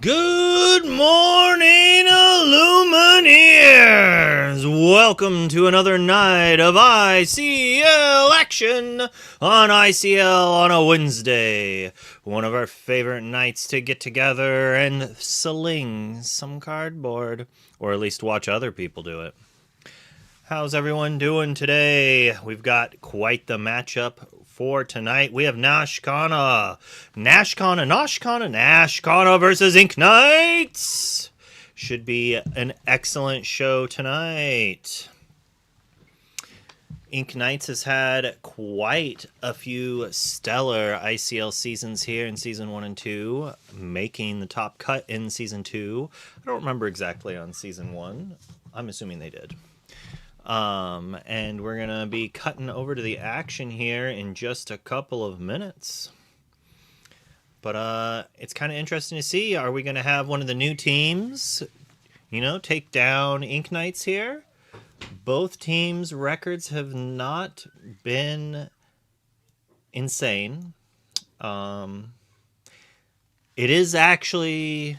Good morning, Illumineers! Welcome to another night of ICL action on ICL on a Wednesday. One of our favorite nights to get together and sling some cardboard, or at least watch other people do it. How's everyone doing today? We've got quite the matchup for tonight. We have Nashcana versus Inknights. Should be an excellent show tonight. Inknights has had quite a few stellar ICL seasons here in Season 1 and 2, making the top cut in Season 2. I don't remember exactly on Season 1. I'm assuming they did. And we're going to be cutting over to the action here in just a couple of minutes. But it's kind of interesting to see. Are we going to have one of the new teams, take down Inknights here? Both teams' records have not been insane. It is actually...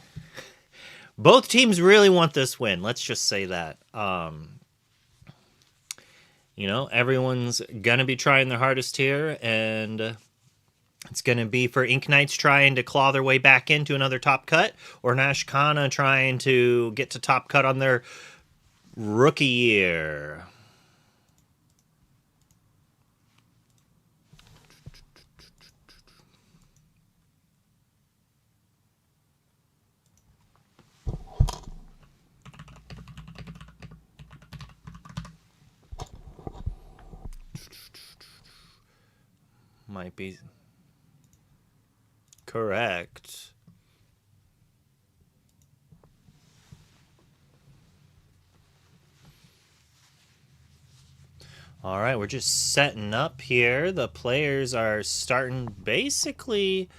Both teams really want this win. Let's just say that. Everyone's going to be trying their hardest here, and it's going to be for Inknights trying to claw their way back into another top cut, or Nashcana trying to get to top cut on their rookie year. Might be correct. All right, we're just setting up here. The players are starting basically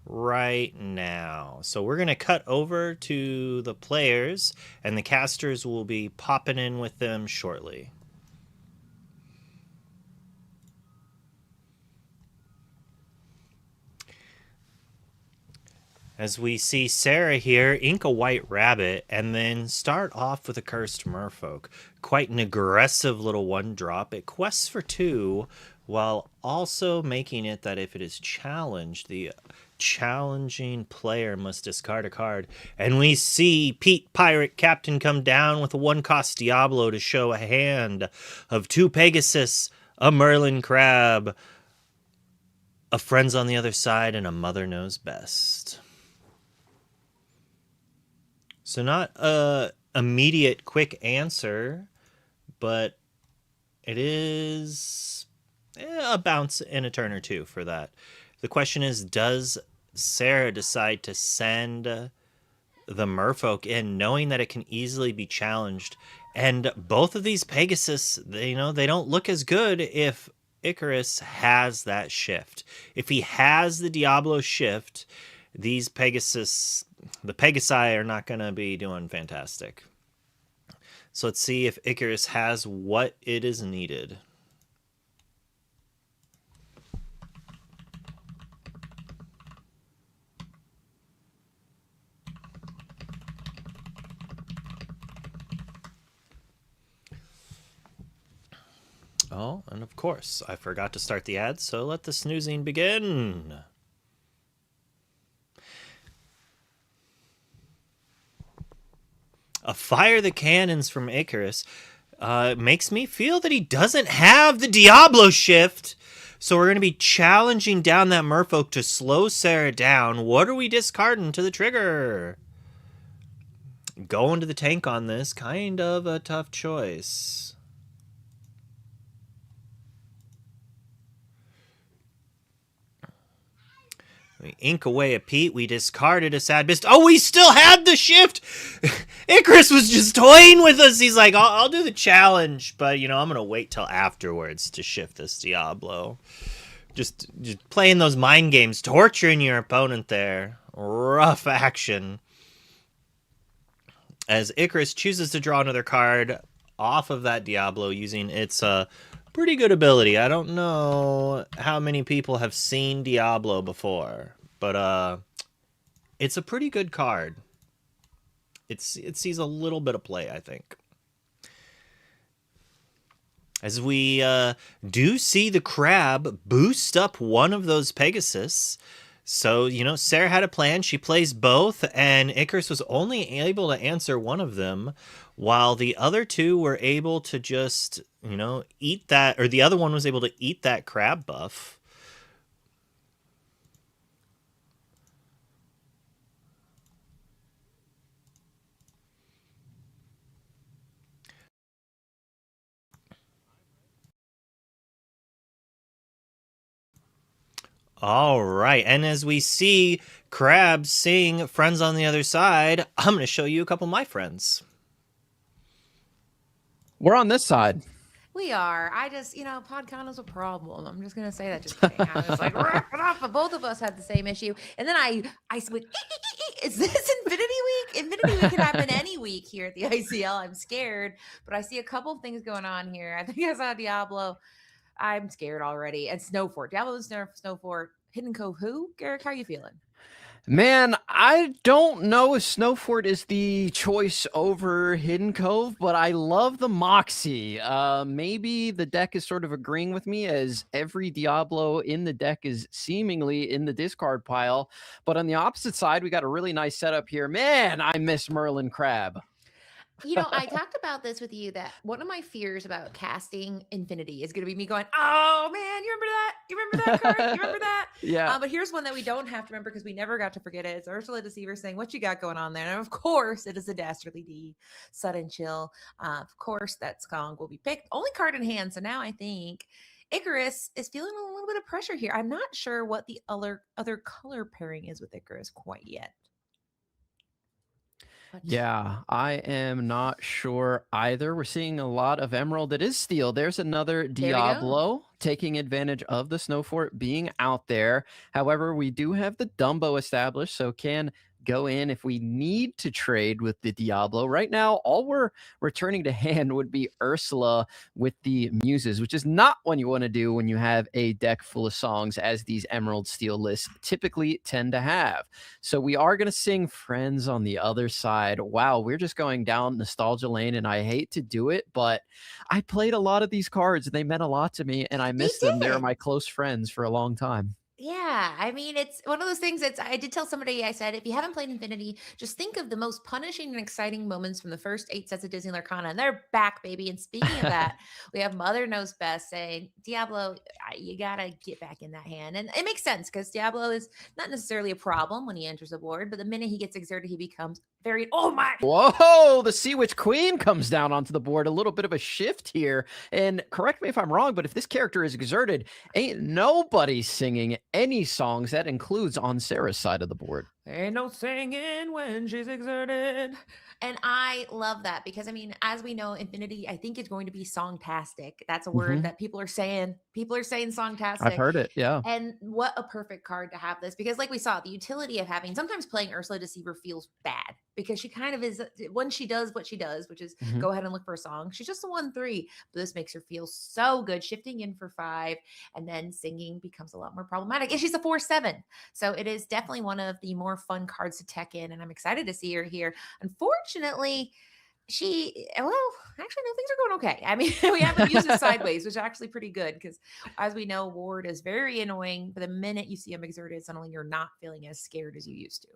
right now. So we're going to cut over to the players, and the casters will be popping in with them shortly. As we see Sarah here ink a white rabbit and then start off with a cursed merfolk. Quite an aggressive little one drop. It quests for 2 while also making it that if it is challenged, the challenging player must discard a card. And we see Pete Pirate Captain come down with a 1-cost Diablo to show a hand of 2 Pegasus, a Merlin Crab, a Friends on the Other Side, and a Mother Knows Best. So not a immediate quick answer, but it is a bounce in a turn or two for that. The question is, does Sarah decide to send the merfolk in, knowing that it can easily be challenged? And both of these Pegasus, they don't look as good if Icarus has that shift. If he has the Diablo shift, these Pegasus... The Pegasi are not going to be doing fantastic. So let's see if Icarus has what it is needed. Oh, and of course, I forgot to start the ad, so let the snoozing begin. A Fire the Cannons from Icarus makes me feel that he doesn't have the Diablo shift. So we're going to be challenging down that merfolk to slow Sarah down. What are we discarding to the trigger? Going to the tank on this, kind of a tough choice. We ink away a Pete. We discarded a Sad Beast. Oh, we still had the shift! Icarus was just toying with us. He's like, I'll do the challenge, but, I'm going to wait till afterwards to shift this Diablo. Just playing those mind games, torturing your opponent there. Rough action. As Icarus chooses to draw another card off of that Diablo using its pretty good ability. I don't know how many people have seen Diablo before, but it's a pretty good card. it sees a little bit of play, I think. As we do see the crab boost up one of those Pegasus. So, Sarah had a plan. She plays both, and Icarus was only able to answer one of them, while the other two were able to just, eat that, or the other one was able to eat that crab buff. All right. And as we see Crab sing Friends on the Other Side, I'm going to show you a couple of my friends. We're on this side. We are. I just, PodCon is a problem. I'm just gonna say that. Just kidding. I was like, wrap it up. But both of us had the same issue. And then I went, is this Infinity Week? Infinity Week can happen any week here at the ICL. I'm scared, but I see a couple of things going on here. I think I saw Diablo. I'm scared already. And Snowfort. Diablo and Snowfort. Hidden Cove. Who? Garrick, how are you feeling? Man, I don't know if Snowfort is the choice over Hidden Cove, but I love the Moxie. Maybe the deck is sort of agreeing with me, as every Diablo in the deck is seemingly in the discard pile. But on the opposite side, we got a really nice setup here. Man, I miss Merlin Crab. I talked about this with you, that one of my fears about casting Infinity is going to be me going, oh man, you remember that? You remember that card? You remember that? Yeah. But here's one that we don't have to remember because we never got to forget it. It's Ursula Deceiver saying, what you got going on there? And of course, it is a Dastardly D, Sudden Chill. Of course, that Skong will be picked. Only card in hand. So now I think Icarus is feeling a little bit of pressure here. I'm not sure what the other color pairing is with Icarus quite yet. Yeah, I am not sure either. We're seeing a lot of Emerald. It is Steel. There's another Diablo taking advantage of the Snowfort being out there. However, we do have the Dumbo established, so can go in if we need to trade with the Diablo. Right now, all we're returning to hand would be Ursula with the Muses, which is not what you want to do when you have a deck full of songs, as these Emerald Steel lists typically tend to have. So we are going to sing Friends on the Other Side. Wow, we're just going down nostalgia lane, and I hate to do it, but I played a lot of these cards, and they meant a lot to me, and I miss them. They were my close friends for a long time. Yeah, I mean, it's one of those things that's, I did tell somebody, I said, if you haven't played Infinity, just think of the most punishing and exciting moments from the first 8 sets of Disney Lorcana, and they're back, baby. And speaking of that, we have Mother Knows Best saying, Diablo, you gotta get back in that hand. And it makes sense because Diablo is not necessarily a problem when he enters the board, but the minute he gets exerted, he becomes very, oh my. Whoa, the Sea Witch Queen comes down onto the board. A little bit of a shift here. And correct me if I'm wrong, but if this character is exerted, ain't nobody singing any songs. That includes on Sarah's side of the board. Ain't no singing when she's exerted. And I love that because, I mean, as we know, Infinity, I think, is going to be songtastic. That's a word that people are saying. People are saying songtastic. I've heard it, yeah. And what a perfect card to have this, because like we saw, the utility of having, sometimes playing Ursula Deceiver feels bad because she kind of is, when she does what she does, which is go ahead and look for a song. She's just a 1/3, but this makes her feel so good. Shifting in for 5 and then singing becomes a lot more problematic. And she's a 4/7. So it is definitely one of the more fun cards to tech in, and I'm excited to see her here. Unfortunately, actually, no, things are going okay. I mean, we haven't used it sideways, which is actually pretty good because, as we know, Ward is very annoying, but the minute you see him exerted, suddenly you're not feeling as scared as you used to.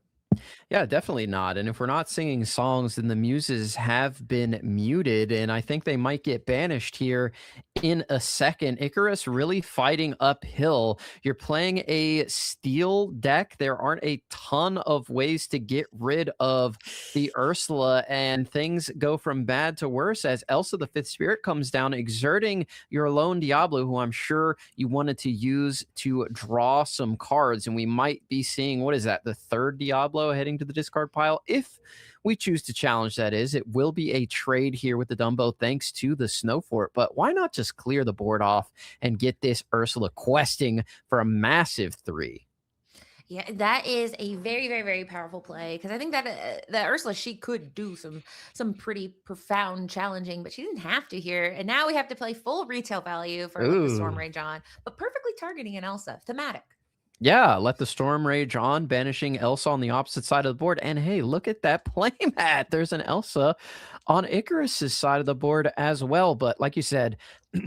Yeah, definitely not. And if we're not singing songs, then the Muses have been muted, and I think they might get banished here in a second. Icarus really fighting uphill. You're playing a steel deck. There aren't a ton of ways to get rid of the Ursula, and things go from bad to worse as Elsa the Fifth Spirit comes down, exerting your lone Diablo, who I'm sure you wanted to use to draw some cards. And we might be seeing, what is that, the third Diablo heading to the discard pile if we choose to challenge. That is, it will be a trade here with the Dumbo thanks to the Snowfort, but why not just clear the board off and get this Ursula questing for a massive 3? Yeah, that is a very, very, very powerful play because I think that Ursula, she could do some pretty profound challenging, but she didn't have to here. And now we have to play full retail value for the Storm Rage on, but perfectly targeting an Elsa thematic. Yeah, let the storm rage on, banishing Elsa on the opposite side of the board. And hey, look at that playmat. There's an Elsa on Icarus's side of the board as well. But like you said,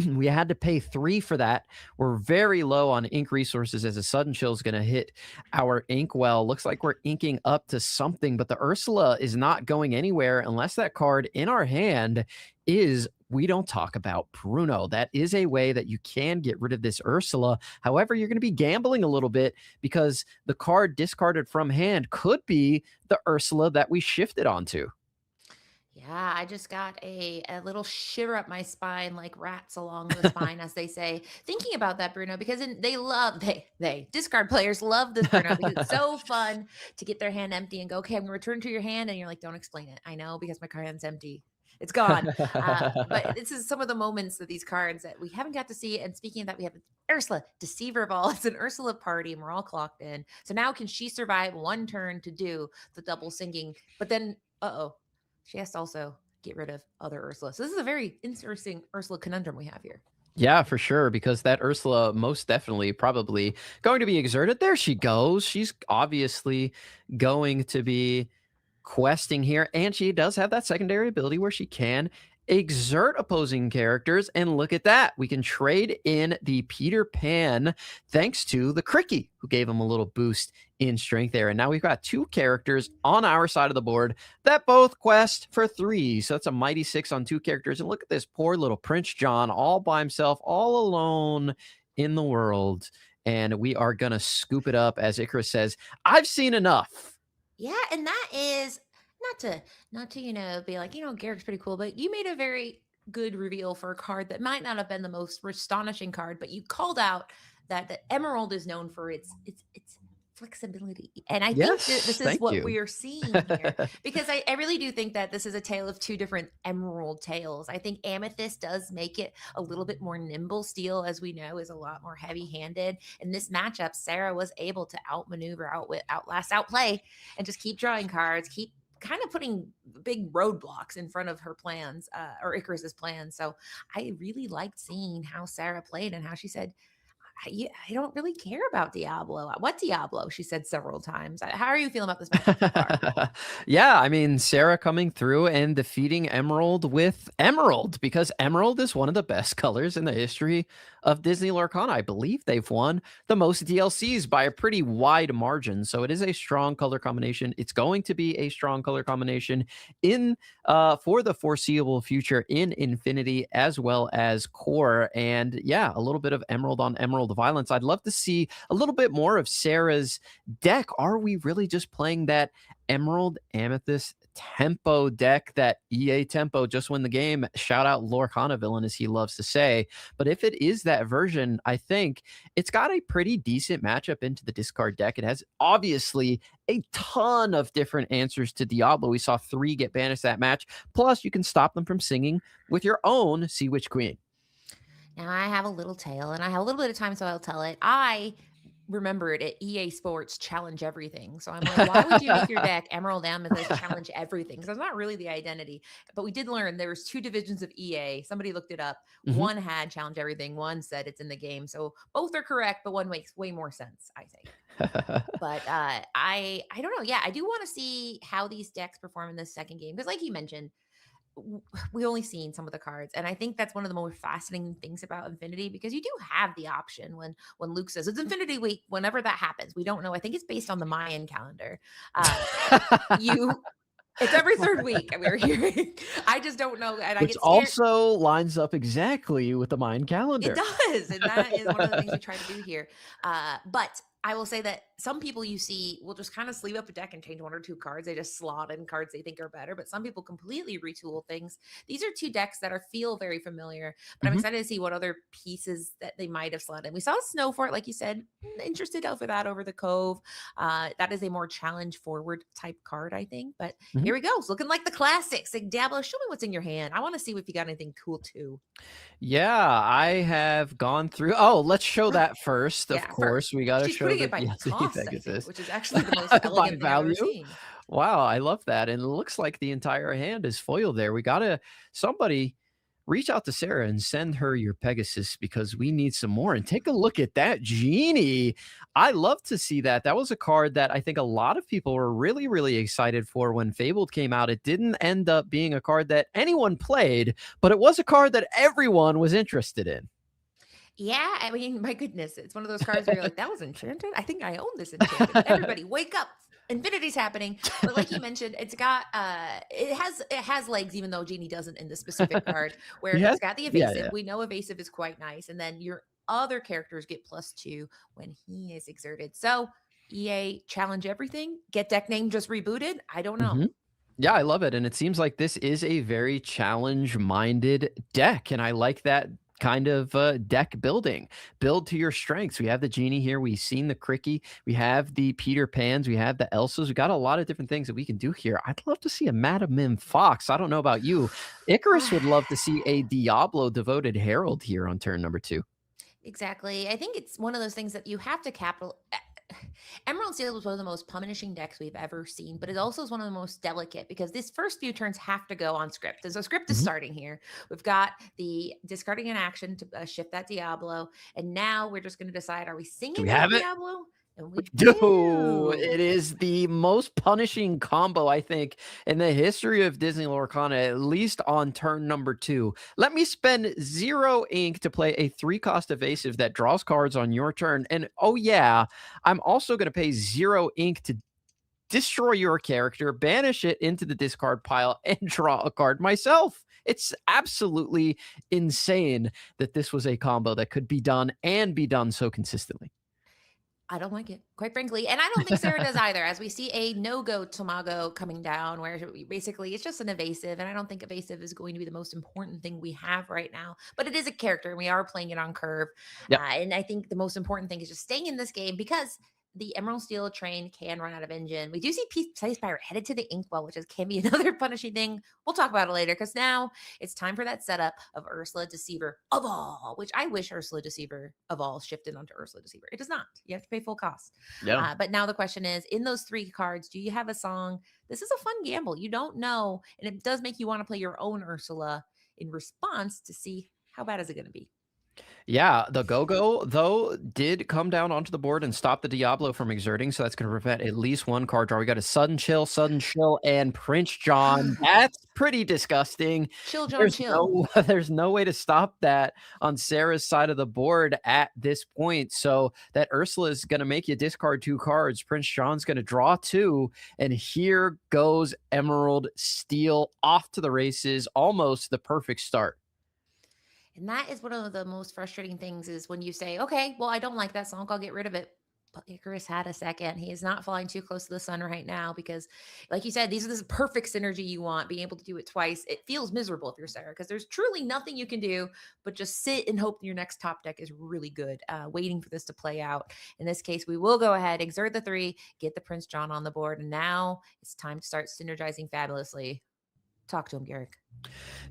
we had to pay 3 for that. We're very low on ink resources as a sudden chill is going to hit our ink well. Looks like we're inking up to something, but the Ursula is not going anywhere unless that card in our hand is we don't talk about Bruno. That is a way that you can get rid of this Ursula. However, you're going to be gambling a little bit because the card discarded from hand could be the Ursula that we shifted onto. Yeah, I just got a little shiver up my spine, like rats along the spine, as they say, thinking about that Bruno, because they love they discard players love this Bruno because it's so fun to get their hand empty and go, okay, I'm gonna return to your hand, and you're like, don't explain it. I know because my card hand's empty. It's gone. But this is some of the moments that these cards that we haven't got to see. And speaking of that, we have Ursula, Deceiver of All. It's an Ursula party, and we're all clocked in. So now can she survive one turn to do the double singing? But then, she has to also get rid of other Ursula. So this is a very interesting Ursula conundrum we have here. Yeah, for sure, because that Ursula most definitely probably going to be exerted. There she goes. She's obviously going to be questing here, and she does have that secondary ability where she can exert opposing characters. And look at that, we can trade in the Peter Pan thanks to the Cricky, who gave him a little boost in strength there. And now we've got 2 characters on our side of the board that both quest for 3. So that's a mighty 6 on 2 characters. And look at this poor little Prince John all by himself, all alone in the world. And we are gonna scoop it up, as Icarus says, I've seen enough. Yeah, and that is not to be like, Garrick's pretty cool, but you made a very good reveal for a card that might not have been the most astonishing card, but you called out that the Emerald is known for its flexibility. And I think that Yes, this is thank what you. we are seeing here because I really do think that this is a tale of 2 different emerald tales. I think Amethyst does make it a little bit more nimble. Steel, as we know, is a lot more heavy-handed. In this matchup, Sarah was able to outmaneuver, outwit, outlast, outplay, and just keep drawing cards, keep kind of putting big roadblocks in front of her plans, or Icarus's plans. So I really liked seeing how Sarah played and how she said, I don't really care about Diablo. What Diablo? She said several times. How are you feeling about this matchup so far? Yeah, I mean, Sarah coming through and defeating Emerald with Emerald, because Emerald is one of the best colors in the history of Disney Lorcana. I believe they've won the most DLCs by a pretty wide margin. So it is a strong color combination. It's going to be a strong color combination in for the foreseeable future in Infinity as well as Core. And yeah, a little bit of Emerald on Emerald violence. I'd love to see a little bit more of Sarah's deck. Are we really just playing that Emerald Amethyst tempo deck, that EA tempo, just win the game? Shout out Lorcana villain, as he loves to say. But if it is that version, I think it's got a pretty decent matchup into the discard deck. It has obviously a ton of different answers to Diablo. We saw 3 get banished that match. Plus, you can stop them from singing with your own Sea Witch Queen. Now I have a little tale and I have a little bit of time, so I'll tell it. I remembered at EA Sports Challenge Everything. So I'm like, why would you make your deck Emerald Amethyst Challenge Everything? Because that's not really the identity. But we did learn there was 2 divisions of EA. Somebody looked it up. Mhm. One had Challenge Everything. One said it's in the game. So both are correct, but one makes way more sense, I think. But I don't know. Yeah, I do want to see how these decks perform in this second game because, like you mentioned, we only seen some of the cards, and I think that's one of the more fascinating things about Infinity because you do have the option when Luke says it's Infinity Week, whenever that happens. We don't know. I think it's based on the Mayan calendar. You It's every 3rd week we're hearing. I just don't know, and I Which get scared. also lines up exactly with the Mayan It calendar. does, and that is one of the things we try to do here. But I will say that some people you see will just kind of sleeve up a deck and change 1 or 2 cards. They just slot in cards they think are better, but some people completely retool things. These are 2 decks that feel very familiar, but I'm Mhm. excited to see what other pieces that they might have slot in. We saw Snow Fort, like you said, interested over that over the Cove. That is a more challenge forward type card, I think. But Mhm. here we go. It's looking like the classics. Like, Diablo, show me what's in your hand. I want to see if you got anything cool too. Yeah, I have gone through. Oh, let's show that first. Of Yeah, first. course, we got to She's show putting the it by DLC cost, I think, Pegasus which is actually the most by elegant thing I've ever value. seen. Wow, I love that. And it looks like the entire hand is foiled there. We got to somebody reach out to Sarah and send her your Pegasus because we need some more. And take a look at that genie. I love to see that. That was a card that I think a lot of people were really, really excited for when Fabled came out. It didn't end up being a card that anyone played, but it was a card that everyone was interested in. Yeah, I mean, my goodness, it's one of those cards where you're like, that was enchanted. I think I own this enchanted. Everybody, wake up! Infinity's happening. But like you mentioned, it's got it has legs, even though Genie doesn't in this specific card, where Yeah, it's got the yeah, evasive. yeah. We know evasive is quite nice, and then your other characters get +2 when he is exerted. So EA challenge everything. Get deck name just rebooted. I don't know. Mhm. Yeah, I love it, and it seems like this is a very challenge-minded deck, and I like that kind of, deck building. Build to your strengths. We have the Genie here, we've seen the Cricky, we have the Peter Pans, we have the Elsas, we got a lot of different things that we can do here. I'd love to see a Madam Mim Fox. I don't know about you. Icarus would love to see a Diablo devoted Herald here on turn number 2. Exactly. I think it's one of those things that you have to capital. Emerald Seal was one of the most punishing decks we've ever seen, but it also is one of the most delicate because these first few turns have to go on script. And so script is Mhm. starting here. We've got the discarding an action to shift that Diablo, and now we're just going to decide: are we Do singing we that have it? Diablo? And We we do. do. It is the most punishing combo, I think, in the history of Disney Lorcana, at least on turn number 2. Let me spend 0 ink to play a 3-cost evasive that draws cards on your turn. And oh, yeah, I'm also going to pay 0 ink to destroy your character, banish it into the discard pile, and draw a card myself. It's absolutely insane that this was a combo that could be done and be done so consistently. I don't like it, quite frankly. And I don't think Sarah does either, as we see a no-go Tamago coming down, where basically it's just an evasive. And I don't think evasive is going to be the most important thing we have right now. But it is a character, and we are playing it on curve. Yep. And I think the most important thing is just staying in this game because the Emerald Steel train can run out of engine. We do see Space Pirate headed to the Inkwell, which can be another punishing thing. We'll talk about it later because now it's time for that setup of Ursula Deceiver of all, which I wish Ursula Deceiver of all shifted onto Ursula Deceiver. It does not. You have to pay full cost. Yeah. But now the question is, in those 3 cards, do you have a song? This is a fun gamble. You don't know, and it does make you want to play your own Ursula in response to see how bad is it going to be. Yeah, the Go-Go, though, did come down onto the board and stop the Diablo from exerting, so that's going to prevent at least 1 card draw. We got a Sudden Chill, and Prince John. That's pretty disgusting. Chill, John, There's chill. no there's no way to stop that on Sarah's side of the board at this point, so that Ursula is going to make you discard 2 cards. Prince John's going to draw 2, and here goes Emerald Steel off to the races, almost the perfect start. And that is one of the most frustrating things is when you say, okay, well, I don't like that song. I'll get rid of it. But Icarus had a second. He is not flying too close to the sun right now because, like you said, these are this perfect synergy you want. Being able to do it twice, it feels miserable if you're Sarah because there's truly nothing you can do but just sit and hope your next top deck is really good, waiting for this to play out. In this case, we will go ahead, exert the 3, get the Prince John on the board, and now it's time to start synergizing fabulously. Talk to him, Garrick.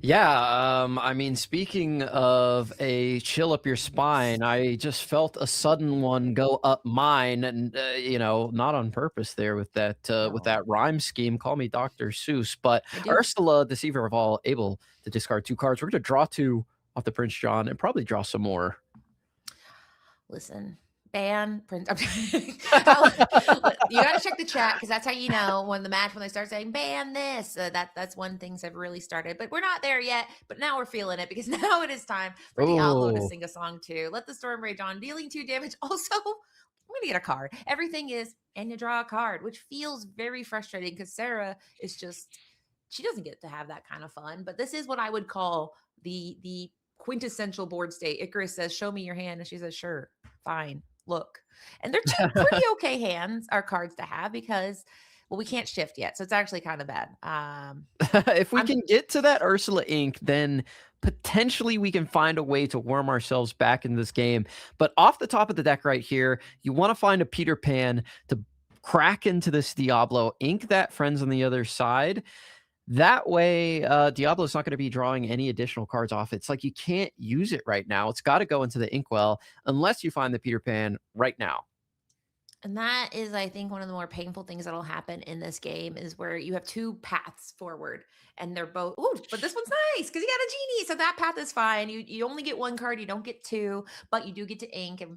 Yeah, I mean, speaking of a chill up your spine, I just felt a sudden one go up mine, and not on purpose there with that rhyme scheme. Call me Dr. Seuss, but I do. Ursula, Deceiver of All, able to discard 2 cards. We're going to draw 2 off the Prince John and probably draw some more. Listen, ban Prince. You got to check the chat because that's how you know when they start saying ban this. That's when things have really started. But we're not there yet. But now we're feeling it because now it is time for Diablo to sing a song too. Let the storm rage on, dealing 2 damage. Also, I'm gonna get a card. Everything is, and you draw a card, which feels very frustrating because Sarah is just, she doesn't get to have that kind of fun. But this is what I would call the quintessential board state. Icarus says, "Show me your hand," and she says, "Sure, fine. Look." And they're 2 pretty okay hands or cards to have because, well, we can't shift yet. So it's actually kind of bad. If we can get to that Ursula Ink, then potentially we can find a way to worm ourselves back in this game. But off the top of the deck right here, you want to find a Peter Pan to crack into this Diablo, ink that Friends on the other side. That way, Diablo's not going to be drawing any additional cards off. It's like you can't use it right now. It's got to go into the Inkwell unless you find the Peter Pan right now. And that is, I think, one of the more painful things that'll happen in this game is where you have two paths forward, and they're both. Ooh, but this one's nice because you got a genie, so that path is fine. You only get one card, you don't get two, but you do get to ink, and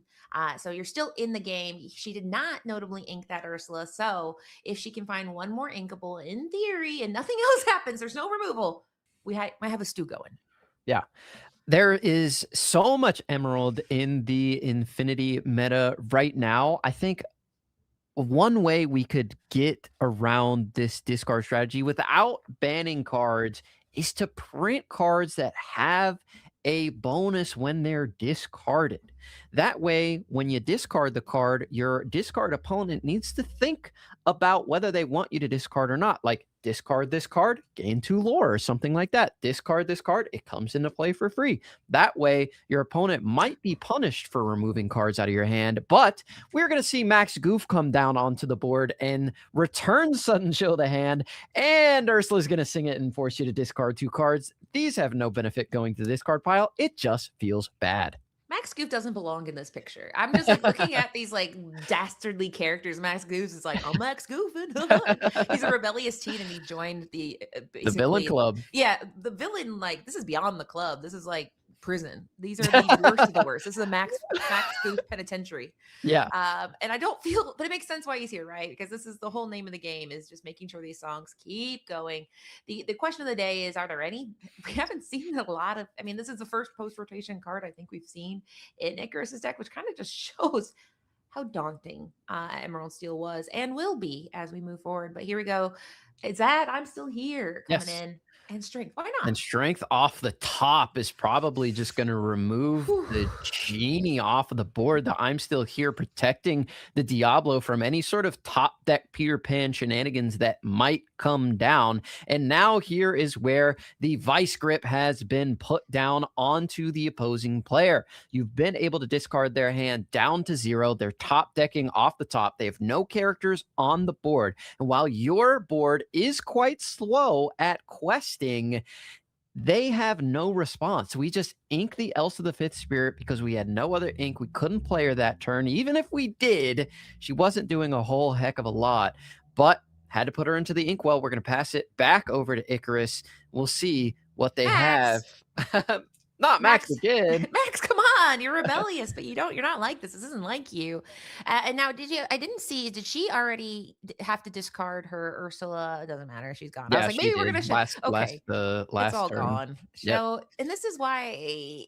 so you're still in the game. She did not notably ink that Ursula, so if she can find one more inkable, in theory, and nothing else happens, there's no removal. Might have a stew going. Yeah. There is so much Emerald in the Infinity meta right now. I think one way we could get around this discard strategy without banning cards is to print cards that have a bonus when they're discarded. That way, when you discard the card, your discard opponent needs to think about whether they want you to discard or not. Like, discard this card, gain 2 lore, or something like that. Discard this card, it comes into play for free. That way, your opponent might be punished for removing cards out of your hand, but we're going to see Max Goof come down onto the board and return Sudden Chill to hand, and Ursula's going to sing it and force you to discard 2 cards. These have no benefit going to the discard pile. It just feels bad. Max Goof doesn't belong in this picture. I'm just like looking at these like dastardly characters. Max Goof is like, oh, Max Goof. He's a rebellious teen and he joined the The villain club. Yeah, the villain, like, this is beyond the club. This is like prison. These are the worst of the worst. This is a Max Goof penitentiary. Yeah. And I don't feel, but it makes sense why he's here, right? Because this is the whole name of the game, is just making sure these songs keep going. The question of the day is, are there any? We haven't seen a lot of, I mean, this is the first post-rotation card I think we've seen in Icarus's deck, which kind of just shows how daunting Emerald Steel was and will be as we move forward. But here we go. It's that I'm still here coming in. And strength. Why not? And strength off the top is probably just going to remove the genie off of the board. The I'm still here protecting the Diablo from any sort of top deck Peter Pan shenanigans that might come down. And now here is where the vice grip has been put down onto the opposing player. You've been able to discard their hand down to 0. They're top decking off the top. They have no characters on the board. And while your board is quite slow at questing, they have no response. We just ink the Elsa the Fifth Spirit because we had no other ink. We couldn't play her that turn. Even if we did, she wasn't doing a whole heck of a lot, but had to put her into the inkwell. We're going to pass it back over to Icarus. We'll see what they have. Not Max again. Max, come on. You're rebellious, but you're not like this. This isn't like you. And now, I didn't see, did she already have to discard her Ursula? It doesn't matter. She's gone. Yeah, I was like, maybe we're going to show. Okay. It's all turn. gone. So, and this is why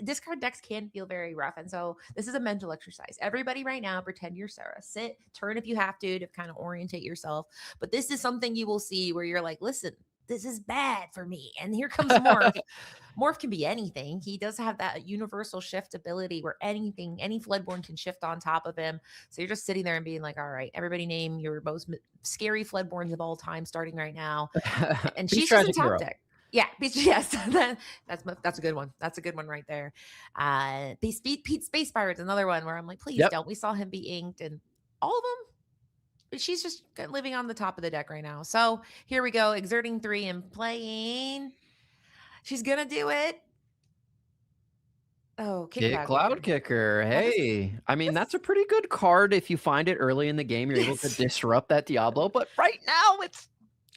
discard decks can feel very rough. And so this is a mental exercise. Everybody right now, pretend you're Sarah. Sit, turn if you have to kind of orientate yourself. But this is something you will see where you're like, listen, this is bad for me. And here comes Morph. Morph can be anything. He does have that universal shift ability where any Floodborn can shift on top of him. So you're just sitting there and being like, all right, everybody name your most scary Floodborns of all time starting right now. And she's just in top deck. Yeah, yes, that's a good one. That's a good one right there. Pete Space Pirate's another one where I'm like, please don't. We saw him be inked and all of them. She's just living on the top of the deck right now. So here we go, exerting 3 and playing. She's gonna do it. Oh, Cloud Kicker. Hey, I mean, that's a pretty good card if you find it early in the game. You're able to disrupt that Diablo, but right now it's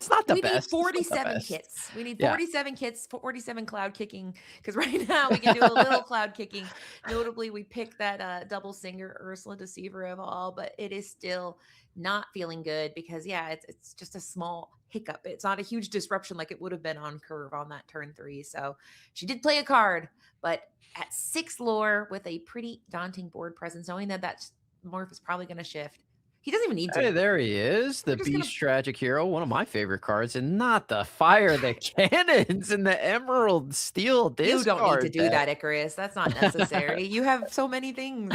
not the best. We need 47 kits. We need 47 kits, 47 cloud kicking, because right now we can do a little cloud kicking. Notably, we picked that double singer Ursula Deceiver of all, but it is still not feeling good because, it's just a small hiccup. It's not a huge disruption like it would have been on curve on that turn 3. So she did play a card, but at 6 lore with a pretty daunting board presence, knowing that Morph is probably going to shift. He doesn't even need to. Hey, there he is. The Beast Tragic Hero, one of my favorite cards, and not the Fire the Cannons and the Emerald Steel discard. You don't need to do that, Icarus. That's not necessary. You have so many things.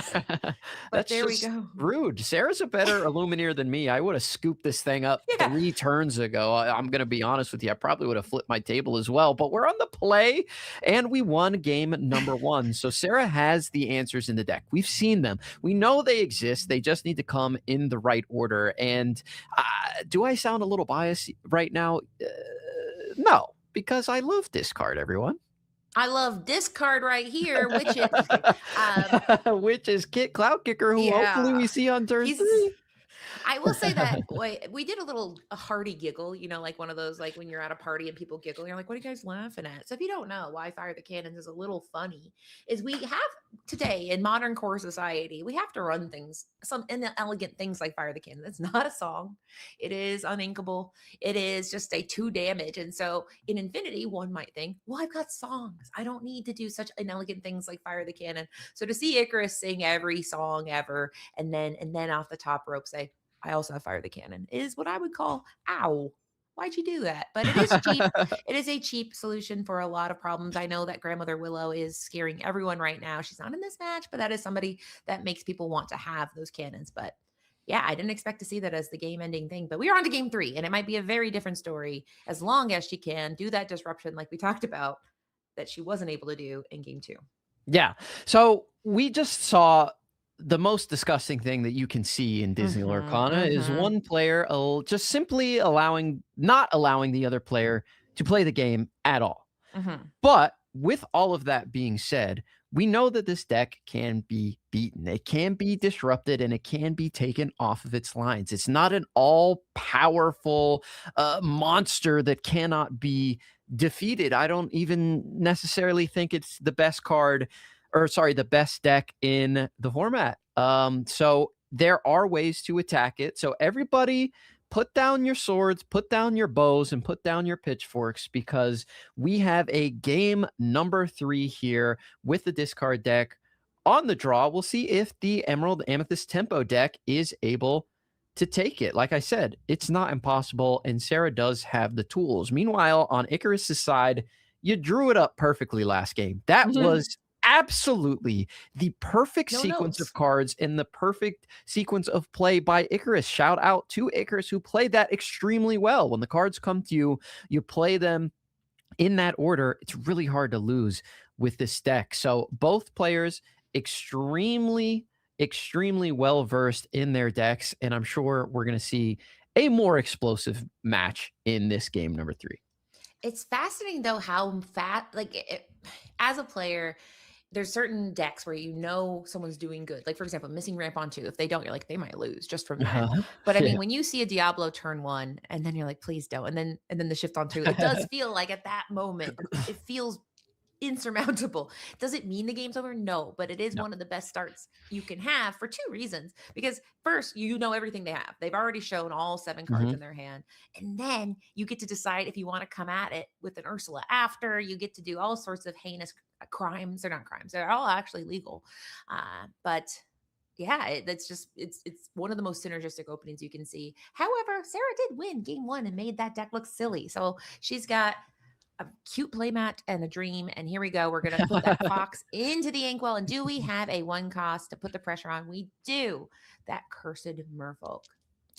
But there we go. Rude. Sarah's a better Illumineer than me. I would have scooped this thing up 3 turns ago. I'm going to be honest with you. I probably would have flipped my table as well. But we're on the play, and we won game number 1. So Sarah has the answers in the deck. We've seen them. We know they exist. They just need to come in the right order. And do I sound a little biased right now? No, because I love this card, everyone. I love this card right here, which is just kidding. Um, Which is Kit Cloud Kicker, who hopefully we yeah, see on turn he's 3. I will say that we did a hearty giggle, like one of those, like when you're at a party and people giggle, you're like, what are you guys laughing at? So if you don't know why Fire the Cannons is a little funny, is we have today in modern core society, we have to run things, some inelegant things like Fire the Cannon. It's not a song. It is uninkable. It is just a 2 damage. And so in Infinity, one might think, well, I've got songs. I don't need to do such inelegant things like Fire the Cannon. So to see Icarus sing every song ever and then off the top rope say, I also have Fire the Cannon, is what I would call, ow, why'd you do that? But it is cheap. It is a cheap solution for a lot of problems. I know that Grandmother Willow is scaring everyone right now. She's not in this match, but that is somebody that makes people want to have those cannons. But yeah, I didn't expect to see that as the game ending thing. But we are on to game 3, and it might be a very different story as long as she can do that disruption like we talked about that she wasn't able to do in game 2. Yeah. So we just saw the most disgusting thing that you can see in Disney Lorcana is one player just simply not allowing the other player to play the game at all. But with all of that being said, we know that this deck can be beaten. It can be disrupted and it can be taken off of its lines. It's not an all-powerful monster that cannot be defeated. I don't even necessarily think it's the best card, or sorry, the best deck in the format. So there are ways to attack it. So everybody put down your swords, put down your bows, and put down your pitchforks, because we have a game number 3 here with the discard deck on the draw. We'll see if the Emerald Amethyst Tempo deck is able to take it. Like I said, it's not impossible, and Sarah does have the tools. Meanwhile, on Icarus's side, you drew it up perfectly last game. That was absolutely the perfect sequence of cards and the perfect sequence of play by Icarus. Shout out to Icarus, who played that extremely well. When the cards come to you, you play them in that order. It's really hard to lose with this deck. So both players extremely well versed in their decks, and I'm sure we're going to see a more explosive match in this game number 3. It's fascinating though how as a player, there's certain decks where someone's doing good. Like for example, missing ramp on 2. If they don't, you're like, they might lose just from that. But I mean, when you see a Diablo turn 1 and then you're like, please don't, and then the shift on 2, it does feel like at that moment it feels insurmountable. Does it mean the game's over? No, but it is one of the best starts you can have for 2 reasons. Because first, you know everything they have. They've already shown all 7 cards in their hand. And then you get to decide if you want to come at it with an Ursula after. You get to do all sorts of heinous crimes. They're not crimes. They're all actually legal. But yeah, it's one of the most synergistic openings you can see. However, Sarah did win game 1 and made that deck look silly. So she's got a cute playmat and a dream. And here we go. We're going to put that fox into the inkwell. And do we have a 1 cost to put the pressure on? We do. That cursed merfolk.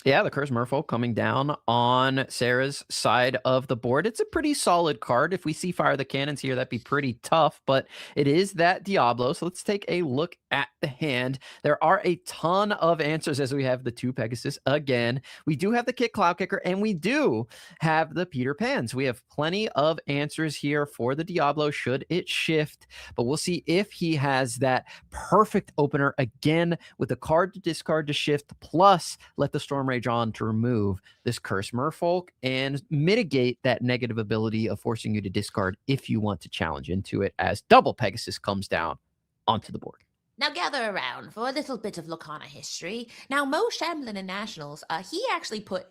Yeah, the Cursed Merfolk coming down on Sarah's side of the board. It's a pretty solid card. If we see Fire the Cannons here, that'd be pretty tough, but it is that Diablo. So let's take a look at the hand. There are a ton of answers as we have the 2 Pegasus again. We do have the Kit Cloud Kicker, and we do have the Peter Pans. We have plenty of answers here for the Diablo should it shift, but we'll see if he has that perfect opener again with the card to discard to shift, plus let the Storm Rage on to remove this Cursed Merfolk and mitigate that negative ability of forcing you to discard if you want to challenge into it, as double Pegasus comes down onto the board. Now gather around for a little bit of Lorcana history. Now, Mo Shamblin in Nationals, he actually put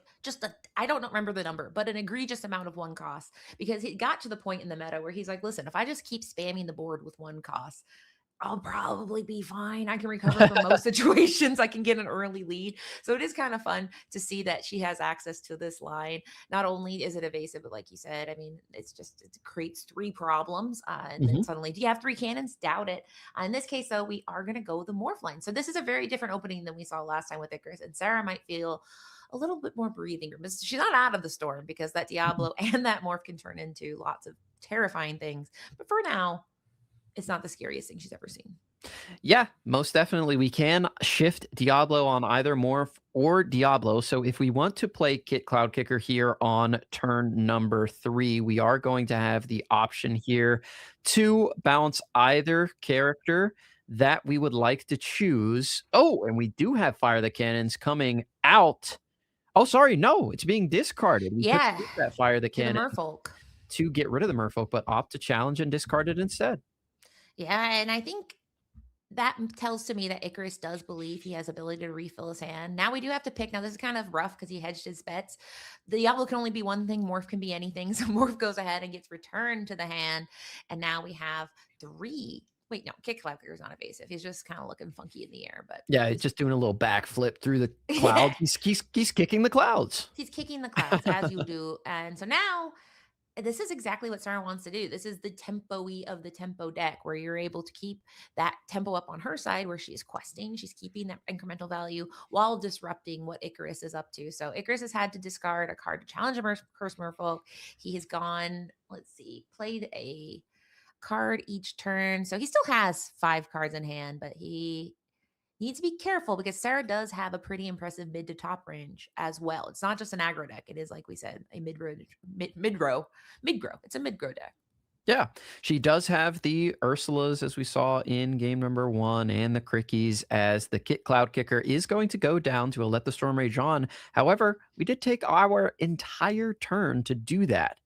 I don't remember the number, but an egregious amount of 1 cost, because he got to the point in the meta where he's like, listen, if I just keep spamming the board with 1 cost, I'll probably be fine. I can recover from most situations. I can get an early lead. So it is kind of fun to see that she has access to this line. Not only is it evasive, but like you said, I mean, it creates 3 problems. And then suddenly, do you have 3 cannons? Doubt it. In this case, though, we are going to go the morph line. So this is a very different opening than we saw last time with Icarus. And Sarah might feel a little bit more breathing room. She's not out of the storm, because that Diablo and that morph can turn into lots of terrifying things. But for now, it's not the scariest thing she's ever seen. Yeah, most definitely. We can shift Diablo on either Morph or Diablo. So if we want to play Kit Cloud Kicker here on turn number 3, we are going to have the option here to bounce either character that we would like to choose. Oh, and we do have Fire the Cannons coming out. Oh, sorry. No, it's being discarded. We could Yeah, keep that Fire the to the Cannon merfolk. to get rid of the Merfolk, but opt to challenge and discard it instead. Yeah, and I think that tells to me that Icarus does believe he has ability to refill his hand. Now we do have to pick. Now this is kind of rough because he hedged his bets. The Diablo can only be one thing. Morph can be anything. So Morph goes ahead and gets returned to the hand. And now we have 3. Wait, no, Kick Clapper is not evasive. He's just kind of looking funky in the air. But Yeah, it's just doing a little backflip through the yeah, clouds. He's kicking the clouds. he's kicking the clouds as you do. And so now this is exactly what Sarah wants to do. This is the tempo-y of the tempo deck where you're able to keep that tempo up on her side where she's questing. She's keeping that incremental value while disrupting what Icarus is up to. So Icarus has had to discard a card to challenge a Curse Merfolk. He has gone, let's see, played a card each turn. So he still has 5 cards in hand, but he needs to be careful because Sarah does have a pretty impressive mid to top range as well. It's not just an aggro deck. It is, like we said, a mid-row. It's a mid-grow deck. Yeah, she does have the Ursulas, as we saw in game number 1, and the Crickies, as the Kit Cloud Kicker is going to go down to a Let the Storm Rage On. However, we did take our entire turn to do that.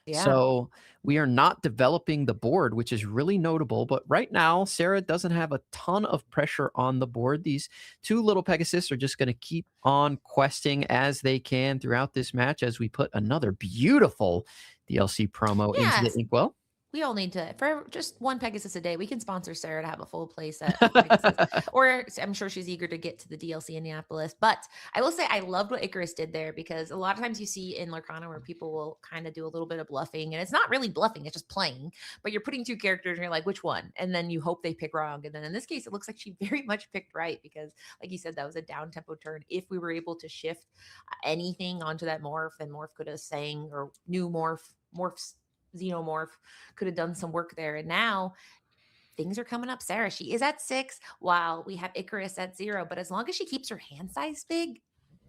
Yeah. So we are not developing the board, which is really notable. But right now, Sarah doesn't have a ton of pressure on the board. These 2 little Pegasus are just going to keep on questing as they can throughout this match as we put another beautiful DLC promo into the Yes. Inkwell. We all need to, for just 1 Pegasus a day, we can sponsor Sarah to have a full play set of Pegasus. Or I'm sure she's eager to get to the DLC Indianapolis. But I will say I loved what Icarus did there because a lot of times you see in Lurkana where people will kind of do a little bit of bluffing. And it's not really bluffing, it's just playing. But you're putting 2 characters and you're like, which one? And then you hope they pick wrong. And then in this case, it looks like she very much picked right because, like you said, that was a down tempo turn. If we were able to shift anything onto that Morph, then Morph could have sang or new Morph's Xenomorph could have done some work there. And now things are coming up. Sarah, she is at 6 while we have Icarus at 0. But as long as she keeps her hand size big,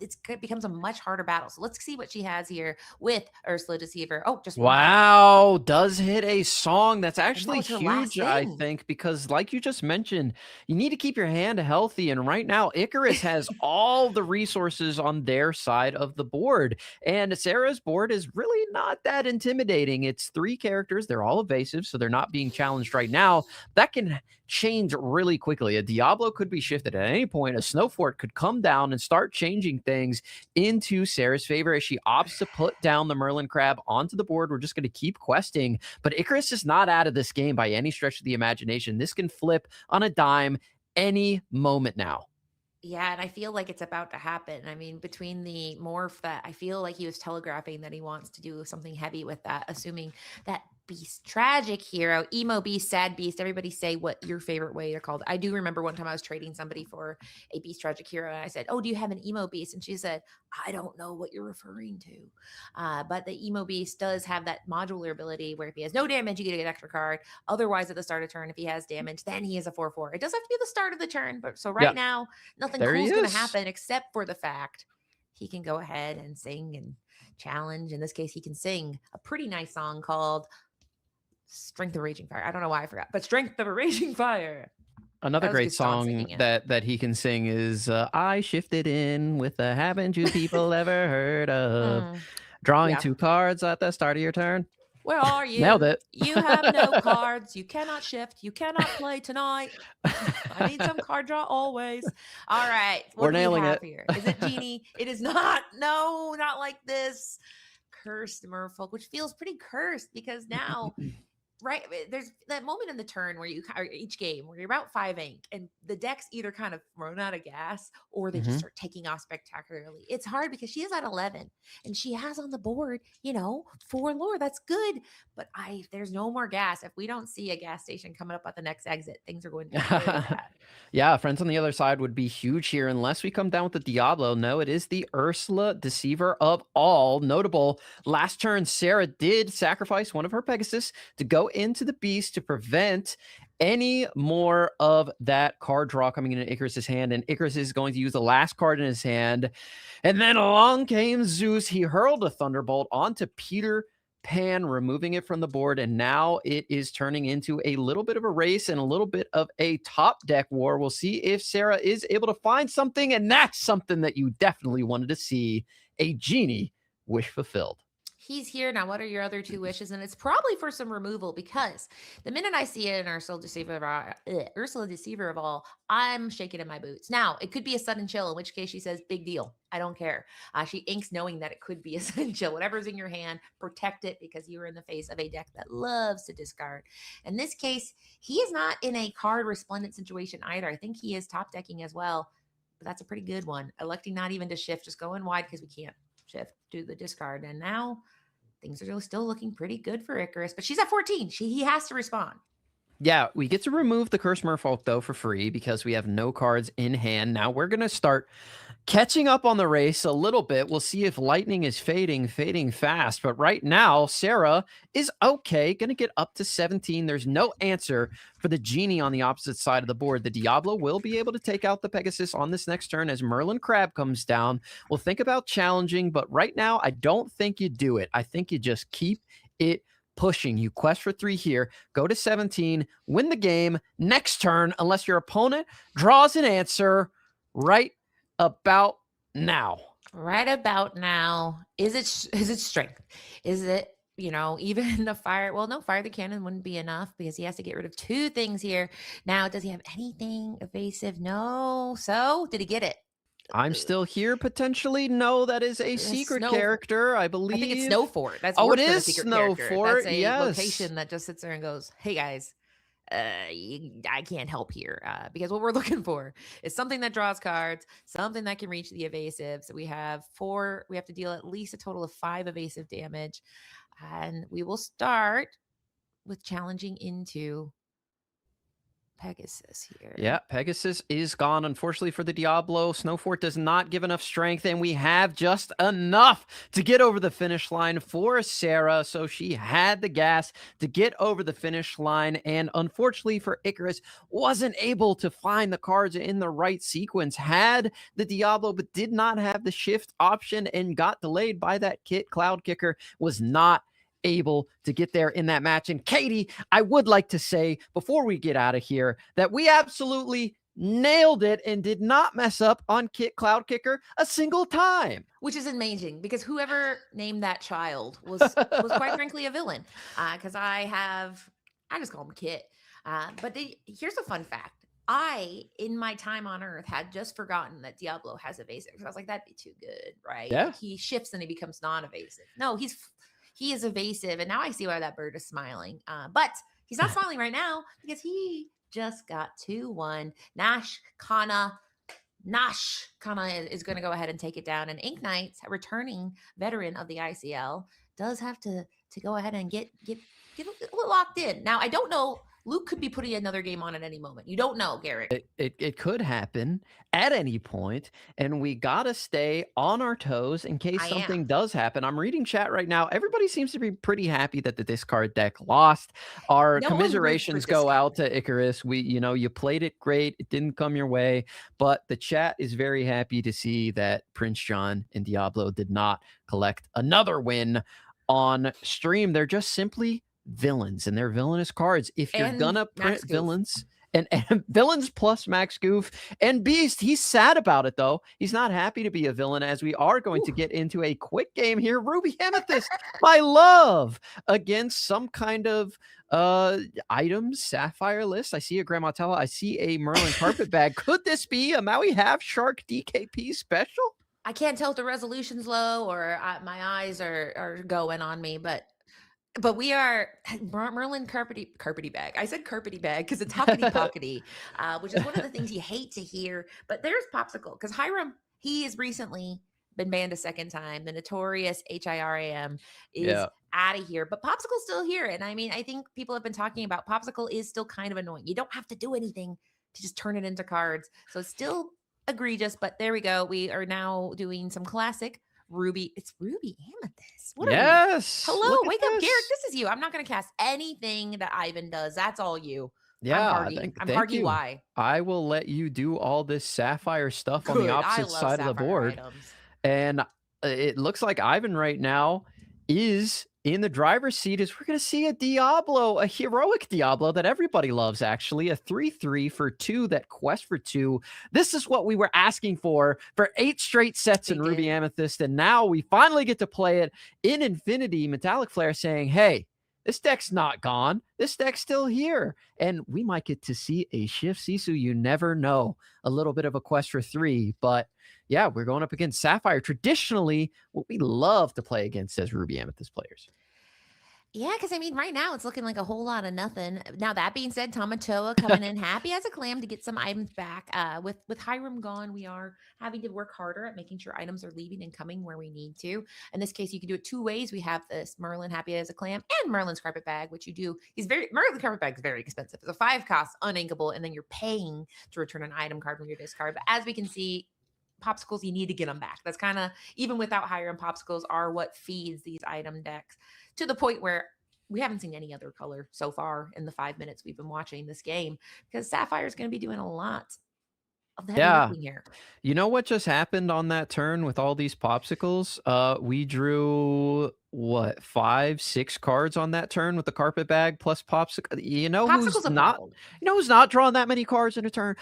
it becomes a much harder battle. So let's see what she has here with Ursula Deceiver. Oh, just wow, does hit a song that's actually her last huge, I thing. think, because like you just mentioned, you need to keep your hand healthy. And right now, Icarus has all the resources on their side of the board. And Sarah's board is really not that intimidating. It's 3 characters. They're all evasive, so they're not being challenged right now. That can change really quickly. A Diablo could be shifted at any point. A Snowfort could come down and start changing things into Sarah's favor as she opts to put down the Merlin Crab onto the board. We're just going to keep questing, but Icarus is not out of this game by any stretch of the imagination. This can flip on a dime any moment now. Yeah, and I feel like it's about to happen. I mean, between the morph that I feel like he was telegraphing that he wants to do something heavy with that, assuming that beast, tragic hero, emo beast, sad beast, everybody say what your favorite way they're called. I do remember one time I was trading somebody for a beast tragic hero and I said, oh, do you have an emo beast? And she said, I don't know what you're referring to. But the emo beast does have that modular ability where if he has no damage, you get an extra card. Otherwise, at the start of turn, if he has damage, then he is a 4/4. It does have to be the start of the turn. But so right now, nothing cool is going to happen except for the fact he can go ahead and sing and challenge. In this case, he can sing a pretty nice song called Strength of Raging Fire. I don't know why I forgot, but Strength of a Raging Fire. Another great song that he can sing is I Shifted In with the Haven't You People Ever Heard Of. Drawing 2 cards at the start of your turn. Where are you? Nailed it. You have no cards. You cannot shift. You cannot play tonight. I need some card draw always. All right. We're nailing it. Here? Is it Genie? It is not. No, not like this. Cursed Merfolk, which feels pretty cursed because now, right, there's that moment in the turn where you, or each game where you're about 5 ink and the deck's either kind of run out of gas or they just start taking off spectacularly. It's hard because she is at 11 and she has on the board, 4 lore. That's good. But there's no more gas. If we don't see a gas station coming up at the next exit, things are going to be very bad. Yeah, friends on the other side would be huge here unless we come down with the Diablo. No, it is the Ursula, deceiver of all. Notable last turn, Sarah did sacrifice one of her Pegasus to go into the beast to prevent any more of that card draw coming into Icarus's hand. And Icarus is going to use the last card in his hand. And then along came Zeus. He hurled a Thunderbolt onto Peter Pan, removing it from the board, and now it is turning into a little bit of a race and a little bit of a top deck war. We'll see if Sarah is able to find something, and that's something that you definitely wanted to see, a genie wish fulfilled. He's here now. What are your other two wishes? And it's probably for some removal, because the minute I see it in Ursula Deceiver of all, I'm shaking in my boots. Now, it could be a sudden chill, in which case she says, big deal. I don't care. She inks knowing that it could be a sudden chill. Whatever's in your hand, protect it, because you are in the face of a deck that loves to discard. In this case, he is not in a card resplendent situation either. I think he is top decking as well, but that's a pretty good one. Electing not even to shift, just going wide because we can't shift to the discard. And now things are still looking pretty good for Icarus, but she's at 14. He has to respond. Yeah, we get to remove the Curse Merfolk, though, for free because we have no cards in hand. Now we're going to start catching up on the race a little bit. We'll see if lightning is fading fast. But right now, Sarah is okay, going to get up to 17. There's no answer for the genie on the opposite side of the board. The Diablo will be able to take out the Pegasus on this next turn as Merlin Crab comes down. We'll think about challenging, but right now, I don't think you do it. I think you just keep it pushing. You quest for 3 here, go to 17, win the game next turn, unless your opponent draws an answer right about now. Right about now. Is it strength? Is it, even the fire? Well, no, fire the cannon wouldn't be enough because he has to get rid of 2 things here. Now, does he have anything evasive? No. So, did he get it? I'm still here potentially. No, that is a secret character, I believe. I think it's Snow Fort. That's it worse than a is secret Snow character. Fort. That's a Yes. location that just sits there and goes, "Hey guys, I can't help here because what we're looking for is something that draws cards, something that can reach the evasive. So we have 4. We have to deal at least a total of 5 evasive damage, and we will start with challenging into Pegasus here. Yeah, Pegasus is gone, unfortunately, for the Diablo. Snowfort does not give enough strength, and we have just enough to get over the finish line for Sarah. So she had the gas to get over the finish line, and unfortunately for Icarus, wasn't able to find the cards in the right sequence. Had the Diablo, but did not have the shift option and got delayed by that Cloud Kicker. Was not able to get there in that match. And Katie, I would like to say before we get out of here that we absolutely nailed it and did not mess up on Cloud Kicker a single time, which is amazing because whoever named that child was quite frankly a villain. Because I just call him Kit. But here's a fun fact. I, in my time on Earth, had just forgotten that Diablo has evasive. I was like, that'd be too good, right? Yeah. Like he shifts and he becomes non-evasive. No, he is evasive, and now I see why that bird is smiling. But he's not smiling right now because he just got 2-1. Nashcana is going to go ahead and take it down. And Inknights, a returning veteran of the ICL, does have to go ahead and get a little locked in. Now, I don't know. Luke could be putting another game on at any moment. You don't know, Garrett. It could happen at any point, and we got to stay on our toes in case something does happen. I'm reading chat right now. Everybody seems to be pretty happy that the discard deck lost. Our commiserations go out to Icarus. You played it great. It didn't come your way, but the chat is very happy to see that Prince John and Diablo did not collect another win on stream. They're just simply villains, and they're villainous cards. If you're gonna print villains and villains plus Max Goof and Beast, he's sad about it though. He's not happy to be a villain, as we are going to get into a quick game here. Ruby Amethyst, my love, against some kind of items Sapphire list. I see a Grandma Tella. I see a Merlin carpet bag. Could this be a Maui Half Shark DKP special? I can't tell if the resolution's low or my eyes are going on me, but we are Merlin carpety bag. I said carpety bag because it's hoppity pockety, which is one of the things you hate to hear. But there's Popsicle, because Hiram, he has recently been banned a second time. The notorious HIRAM is out of here, but Popsicle's still here. And I mean, I think people have been talking about Popsicle is still kind of annoying. You don't have to do anything to just turn it into cards. So it's still egregious, but there we go. We are now doing some classic Ruby. It's Ruby Amethyst. What are we? Yes. Look Hello, at wake up, Garrick. this. This is you. I'm not going to cast anything that Ivan does. That's all you. I'm Yeah, Hargy. I'm thank Hargy you. Y. I will let you do all this sapphire stuff on the Good. I opposite love side of the sapphire board. items. And it looks like Ivan right now is in the driver's seat as we're going to see a Diablo, a heroic Diablo that everybody loves, actually. A 3/3 for 2, that quest for 2. This is what we were asking for 8 straight sets We in Ruby did. Amethyst. And now we finally get to play it in Infinity. Metallic Flare saying, hey, this deck's not gone. This deck's still here. And we might get to see a shift Sisu. You never know. A little bit of a quest for 3. But yeah, we're going up against Sapphire. Traditionally, what we love to play against as Ruby Amethyst players. Yeah, because I mean, right now it's looking like a whole lot of nothing. Now that being said, Tamatoa coming in happy as a clam to get some items back. With Hiram gone, we are having to work harder at making sure items are leaving and coming where we need to. In this case, you can do it 2 ways. We have this Merlin happy as a clam and Merlin's carpet bag, which you do. Merlin's carpet bag is very expensive. It's a 5 cost, uninkable, and then you're paying to return an item card from your discard. But as we can see, popsicles, you need to get them back. That's kind of, even without Hiram, popsicles are what feeds these item decks to the point where we haven't seen any other color so far in the 5 minutes we've been watching this game, because Sapphire is going to be doing a lot of the heavy lifting here. You know what just happened on that turn with all these popsicles? We drew what, 5, 6 cards on that turn with the carpet bag plus popsicle. Who's not drawing that many cards in a turn?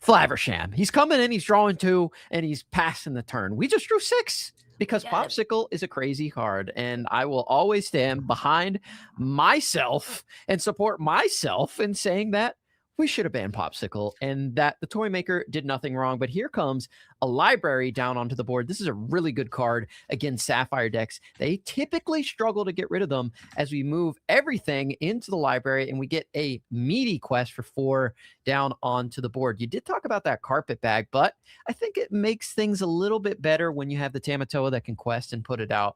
Flaversham. He's coming in, he's drawing 2, and he's passing the turn. We just drew 6 because Popsicle is a crazy card, and I will always stand behind myself and support myself in saying that we should have banned Popsicle and that the toy maker did nothing wrong. But here comes a library down onto the board. This is a really good card against Sapphire decks. They typically struggle to get rid of them as we move everything into the library and we get a meaty quest for 4 down onto the board. You did talk about that carpet bag, but I think it makes things a little bit better when you have the Tamatoa that can quest and put it out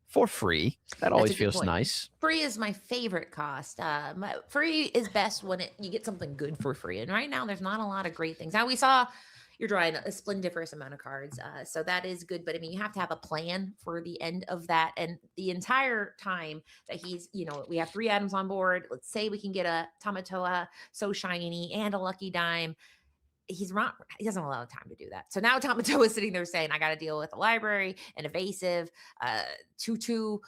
for free. That always feels nice. Free is my favorite cost. Free is best when you get something good for free. And right now, there's not a lot of great things. Now, we saw you're drawing a splendiferous amount of cards. So that is good. But I mean, you have to have a plan for the end of that. And the entire time that we have 3 items on board. Let's say we can get a Tamatoa So Shiny and a Lucky Dime. He doesn't have a lot of time to do that. So now Tamatoa is sitting there saying, I got to deal with a library, an evasive, 2/2.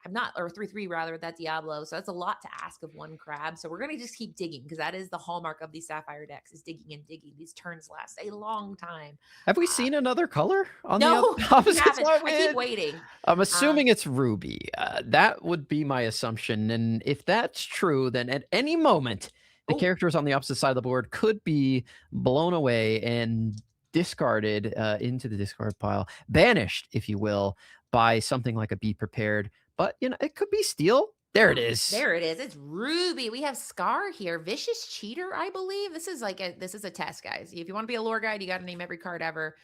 I'm not, or 3/3 rather, that Diablo. So that's a lot to ask of one crab. So we're going to just keep digging, because that is the hallmark of these Sapphire decks, is digging and digging. These turns last a long time. Have we seen another color on no, the opposite haven't. side? I keep waiting. I'm assuming it's Ruby. That would be my assumption. And if that's true, then at any moment, the characters on the opposite side of the board could be blown away and discarded into the discard pile, banished, if you will, by something like a Be Prepared. But, it could be Steel. There it is. There it is. It's Ruby. We have Scar here. Vicious Cheater, I believe. This is a test, guys. If you want to be a lore guide, you got to name every card ever.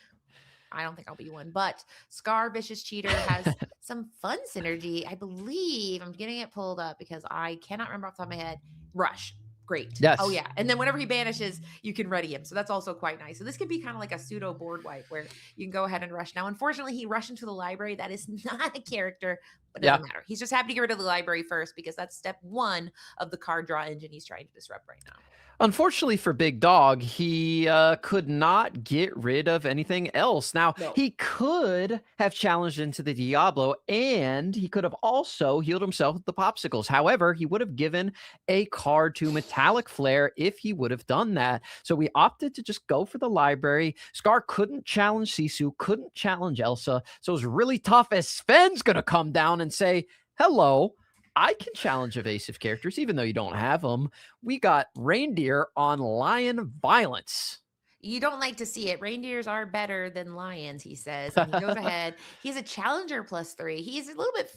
I don't think I'll be one, but Scar Vicious Cheater has some fun synergy. I believe I'm getting it pulled up because I cannot remember off the top of my head. Rush. Great. Yes. Oh, yeah. And then whenever he banishes, you can ready him. So that's also quite nice. So this could be kind of like a pseudo board wipe where you can go ahead and rush. Now, unfortunately, he rushed into the library. That is not a character, but it doesn't matter. He's just happy to get rid of the library first, because that's step 1 of the card draw engine he's trying to disrupt right now. Unfortunately for Big Dog, he could not get rid of anything else. Now, he could have challenged into the Diablo, and he could have also healed himself with the Popsicles. However, he would have given a card to Metallic Flare if he would have done that. So we opted to just go for the library. Scar couldn't challenge Sisu, couldn't challenge Elsa. So it was really tough as Sven's going to come down and say, hello, I can challenge evasive characters, even though you don't have them. We got Reindeer on Lion Violence. You don't like to see it. Reindeers are better than lions, he says. And he goes ahead. He's a challenger +3. He's a little bit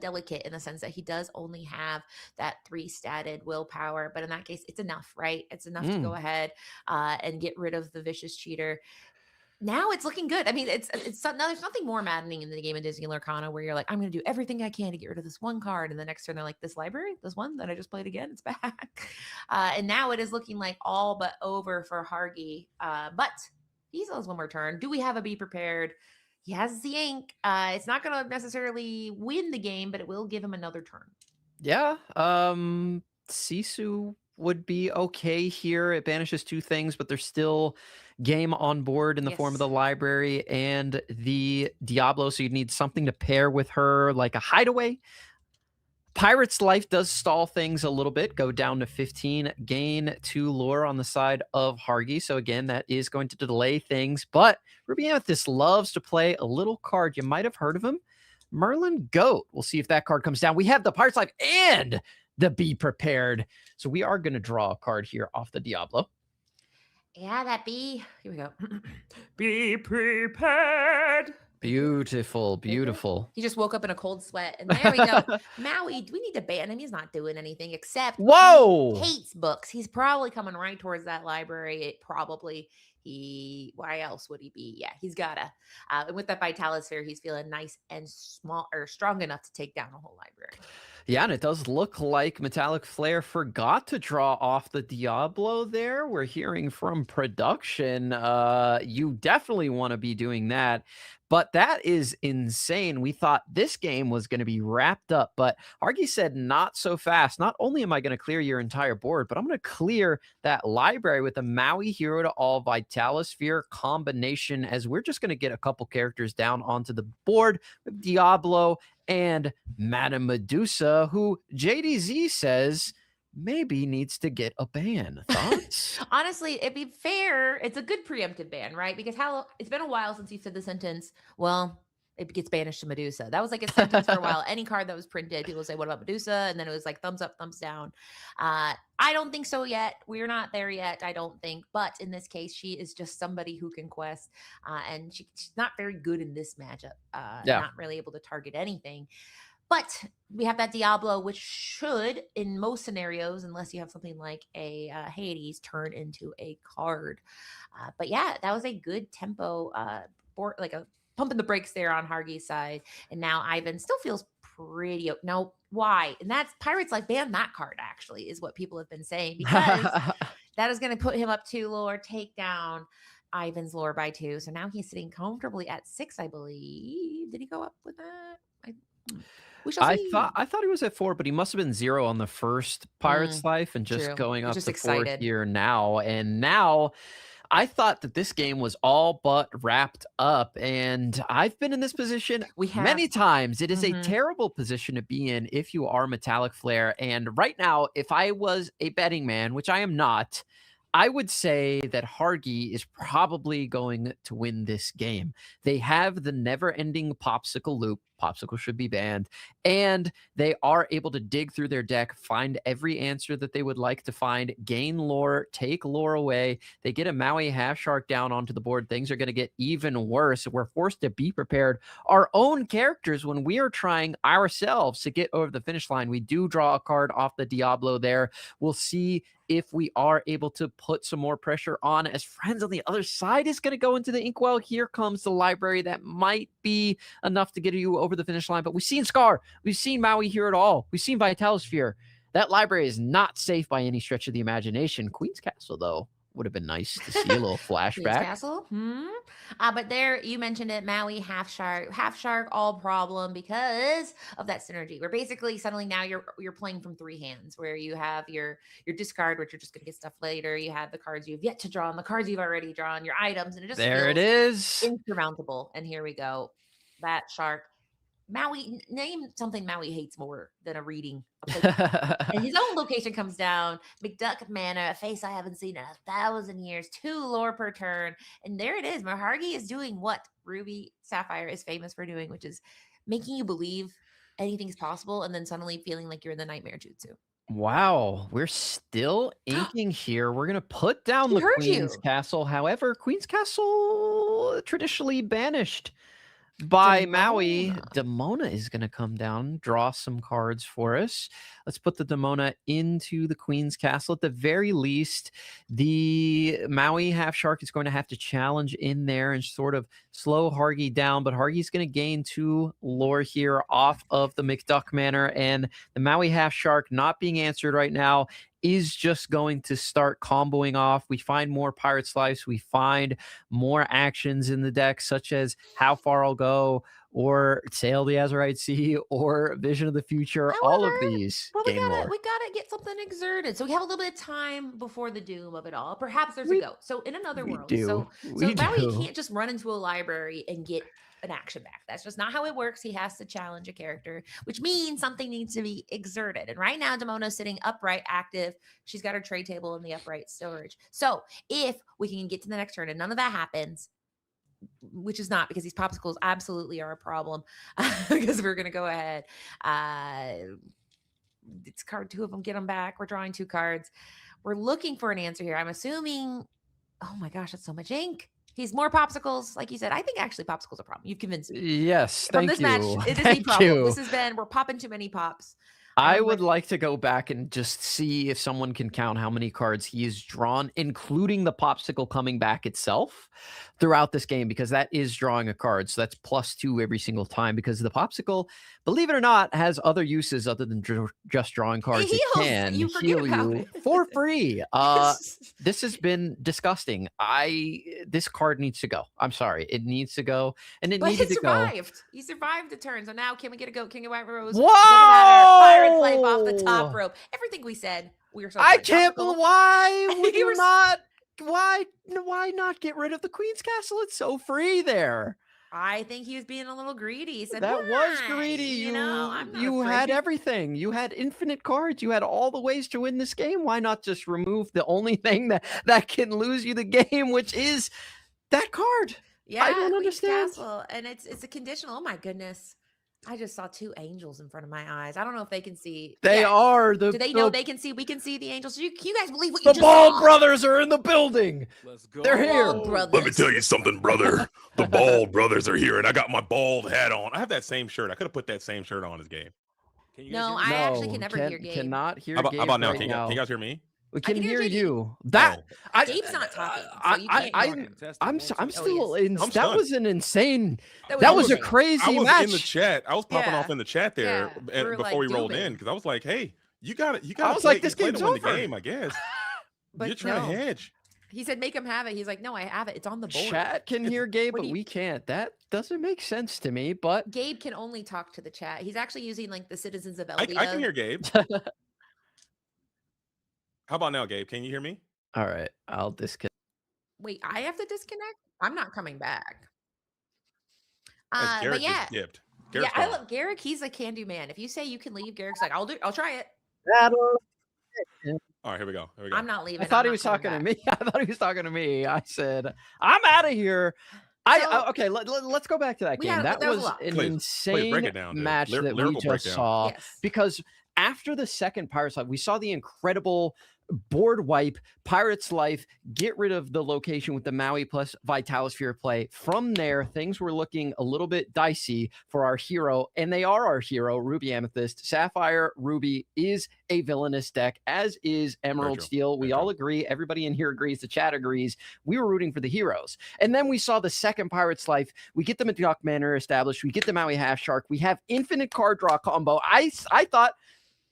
delicate in the sense that he does only have that 3 statted willpower. But in that case, it's enough, right? It's enough to go ahead and get rid of the Vicious Cheater. Now it's looking good. I mean, there's nothing more maddening in the game of Disney Lorcana where you're like, I'm going to do everything I can to get rid of this one card, and the next turn they're like, this library, this one that I just played again, it's back. And now it is looking like all but over for Hargy. But he still has one more turn. Do we have a be prepared? He has the ink. It's not going to necessarily win the game, but it will give him another turn. Yeah, Sisu would be okay here. It banishes 2 things, but there's still game on board in the form of the Yes. library and the Diablo, so you'd need something to pair with her, like a hideaway. Pirate's Life does stall things a little bit, go down to 15, gain 2 lore on the side of Hargy. So again, that is going to delay things. But Ruby Amethyst loves to play a little card. You might have heard of him, Merlin Goat. We'll see if that card comes down. We have the Pirate's Life and the Be Prepared. So we are going to draw a card here off the Diablo. Yeah, that be. Here we go. Be prepared. Beautiful, beautiful. He just woke up in a cold sweat, and there we go. Maui, do we need to ban him? He's not doing anything except Whoa! he hates books. He's probably coming right towards that library. Why else would he be? Yeah, he's gotta. And with that Vitalis here, he's feeling nice and small or strong enough to take down a whole library. Yeah, and it does look like Metallic Flare forgot to draw off the Diablo there. We're hearing from production. You definitely want to be doing that. But that is insane. We thought this game was going to be wrapped up, but Hargy said not so fast. Not only am I going to clear your entire board, but I'm going to clear that library with a Maui Hero to All Vitalisphere combination, as we're just going to get a couple characters down onto the board with Diablo and Madame Medusa, who JDZ says maybe needs to get a ban. Thoughts? Honestly, it'd be fair. It's a good preemptive ban, right? Because it's been a while since you said the sentence, well, it gets banished to Medusa. That was like a sentence for a while. Any card that was printed, people would say, what about Medusa? And then it was like thumbs up, thumbs down. I don't think so yet. We're not there yet, I don't think. But in this case, she is just somebody who can quest. And she's not very good in this matchup. Yeah. Not really able to target anything. But we have that Diablo, which should, in most scenarios, unless you have something like a Hades, turn into a card. But yeah, that was a good tempo, like a pumping the brakes there on Hargy's side. And now Ivan still feels pretty. No, why? And that's Pirates Life ban that card, actually, is what people have been saying, because that is going to put him up 2 lore, take down Ivan's lore by 2. So now he's sitting comfortably at 6, I believe. Did he go up with that? We shall see. I thought he was at 4, but he must have been 0 on the first Pirate's Life and just going up just to 4 excited here now. And now I thought that this game was all but wrapped up, and I've been in this position many times. It is a terrible position to be in if you are Metallic Flare. And right now, if I was a betting man, which I am not, I would say that Hargy is probably going to win this game. They have the never-ending popsicle loop. Popsicle should be banned. And they are able to dig through their deck, find every answer that they would like to find, gain lore, take lore away. They get a Maui Half Shark down onto the board. Things are going to get even worse. We're forced to be prepared. Our own characters, when we are trying ourselves to get over the finish line, we do draw a card off the Diablo there. We'll see if we are able to put some more pressure on, as Friends on the other side is going to go into the inkwell. Here comes the library that might be enough to get you over the finish line. But we've seen Scar. We've seen Maui here at all. We've seen Vitalisphere. That library is not safe by any stretch of the imagination. Queen's Castle, though, would have been nice to see a little flashback. Castle. But there, you mentioned it, Maui Half Shark, all problem because of that synergy. Where basically suddenly now you're playing from 3 hands, where you have your discard, which you're just gonna get stuff later. You have the cards you've yet to draw, and the cards you've already drawn, your items, and it just it is insurmountable. And here we go, that shark. Maui, name something Maui hates more than a reading. And his own location comes down. McDuck Manor, a face I haven't seen in 1,000 years. 2 lore per turn. And there it is. Hargy is doing what Ruby Sapphire is famous for doing, which is making you believe anything's possible and then suddenly feeling like you're in the nightmare jutsu. Wow, we're still inking here. We're going to put down the Queen's Castle. However, Queen's Castle traditionally banished. by Maui. Demona. Demona is going to come down, draw some cards for us. Let's put the Demona into the Queen's Castle. At the very least, the Maui half shark is going to have to challenge in there and sort of slow Hargy down, but Hargy's going to gain 2 lore here off of the McDuck Manor, and the Maui half shark not being answered right now is just going to start comboing off. We find more Pirate's Lives. We find more actions in the deck, such as How Far I'll Go, or Sail the Azurite Sea, or Vision of the Future. All of However, these Well, we gain gotta lore. we gotta get something exerted, so we have a little bit of time before the doom of it all. Perhaps there's We- a go. So in another We world, do. so We Maui do. can't just run into a library and get an action back. That's just not how it works. He has to challenge a character, which means something needs to be exerted. And right now, Demona's sitting upright, active. She's got her trade table in the upright storage. So if we can get to the next turn and none of that happens, which is not, because these popsicles absolutely are a problem, because we're gonna go ahead. It's card 2 of them. Get them back. We're drawing 2 cards. We're looking for an answer here. I'm assuming. Oh my gosh, that's so much ink. He's more popsicles, like you said. I think actually popsicles are a problem. You've convinced me. Yes, From thank this you. match, it is a Thank problem. you. This has been, we're popping too many pops. I don't would like- like to go back and just see if someone can count how many cards he has drawn, including the popsicle coming back itself throughout this game, because that is drawing a card. So that's +2 every single time, because the popsicle, believe it or not, has other uses other than just drawing cards. It heals. can You forget heal about you it. for free. This has been disgusting. This card needs to go. I'm sorry. It needs to go. And it But needed he to go. survived. He survived the turn. So now, can we get a goat? King of White Rose. Whoa! Pirate's Life off the top rope. Everything we said, we were so I done. can't Popsicle. believe, why would You you were not? Why not get rid of the Queen's Castle? It's so free there. I think he was being a little greedy. He said, That was "Why? greedy. You know, I'm not you afraid." had everything. You had infinite cards. You had all the ways to win this game. Why not just remove the only thing that can lose you the game, which is that card? Yeah, I don't Queen's understand. Castle, and it's a conditional. Oh my goodness. I just saw 2 angels in front of my eyes. I don't know if they can see. They Yeah. are the. Do they know they can see? We can see the angels. Can you guys believe what The you just Bald saw? brothers are in the building. Let's go. They're here. Bald brothers. Let me tell you something, brother. The Bald brothers are here, and I got my bald hat on. I have that same shirt. I could have put that same shirt on as Gabe. Can you guys No, hear me? I actually can never hear Gabe. Cannot hear How about, Gabe how about now? right Can you guys hear me? We I can can hear hear JD. you. That Oh. Gabe's not talking, so I, you I, can't I, hear Talking, testing, I'm one, s- I'm two. still yes. in. I'm That stunned. was an insane. That was was a amazing. crazy I was match. in the chat. I was popping off Yeah. in the chat there Yeah, we were, before like, we rolled dooming. in, because I was like, "Hey, you got it. You I got was like, this to game's win the over. game, I guess. But You're trying no. to hedge." He said, "Make him have it." He's like, "No, I have it. It's on the board." Chat can hear Gabe, What but do you- we can't. That doesn't make sense to me. But Gabe can only talk to the chat. He's actually using like the citizens of I Eldia. can hear Gabe. How about now, Gabe? Can you hear me? all right, I'll disconnect. Wait, I have to disconnect? I'm not coming back. As But Garrett yeah, just dipped. yeah, Garrett's I gone. love Garrick. He's a can-do man. If you say you can leave, Garrick's like, I'll try it. All right, here we go. Here we go. I'm not leaving. I thought I'm he not was coming talking to back. me. I thought he was talking to me. I said, I'm out of here. Okay, let's go back to that We game. had- That there was a was lot. an Please, insane break it down, dude. match that we Lyrical just breakdown. saw. Yes. Because after the second Pirates Life, we saw the incredible board wipe, Pirates Life, get rid of the location with the Maui plus Vitalosphere play. From there, things were looking a little bit dicey for our hero, and they are our hero, Ruby Amethyst. Sapphire Ruby is a villainous deck, as is Emerald true. Steel. We Very all true. agree. Everybody in here agrees. The chat agrees. We were rooting for the heroes. And then we saw the second Pirates Life. We get the McDuck Manor established. We get the Maui Half Shark. We have infinite card draw combo. I thought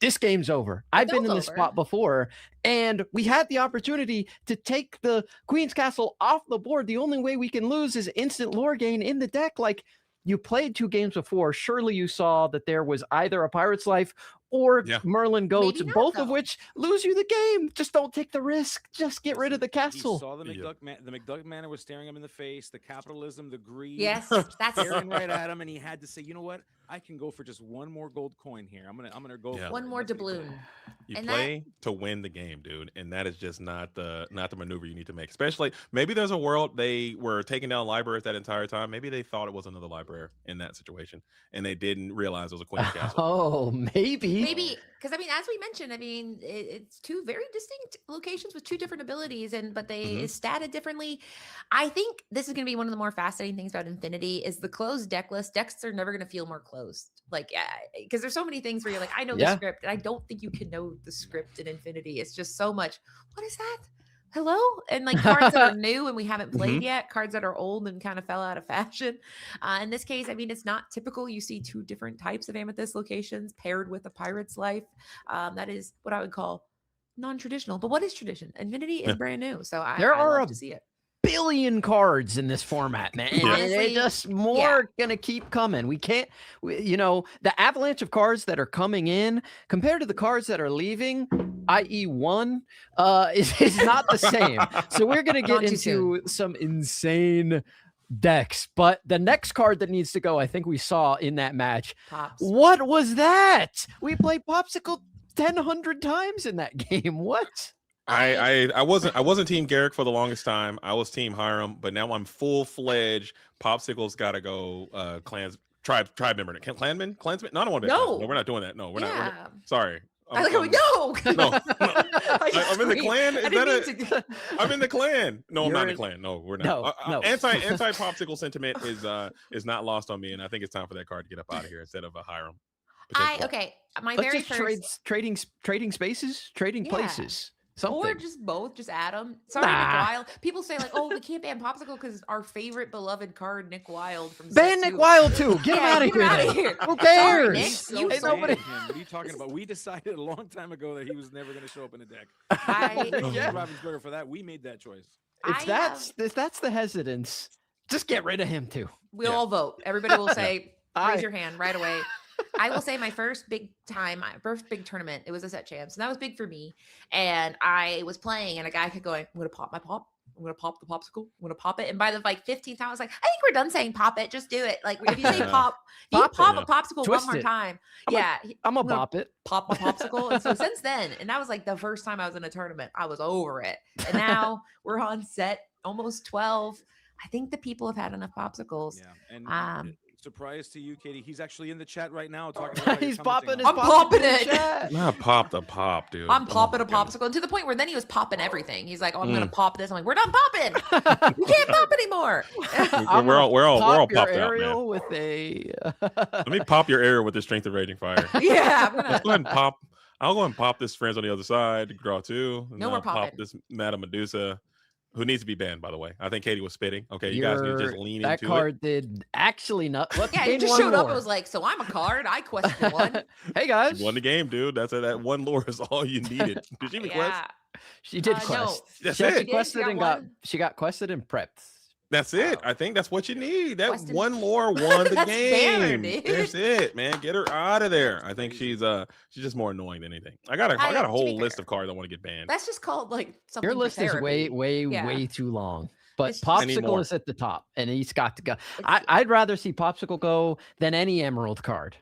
this game's over. I've been in this over. spot before, and we had the opportunity to take the Queen's Castle off the board. The only way we can lose is instant lore gain in the deck. Like, you played 2 games before. Surely you saw that there was either a Pirate's Life or Yeah. Merlin Goats, Maybe not, both of though. which lose you the game. Just don't take the risk. Just get rid of the He castle. saw the Yeah. McDuck Manor was staring him in the face, the capitalism, the greed. Yes, that's staring right at him, and he had to say, "You know what? I can go for just one more gold coin here. I'm gonna go Yeah. for One it. more Let's get going. doubloon. You And that play to win the game, dude, and that is just not the maneuver you need to make. Especially maybe there's a world they were taking down libraries that entire time. Maybe they thought it was another library in that situation, and they didn't realize it was a Queen's Castle. Oh, maybe. maybe because I mean, as we mentioned, I mean, it's two very distinct locations with two different abilities, and but they Mhm. is statted differently. I think this is going to be one of the more fascinating things about Infinity is the closed deck list. Decks are never going to feel more closed, like because there's so many things where you're like, I know the Yeah. script, and I don't think you can know the script in Infinity. It's just so much. What is that? Hello, and like cards that are new and we haven't played Mhm. yet, cards that are old and kind of fell out of fashion. In this case, I mean, it's not typical. You see two different types of amethyst locations paired with a pirate's life. That is what I would call non-traditional. But what is tradition? Infinity is Yeah. brand new, so I, There I are love a to see it. billion cards in this format, man. Yeah. And Honestly, just more gonna keep coming. We can't, the avalanche of cards that are coming in compared to the cards that are leaving, i.e., one, is not the same. So we're gonna get Gone too soon. into some insane decks. But the next card that needs to go, I think we saw in that match. Pops. What was that? We played Popsicle 100 times in that game. What? I wasn't Team Garrick for the longest time. I was Team Hiram, but now I'm full fledged. Popsicle's got to go. Tribe member. Clansman. No, I don't want to be a No. Klansman. No, we're not doing that. No, we're not. Yeah. Sorry. I like, no. No, I I'm in the screamed. clan. I Is didn't that mean a? to. I'm in the clan. No, I'm not in the You're clan. No, we're not. No, no. Anti popsicle sentiment is not lost on me, and I think it's time for that card to get up out of here instead of a Hiram. potentially. Okay. My Let's very just first. trading spaces, trading Yeah. places, something. Or just both, just add them. Sorry, Nick Nah. Wilde. People say like, "Oh, we can't ban Popsicle because our favorite beloved card, Nick Wilde from Ban set Nick two." Wild too. Get him Yeah, out of get him here. outta then. here. Who Sorry, cares? Nick. So You Ain't sold nobody. him. What are you talking about? We decided a long time ago that he was never going to show up in a deck. I- Yeah. Ravensburger for that. We made that choice. If that's the hesitance, just get rid of him too. We'll Yeah. all vote. Everybody will say, Aye. raise your hand right away. I will say my first big tournament, it was a set champs. And that was big for me. And I was playing and a guy kept going, I'm going to pop my pop. I'm going to pop the popsicle. I'm going to pop it. And by the 15th time, I was like, I think we're done saying pop it. Just do it. Like if you say pop, if you Pop it. pop a popsicle Twist one more it. time. I'm a- Yeah. I'm I'm a gonna bop it. pop my popsicle. And so since then, and that was like the first time I was in a tournament, I was over it. And now we're on set almost 12. I think the people have had enough popsicles. Yeah. And surprise to you, Katie, he's actually in the chat right now talking about He's your popping commenting his I'm on popping popsicle in it. chat. Not pop the pop, dude. I'm popping Oh a my goodness. popsicle, and to the point where then he was popping everything. He's like, "Oh, I'm gonna pop this." I'm like, "We're done popping. We can't pop anymore." I'm We're gonna all pop your popped out, man. aerial with a. Let me pop your area with the strength of raging fire. Yeah, I'm Let's gonna. go ahead and pop. I'll go ahead and pop this friends on the other side. Draw two. And No then more I'll pop popping. this Madame Medusa, who needs to be banned, by the way. I think Katie was spitting. Okay, you guys need to just lean that into card did actually not. Let's Yeah, he gain just one showed up more. and was like, "So I'm a card. I question one." Hey it. guys, You won the game, dude. That one lore is all you needed. Did she request? Yeah, she did no. quest. That's she it. actually She did, she quested got and got. one. She got quested and prepped. That's it. Oh. I think that's what you need. That Questing- one lore won the That's fair, game. dude. That's it, man. Get her out of there. I think she's just more annoying than anything. I got a to be whole list fair, of cards I want to get banned. That's just called like something. Your for list is way, therapy. way, Yeah. way too long. But It's just- I need Popsicle more. is at the top, and he's got to go. It's- I'd rather see Popsicle go than any Emerald card.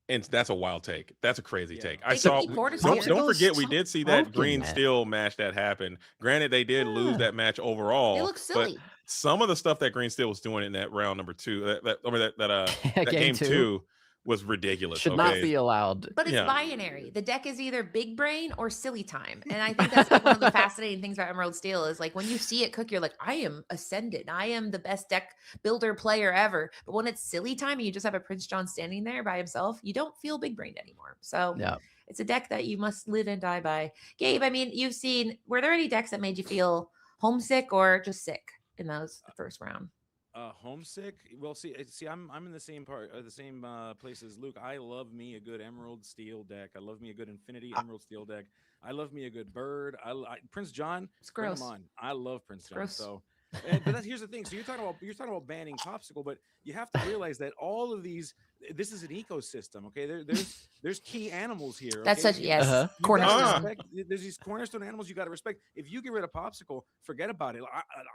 And that's a wild take. That's a crazy Yeah. take. They I could saw. be Fortitude. Don't Popsicle's forget, we did see that broken, green man. steel match that happened. Granted, they did lose Yeah. that match overall. They look but silly. some of the stuff that Green Steel was doing in that round number two, that Game game two. two, was ridiculous. Should okay? not be allowed. But it's Yeah. binary. The deck is either big brain or silly time. And I think that's like one of the fascinating things about Emerald Steel is like when you see it cook, you're like, I am ascended. I am the best deck builder player ever. But when it's silly time and you just have a Prince John standing there by himself, you don't feel big brained anymore. So Yeah. it's a deck that you must live and die by. Gabe, I mean, were there any decks that made you feel homesick or just sick in those first round? Homesick. Well, see, I'm in the same place as Luke. I love me a good Emerald Steel deck. I love me a good Infinity Emerald Steel deck. I love me a good Bird. Prince John. It's Bring him gross. on. I love Prince John. gross. So But here's the thing. So you're talking about banning popsicle, but you have to realize that all of these, this is an ecosystem. Okay, there's key animals here. That's okay? such yes, You gotta cornerstone. respect- There's these cornerstone animals you got to respect. If you get rid of popsicle, forget about it.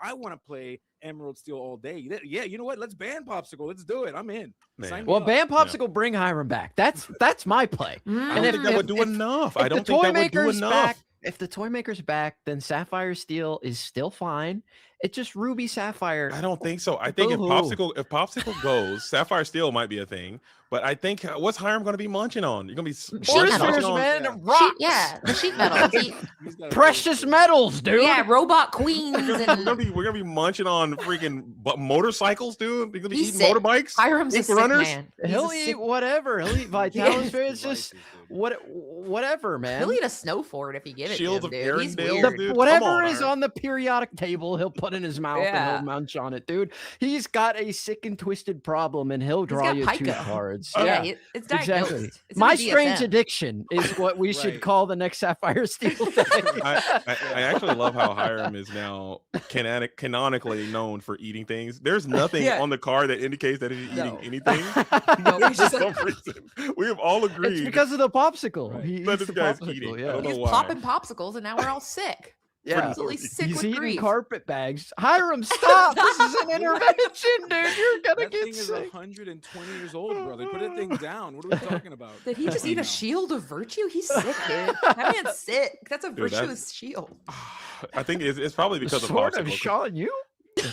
I want to play Emerald Steel all day. Yeah, you know what? Let's ban popsicle. Let's do it. I'm in. Man. Sign me Well, up. ban popsicle, bring Hiram back. That's my play. I Mm. don't think that would do enough. I don't think that would do enough. Back, if the toy maker's back, then Sapphire Steel is still fine. It's just Ruby Sapphire. I don't think so. I think if popsicle goes, Sapphire Steel might be a thing. But I think what's Hiram going to be munching on? You're going to be metals, man. Yeah. Rocks. The sheet metal. He's got a Precious really- metals, dude. Yeah, robot queens we're and gonna be munching on freaking motorcycles, dude. We're gonna be He's eating sick. motorbikes. Hiram's a Ink sick runners? man. He's He'll a eat sick- whatever. He'll eat Vitalis. It's just Devices, dude. whatever, man. He'll eat a snow fort if you give it Shields to of him, dude. He's Arendelle, weird. dude. Whatever Come on, is Hiram. on the periodic table, he'll put in his mouth and Yeah. he'll munch on it, dude. He's got a sick and twisted problem, and he'll draw got you two pica. cards. Yeah, it's diagnosed. exactly. It's in My the strange DSM. addiction is what we should Right. call the next Sapphire Steel thing. I actually love how Hiram is now canonically known for eating things. There's nothing Yeah. on the card that indicates that he's eating No. anything. No, he's For just some reason, we have all It's agreed because of the popsicle. Right. He that eats this the guy's popsicle, eating. I Yeah. don't know He's why. popping popsicles, and now we're all sick. Yeah. Totally sick He's with eating grief. carpet bags. Hiram, stop! This is an intervention, dude. You're gonna That get thing is sick. 120 years old, brother. Put that thing down. What are we talking about? Did he just eat No. a shield of virtue? He's sick, dude. That man's sick. That's a Dude, virtuous shield. I think it's probably The because of sword of popsicle. Sean, you?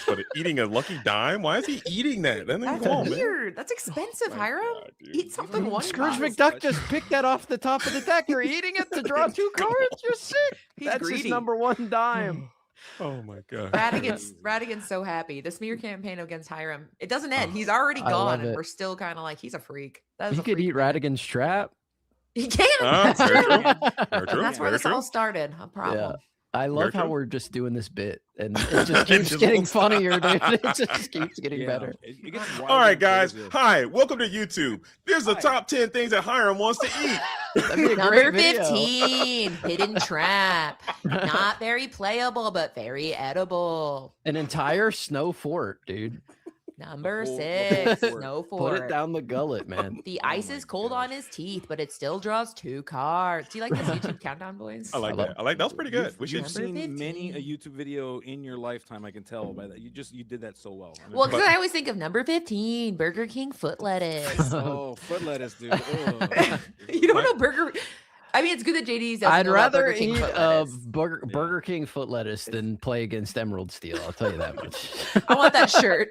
But eating a Lucky Dime? Why is he eating that? That thing, That's come on, man. weird. That's expensive, My Hiram. God, dude. Eat something one Scrooge time. McDuck just picked that off the top of the deck. You're eating it to draw two cards. You're sick. He's That's his greedy. number one dime. Oh my god. Radigan's so happy. The smear campaign against Hiram, it doesn't end. He's already I gone, love and it. we're still kind of like, he's a freak. That is He a could freak eat man. Radigan's trap. He can. Ah, That's very true. true. Very And true. that's where Very this true. all started. A problem. I love how true. we're just doing this bit, and it just keeps just getting won't stop. funnier, dude. It just keeps getting Yeah, better. it gets All wild right, and guys. crazy. Hi, welcome to YouTube. Here's the Hi. top 10 things that Hiram wants to eat. That'd be a Number great video. 15, hidden trap. Not very playable, but very edible. An entire snow fort, dude. Number whole 6, fort. snow Put fort. it down the gullet, man. The Oh ice my is cold gosh. on his teeth, but it still draws 2 cards. Do you like this YouTube countdown, boys? I like I love that. I like that was pretty good. We You've should Number seen many a 15. YouTube video in your lifetime. I can tell by that. You did that so well. I mean, Well, But- because I always think of number 15, Burger King foot lettuce. oh, foot lettuce, dude. Ugh. You don't know Burger. I mean, it's good that JD doesn't I'd know about rather Burger King eat foot lettuce. Burger King foot lettuce than play against Emerald Steel. I'll tell you that much. I want that shirt.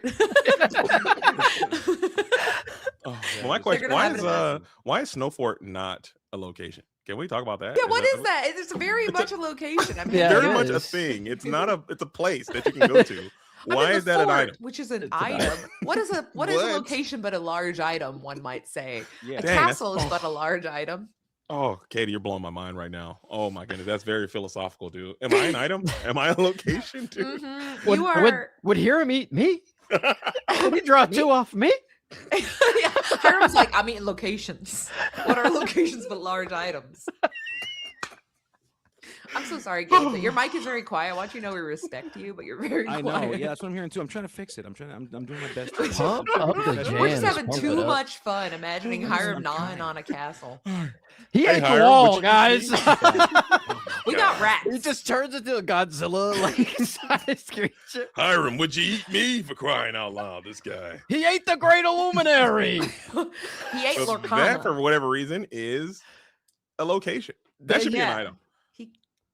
Oh, Well, my yeah, question: gonna have it why is Snowfort not a location? Can we talk about that? Yeah, what is that? It's very It's a- much a location. I mean, Yeah, Very it much a is. thing. It's not a. It's a place that you can go to. I'm Why in the is that an fort, item? Which is an It's an item. What is a What? location but a large item? One might say. Yeah. A Dang, that's- castle is but a large item. Oh, Katie, you're blowing my mind right now. Oh my goodness, that's very philosophical, dude. Am I an item? Am I a location, dude? Mhm. Would, You would, are. would Hiram eat me? Would he draw two off me? Yeah, Hiram's like, I'm eating locations. What are locations but large items? I'm so sorry, Gabe, but your mic is very quiet. I want you to know we respect you, but you're very I quiet. know. Yeah, that's what I'm hearing too. I'm trying to fix it. I'm doing my best. Pump up the That's jams. We're just having pump it too up. much fun imagining Hiram I'm gnawing trying. on a castle. He Hey, ate the Hiram, wall, would you eat guys. me? We got rats. He just turns into a Godzilla-like sized creature. Hiram, would you eat me for crying out loud? This guy. He ate the great Illuminary. He ate So that, Lorcana. for whatever reason, is a location. That should be an Yeah. item.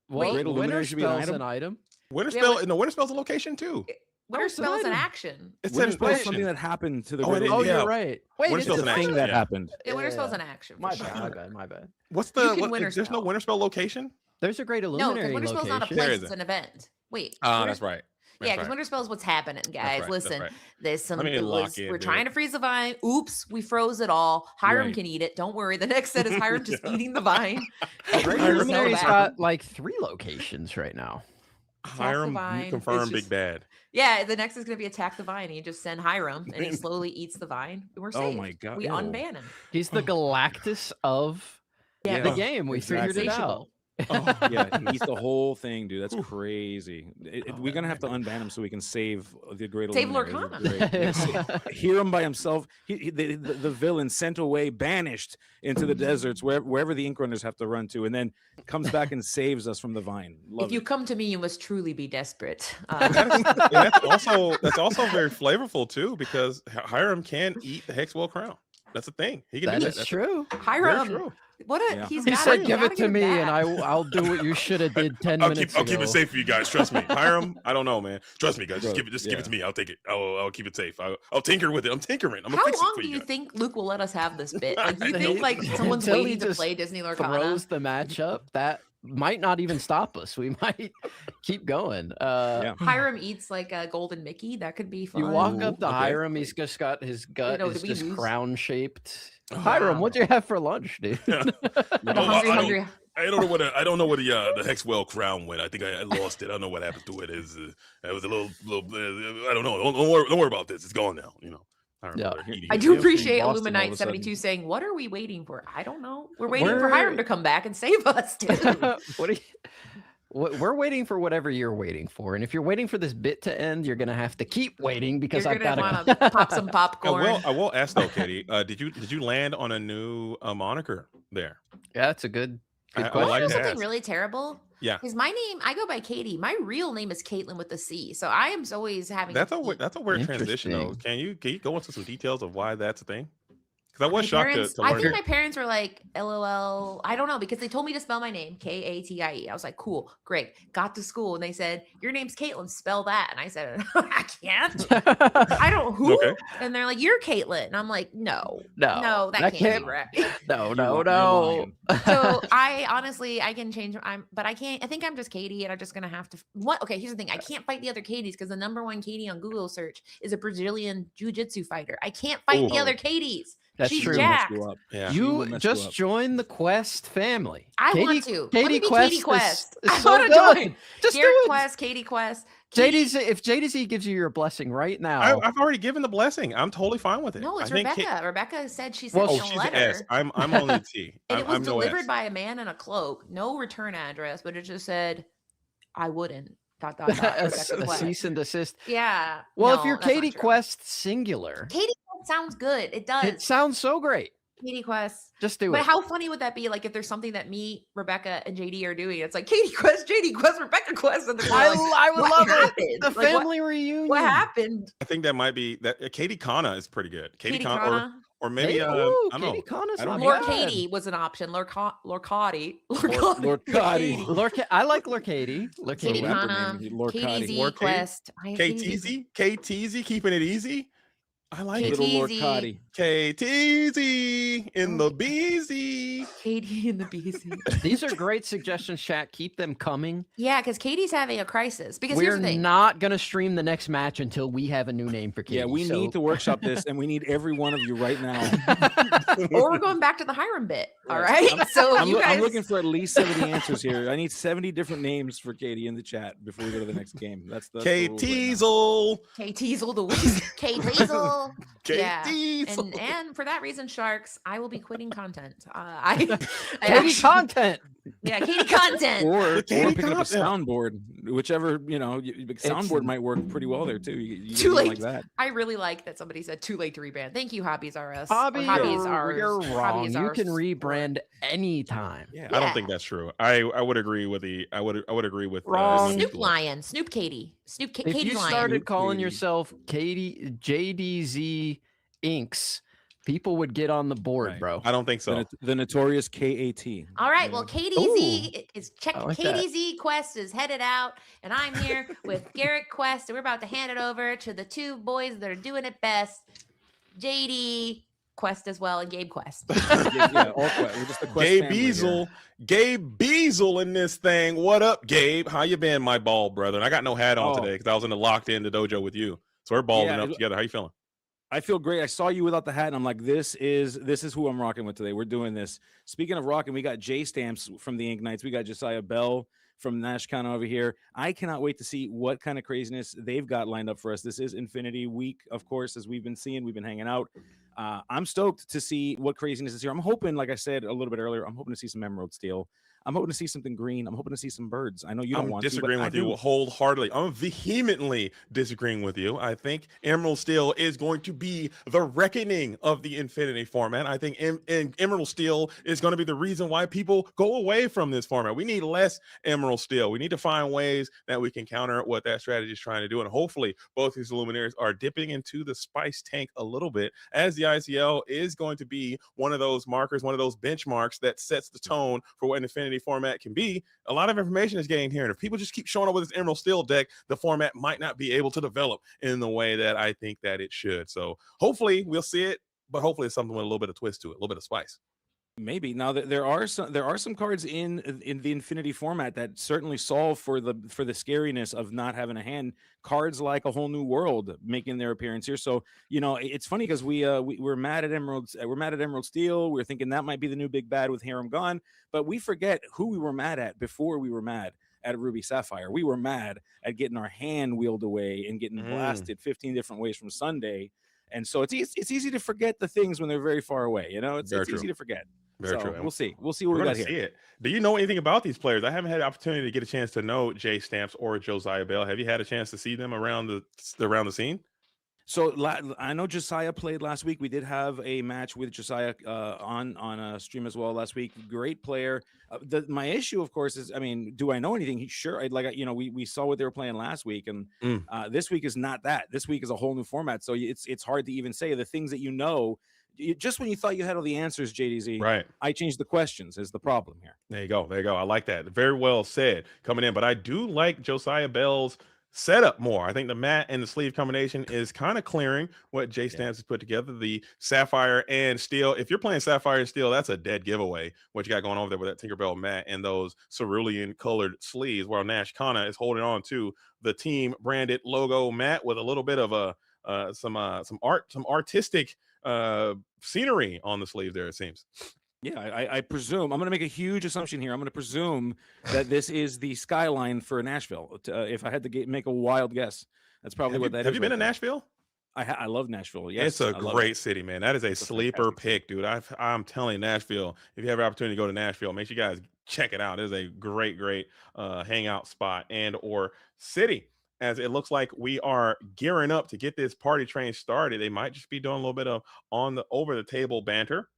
Well, Great winter Illuminary should be an spell's item? an item. Winter Yeah, spell. but- No, winter spell's a location too. Winter it's an spell is an item. action. It's Winter an spell is action. something that happened to the. Oh, it Great is, Oh, yeah. you're right. Wait, Winter it's spell's a an The action. thing that yeah. happened. Yeah, winter Yeah. spell is an action. For My sure. bad, my bad, my bad. What's You the? can What, winter there's no spell. winter spell location. There's a great No, Illuminary because winter spell is not a location. There place; is it's a- an event. Wait. Ah, winter- that's right. Yeah, That's because right. winter spell is what's happening, guys. right, that's Listen, right. there's some. Let me it lock was- in, we're dude. trying to freeze the vine. Oops, we froze it all. Hiram Right. can eat it. Don't worry. The next set is Hiram just Yeah. eating the vine. Right, We're Hiram so Illuminary's bad. got like 3 locations right now. Hiram, vine. you confirm It's big just- bad. Yeah, the next is going to be attack the vine. And you just send Hiram, and he slowly eats the vine. And we're Oh saved. my God, We ew. unban him. He's the Galactus of Yeah, the Yeah, game. We exactly. figured it out. Insatiable. Oh, Yeah, he eats the whole thing, dude. That's crazy. Oh, We're gonna man. have to unban him so we can save the great Save Illuminator. Lorcana. This is great. Yeah, hear him by himself. The villain sent away, banished into the deserts, wherever the Ink Runners have to run to, and then comes back and saves us from the vine. Love If you it. come to me, you must truly be desperate. And that's also very flavorful too, because Hiram can eat the Hexwell crown. That's a thing. He can That do is that. That's true. very Hiram, true. what a Yeah. he's He got said, it. "Give You it gotta to give me, back. and I'll do what you should have did 10 I'll minutes keep ago." it safe for you guys. Trust me, Hiram. I don't know, man. Trust me, guys. Just Brother, give it to me. I'll take it. I'll keep it safe. I'll tinker with it. I'm tinkering. I'm gonna How fix it long for do you guys. think Luke will let us have this bit? Like, do you I think don't like know. someone's Until he waiting to just play Disney throws Lorcana? the matchup, that might not even stop us. We might keep going. Yeah. Hiram eats like a golden Mickey. That could be fun. You walk Ooh, up to okay. Hiram, he's just got his gut know, is did we just lose? crown shaped. Oh, Hiram, wow. what'd you have for lunch, dude? Like a Oh, hungry. I don't know what the Hexwell crown went. I think I lost it. I don't know what happened to it. It was a little I don't know. Don't worry about this. It's gone now. You know. I Yeah. remember eating I it. do Hail from appreciate Boston all of a Illuminite 72 sudden. saying, "What are we waiting for?" I don't know. We're waiting for Hiram to come back and save us. Dude. What do you, we're waiting for whatever you're waiting for, and if you're waiting for this bit to end, you're gonna have to keep waiting because You're I've gonna got want to pop some popcorn. I will ask though, Katie. Did you land on a new moniker there? Yeah, that's a good I question. like know to something ask. really terrible? Yeah. Because my name, I go by Katie. My real name is Caitlin with a C. So I am always having. That's a to that's a weird transition though. Interesting. Can you go into some details of why that's a thing? Because I was My shocked parents, to I learn think that. my parents were like, LOL. I don't know because they told me to spell my name Katie. I was like, cool, great. Got to school and they said, your name's Caitlin, spell that. And I said, I can't. I don't who. Okay. And they're like, you're Caitlin. And I'm like, no, No, that can't be right. No, You're no. So I honestly, I can change. But I can't. I think I'm just Katie, and I'm just gonna have to. What? Okay, here's the thing. I can't fight the other Katies because the number one Katie on Google search is a Brazilian jiu-jitsu fighter. I can't fight the Ooh. other Katies. That's She's true. jacked. Yeah. She will You mess you just up. joined the Quest family. I want to. Let me Katie be Quest Katie Quest. is I so want to good. join. Just Garrett do it. Quest, Katie Quest. Katie- JDZ, if JDZ gives you your blessing right now, I've already given the blessing. I'm totally fine with it. No, it's I think Rebecca. Rebecca said she Well, sent Oh, me a she's letter. an S. I'm only a T. And it was I'm no delivered S. by a man in a cloak. No return address, but it just said, I wouldn't. ... a, Rebecca a Quest. cease and desist. Yeah. Well, no, if you're that's not Katie true. Quest singular, Katie Quest sounds good. It does. it sounds so great. Katie Quest. Just do But it. how funny would that be? Like if there's something that me, Rebecca, and JD are doing, it's like Katie Quest, JD Quest, Rebecca Quest, and they're like, I would what love happened? it. The Like, family reunion. What happened? I think that might be that. Katie Kana is pretty good. Katie Kana, Kana. or maybe Hey, I ooh, don't know. Katie Connor's I don't not know. Lord bad. Katie was an option. Lord Cotty. Lord Cotty. I like Lord Katie. Lord Katie Katie. rapper Kana. name, Lord Katie Cotty. Z Lord Katie? Quest. I have Katie Z. KTZ, keeping it easy. I like it. Little Lord KTZ. Cotty. KTZ in the BZ. Katie and the BC. These are great suggestions, chat. Keep them coming. Yeah, because Katie's having a crisis. Because here's We're the thing. not going to stream the next match until we have a new name for Katie. Yeah, we so- need to workshop this, and we need every one of you right now. Or we're going back to the Hiram bit. All Right. right. So I'm, you guys. I'm looking for at least 70 answers here. I need 70 different names for Katie in the chat before we go to the next game. That's the KTzel. K Teasel the Weasel. K Teasel. Yeah. KTzel. And for that reason, Sharks, I will be quitting content. I Katie content. Yeah, Katie content. Or Katie picking up a content. soundboard, whichever, soundboard might work pretty well there too. You Too get late. like that. I really like that somebody said too late to rebrand. Thank you, Hobbies R Us. Hobby, Hobbies you're, R you're wrong. Hobbies You R can Us. rebrand anytime. Yeah, I don't think Yeah. that's true. I would agree with the I would agree with Wrong. Snoop Lion, Snoop Katie, Snoop If Katie you Lion. started Snoop calling Katie. yourself Katie JDZ Inks, people would get on the board, Right. bro. I don't think so. The notorious KAT. All right, you well, know? KDZ is check. I like that. KDZ Quest is headed out, and I'm here with Garrett Quest, and we're about to hand it over to the two boys that are doing it best, JD Quest as well, and Gabe Quest. yeah, all Quest. We're just the Quest Gabe family here. Beazle, Gabe Beazle in this thing. What up, Gabe? How you been, my ball brother? And I got no hat on Oh. today because I was in the locked in the dojo with you. So we're balling Yeah, up together. How you feeling? I feel great. I saw you without the hat, and I'm like, this is who I'm rocking with today. We're doing this. Speaking of rocking, we got J Stamps from the Inknights. We got Josiah Bell from Nashcana over here. I cannot wait to see what kind of craziness they've got lined up for us. This is Infinity Week, of course, as we've been seeing. We've been hanging out. I'm stoked to see what craziness is here. I'm hoping, like I said a little bit earlier, I'm hoping to see some Emerald Steel. I'm hoping to see something green. I'm hoping to see some birds. I know you don't I'm want to, but disagreeing I with you do. wholeheartedly. I'm vehemently disagreeing with you. I think Emerald Steel is going to be the reckoning of the Infinity format. I think Emerald Steel is going to be the reason why people go away from this format. We need less Emerald Steel. We need to find ways that we can counter what that strategy is trying to do. And hopefully, both these Illumineers are dipping into the spice tank a little bit, as the ICL is going to be one of those markers, one of those benchmarks that sets the tone for what an Infinity format can be. A lot of information is getting here. And if people just keep showing up with this Emerald Steel deck, the format might not be able to develop in the way that I think that it should. So hopefully we'll see it, but hopefully it's something with a little bit of twist to it, a little bit of spice. Maybe now that there are some cards in the Infinity format that certainly solve for the scariness of not having a hand. Cards like A Whole New World making their appearance here. So it's funny because we're mad at Emerald Steel. We're thinking that might be the new big bad with Harem gone, but we forget who we were mad at before we were mad at Ruby Sapphire. We were mad at getting our hand wheeled away and getting blasted 15 different ways from Sunday. And so it's easy to forget the things when they're very far away. It's Very it's true. easy to forget. Very So true. we'll see. We'll see what We're we going got to see here. it. Do you know anything about these players? I haven't had the opportunity to get a chance to know Jay Stamps or Josiah Bell. Have you had a chance to see them around the scene? So I know Josiah played last week. We did have a match with Josiah on a stream as well last week. Great player. My issue, of course, is I mean, do I know anything? Sure. We saw what they were playing last week, and Mm. this week is not that. This week is a whole new format, so it's hard to even say the things that you know. Just when you thought you had all the answers, JDZ, Right. I changed the questions. Is the problem here? There you go. There you go. I like that. Very well said coming in. But I do like Josiah Bell's setup more. I think the mat and the sleeve combination is kind of clearing what Jay Yeah. Stamps has put together. The Sapphire and Steel. If you're playing Sapphire and Steel, that's a dead giveaway. What you got going over there with that Tinkerbell mat and those cerulean colored sleeves, while Nashcana is holding on to the team branded logo mat with a little bit of a some artistic scenery on the sleeve there, it seems. Yeah, I presume I'm going to make a huge assumption here. I'm going to presume that this is the skyline for Nashville. If I had to make a wild guess, that's probably what that is. Have you been right to there. Nashville? I love Nashville. It's Yes, a I love it. great city, man. That is a It's a sleeper fantastic city. pick, dude. I'm telling you, Nashville. If you have an opportunity to go to Nashville, make sure you guys check it out. It is a great hangout spot and or city. As it looks like we are gearing up to get this party train started. They might just be doing a little bit of on the over the table banter.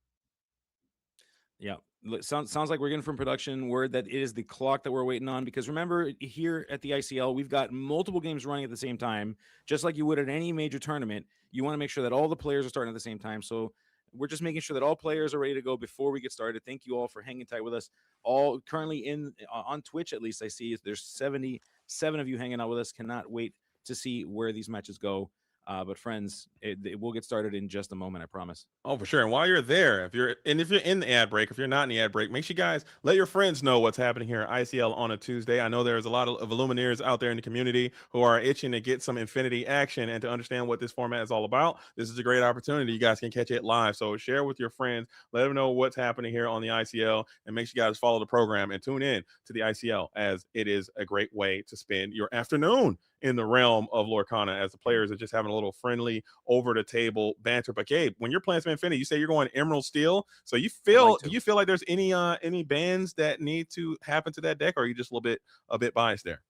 Yeah. Sounds like we're getting from production word that it is the clock that we're waiting on. Because remember, here at the ICL, we've got multiple games running at the same time, just like you would at any major tournament. You want to make sure that all the players are starting at the same time. So we're just making sure that all players are ready to go before we get started. Thank you all for hanging tight with us. All currently on Twitch, at least I see there's 77 of you hanging out with us. Cannot wait to see where these matches go. But friends, it will get started in just a moment. I promise. Oh, for sure. And while you're there, if you're in the ad break, if you're not in the ad break, make sure you guys let your friends know what's happening here at ICL on a Tuesday. I know there's a lot of Illumineers out there in the community who are itching to get some Infinity action and to understand what this format is all about. This is a great opportunity. You guys can catch it live. So share with your friends, let them know what's happening here on the ICL, and make sure you guys follow the program and tune in to the ICL, as it is a great way to spend your afternoon in the realm of Lorcana, as the players are just having a little friendly over the table banter. But Gabe, when you're playing some Infinity, you say you're going Emerald Steel. So do you feel like there's any bans that need to happen to that deck, or are you just a bit biased there?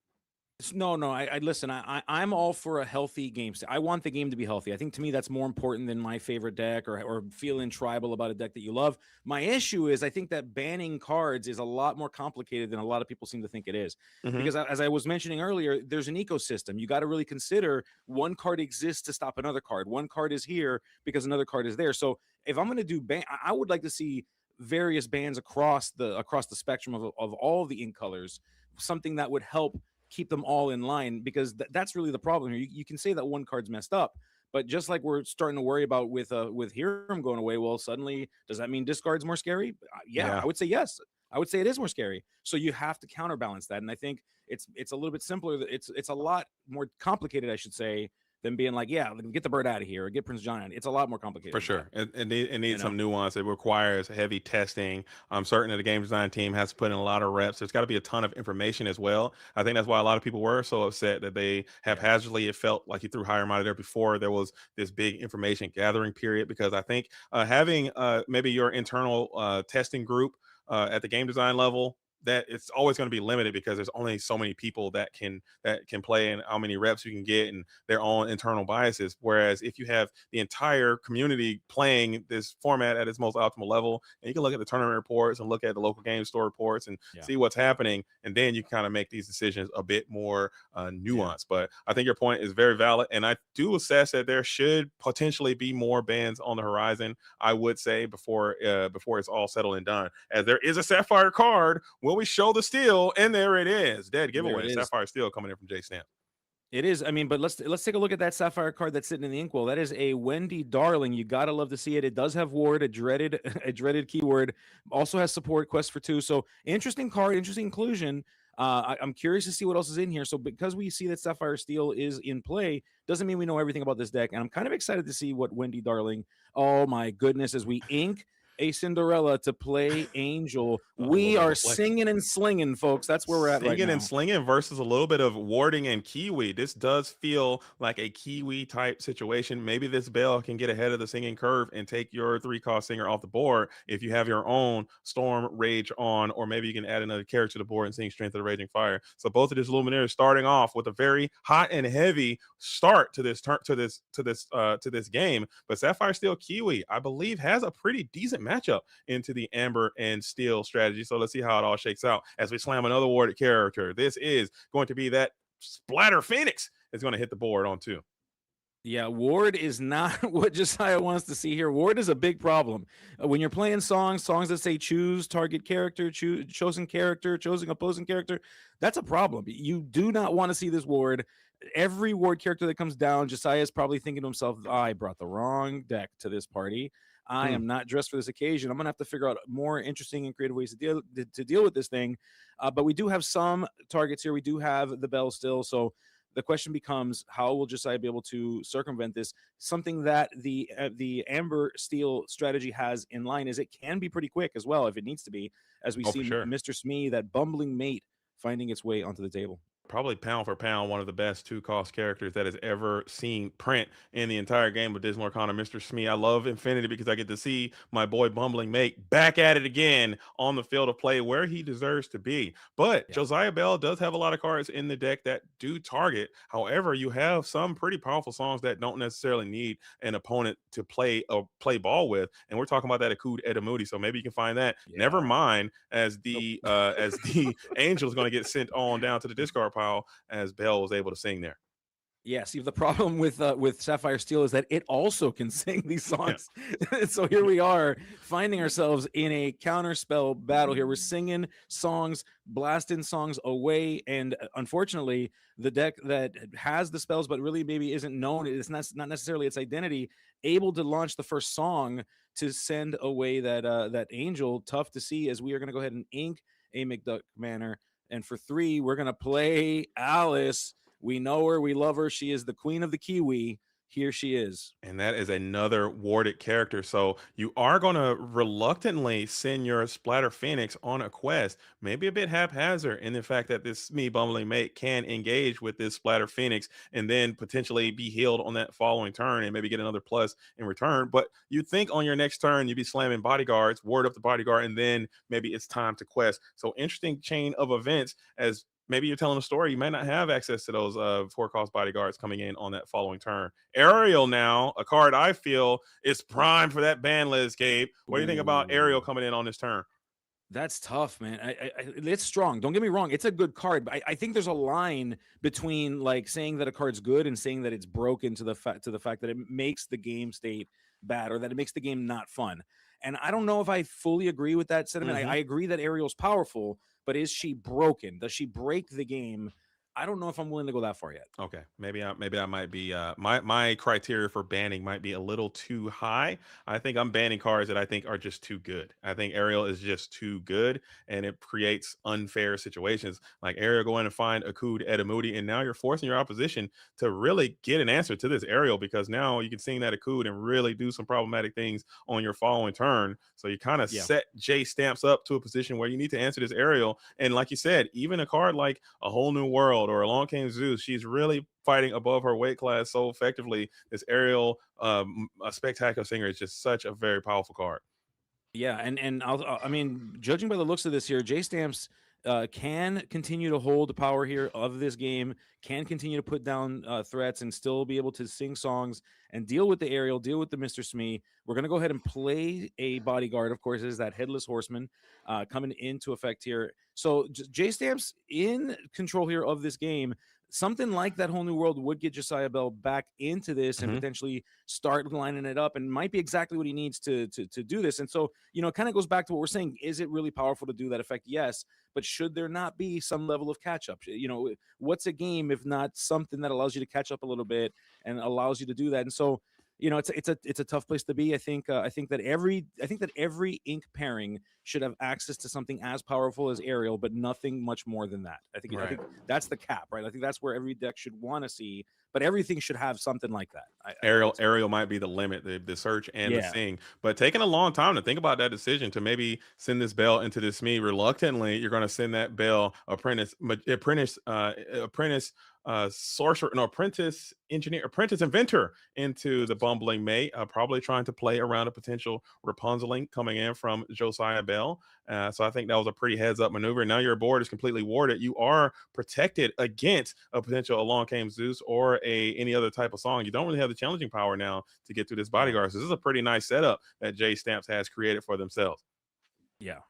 No. I listen. I'm all for a healthy game. I want the game to be healthy. I think to me that's more important than my favorite deck or feeling tribal about a deck that you love. My issue is I think that banning cards is a lot more complicated than a lot of people seem to think it is. Mm-hmm. Because as I was mentioning earlier, there's an ecosystem. You got to really consider one card exists to stop another card. One card is here because another card is there. So if I'm going to do ban, I would like to see various bans across the spectrum of all the ink colors. Something that would help keep them all in line, because that's really the problem here. You can say that one card's messed up, but just like we're starting to worry about with Hiram going away, well, suddenly does that mean discard's more scary? Yeah, I would say yes. I would say it is more scary. So you have to counterbalance that, and I think it's a little bit simpler. It's a lot more complicated, I should say, than being like, yeah, get the bird out of here or get Prince John out. It's a lot more complicated. For sure. It needs some nuance. It requires heavy testing. I'm certain that the game design team has to put in a lot of reps. There's got to be a ton of information as well. I think that's why a lot of people were so upset that they haphazardly, it felt like he threw Hiram out of there before there was this big information gathering period, because I think having maybe your internal testing group at the game design level that it's always going to be limited because there's only so many people that can play and how many reps you can get and their own internal biases. Whereas if you have the entire community playing this format at its most optimal level, and you can look at the tournament reports and look at the local game store reports and Yeah. see what's happening, and then you kind of make these decisions a bit more nuanced. But I think your point is very valid, and I do assess that there should potentially be more bans on the horizon. I would say before it's all settled and done, as there is a Sapphire card. Will we show the steal? And there it is. Dead There giveaway. it is. Sapphire steal coming in from J Stamp. It is. I mean, but let's take a look at that Sapphire card that's sitting in the inkwell. That is a Wendy Darling. You gotta love to see it. It does have ward, a dreaded a dreaded keyword. Also has support, quest for 2. So interesting card, interesting inclusion. I'm curious to see what else is in here. So because we see that Sapphire Steel is in play, doesn't mean we know everything about this deck. And I'm kind of excited to see what Wendy Darling. Oh my goodness, as we ink a Cinderella to play Angel, I we love are that flex. singing and slinging, folks. That's where we're at right Singing now. and slinging versus a little bit of warding and Kiwi. This does feel like a Kiwi type situation. Maybe this Bell can get ahead of the singing curve and take your 3-cost singer off the board if you have your own Storm Rage on, or maybe you can add another character to the board and sing Strength of the Raging Fire. So both of these Illumineers starting off with a very hot and heavy start to this game. But Sapphire Steel Kiwi, I believe, has a pretty decent matchup into the Amber and Steel strategy. So let's see how it all shakes out as we slam another warded character. This is going to be that Splatter Phoenix is going to hit the board on 2. Yeah, ward is not what Josiah wants to see here. Ward is a big problem. When you're playing songs that say choose target character, choose chosen opposing character, that's a problem. You do not want to see this ward. Every ward character that comes down, Josiah is probably thinking to himself, I brought the wrong deck to this party. I am not dressed for this occasion. I'm going to have to figure out more interesting and creative ways to deal with this thing. But we do have some targets here. We do have the Bell still. So the question becomes, how will Josiah be able to circumvent this? Something that the Amber Steel strategy has in line is it can be pretty quick as well if it needs to be, as we see sure. Mr. Smee, that bumbling mate, finding its way onto the table. Probably pound for pound one of the best 2-cost characters that has ever seen print in the entire game of Dismal Arcana, Mr. Smee. I love Infinity because I get to see my boy Bumbling Mate back at it again on the field of play where he deserves to be. But Josiah Bell does have a lot of cards in the deck that do target. However, you have some pretty powerful songs that don't necessarily need an opponent to play ball with. And we're talking about that Akud Edamudi. So maybe you can find that. Yeah. Never mind as the Angel is going to get sent on down to the discard pile as Bell was able to sing there. Yeah, see, the problem with Sapphire Steel is that it also can sing these songs. Yeah. So here we are finding ourselves in a counterspell battle here. We're singing songs, blasting songs away, and unfortunately, the deck that has the spells but really maybe isn't known, it's not necessarily its identity, able to launch the first song to send away that Angel. Tough to see, as we are going to go ahead and ink a McDuck Manor. And for 3, we're going to play Alice. We know her. We love her. She is the queen of the Kiwi. Here she is. And that is another warded character. So you are going to reluctantly send your Splatter Phoenix on a quest, maybe a bit haphazard in the fact that this Smee Bumbling Mate can engage with this Splatter Phoenix and then potentially be healed on that following turn and maybe get another plus in return. But you think on your next turn, you'd be slamming bodyguards, ward up the bodyguard, and then maybe it's time to quest. So interesting chain of events as maybe you're telling a story. You might not have access to those 4-cost bodyguards coming in on that following turn. Ariel now, a card I feel is prime for that ban list, Gabe. What do you think about Ariel coming in on this turn? That's tough, man. It's strong. Don't get me wrong. It's a good card, but I think there's a line between like saying that a card's good and saying that it's broken to the fact that it makes the game state bad or that it makes the game not fun. And I don't know if I fully agree with that sentiment. I agree that Ariel's powerful, but is she broken? Does she break the game? I don't know if I'm willing to go that far yet. Okay, maybe I might be my criteria for banning might be a little too high. I think I'm banning cards that I think are just too good. I think Ariel is just too good, and it creates unfair situations. Like Ariel going to find Akud Edamudi, and now you're forcing your opposition to really get an answer to this Ariel because now you can sing that Akud and really do some problematic things on your following turn. So you kind of set J Stamps up to a position where you need to answer this Ariel. And like you said, even a card like A Whole New World or Along Came Zeus, she's really fighting above her weight class so effectively. This Ariel, a Spectacular Singer, is just such a very powerful card. Yeah, and I mean, judging by the looks of this here, J Stamps can continue to hold the power here of this game, can continue to put down threats and still be able to sing songs and deal with the aerial, deal with the Mr. Smee. We're going to go ahead and play a bodyguard, of course, is that Headless Horseman coming into effect here. So J Stamps in control here of this game. Something like that whole new world would get Josiah Bell back into this and potentially start lining it up, and might be exactly what he needs to do this. And so, it kind of goes back to what we're saying. Is it really powerful to do that effect? Yes. But should there not be some level of catch up? What's a game if not something that allows you to catch up a little bit and allows you to do that? And so, it's a tough place to be. I think that every ink pairing should have access to something as powerful as aerial, but nothing much more than that. I think that's the cap, right? I think that's where every deck should want to see, but everything should have something like that. Aerial might be the limit, the search and the sing, but taking a long time to think about that decision to maybe send this Bell into this Smee. Reluctantly, you're going to send that Bell apprentice sorcerer, no, apprentice engineer, apprentice inventor into the bumbling mate, probably trying to play around a potential Rapunzel coming in from Josiah Bell. So I think that was a pretty heads up maneuver. Now your board is completely warded. You are protected against a potential Along Came Zeus or any other type of song. You don't really have the challenging power now to get through this bodyguard. So this is a pretty nice setup that J Stamps has created for themselves.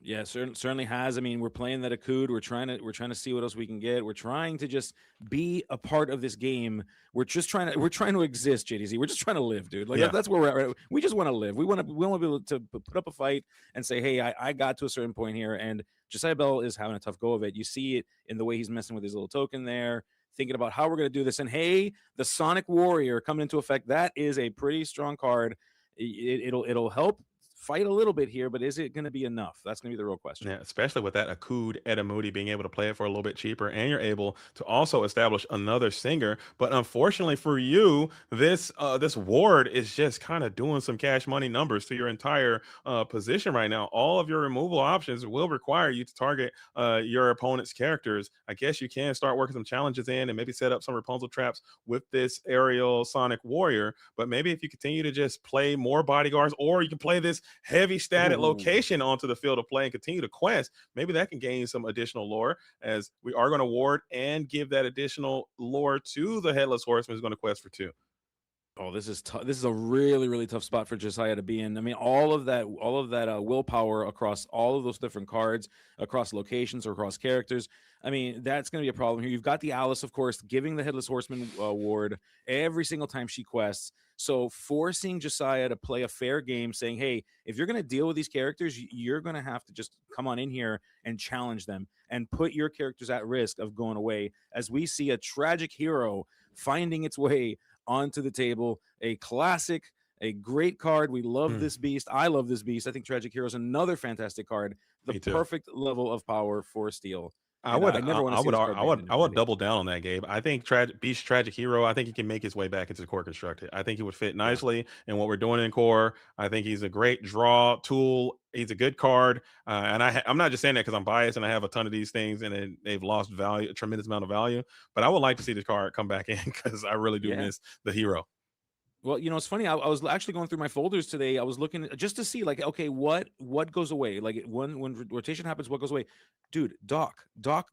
Yeah, certainly has. I mean, we're playing that Akud. We're trying to see what else we can get. We're trying to just be a part of this game. We're trying to exist, JDZ. We're just trying to live, dude. Like that's where we're at. Right? We just want to live. We want to be able to put up a fight and say, hey, I got to a certain point here, and Josiah Bell is having a tough go of it. You see it in the way he's messing with his little token there, thinking about how we're going to do this. And hey, the Sonic Warrior coming into effect. That is a pretty strong card. It'll help fight a little bit here, but is it going to be enough? That's going to be the real question. Yeah, especially with that Akud Edamoudi being able to play it for a little bit cheaper, and you're able to also establish another singer. But unfortunately for you, this ward is just kind of doing some cash money numbers to your entire position right now. All of your removal options will require you to target your opponent's characters. I guess you can start working some challenges in and maybe set up some Rapunzel traps with this aerial Sonic Warrior. But maybe if you continue to just play more bodyguards, or you can play this heavy static location onto the field of play and continue to quest, maybe that can gain some additional lore, as we are going to ward and give that additional lore to the Headless Horseman who's going to quest for 2. Oh, this is tough. This is a really, really tough spot for Josiah to be in. I mean, all of that willpower across all of those different cards, across locations or across characters. I mean, that's going to be a problem here. You've got the Alice, of course, giving the Headless Horseman ward every single time she quests. So forcing Josiah to play a fair game, saying, hey, if you're going to deal with these characters, you're going to have to just come on in here and challenge them and put your characters at risk of going away, as we see a tragic hero finding its way onto the table. A classic, a great card. We love this beast. I love this beast. I think Tragic Hero is another fantastic card. The perfect level of power for Steel. I would double down on that, Gabe. I think Beast Tragic Hero, I think he can make his way back into Core Constructed. I think he would fit nicely in what we're doing in Core. I think he's a great draw tool. He's a good card. And I'm not just saying that because I'm biased and I have a ton of these things and they've lost value, a tremendous amount of value. But I would like to see this card come back in because I really do miss the hero. Well, it's funny. I was actually going through my folders today. I was looking just to see, like, okay, what goes away? Like when rotation happens, what goes away? Dude, Doc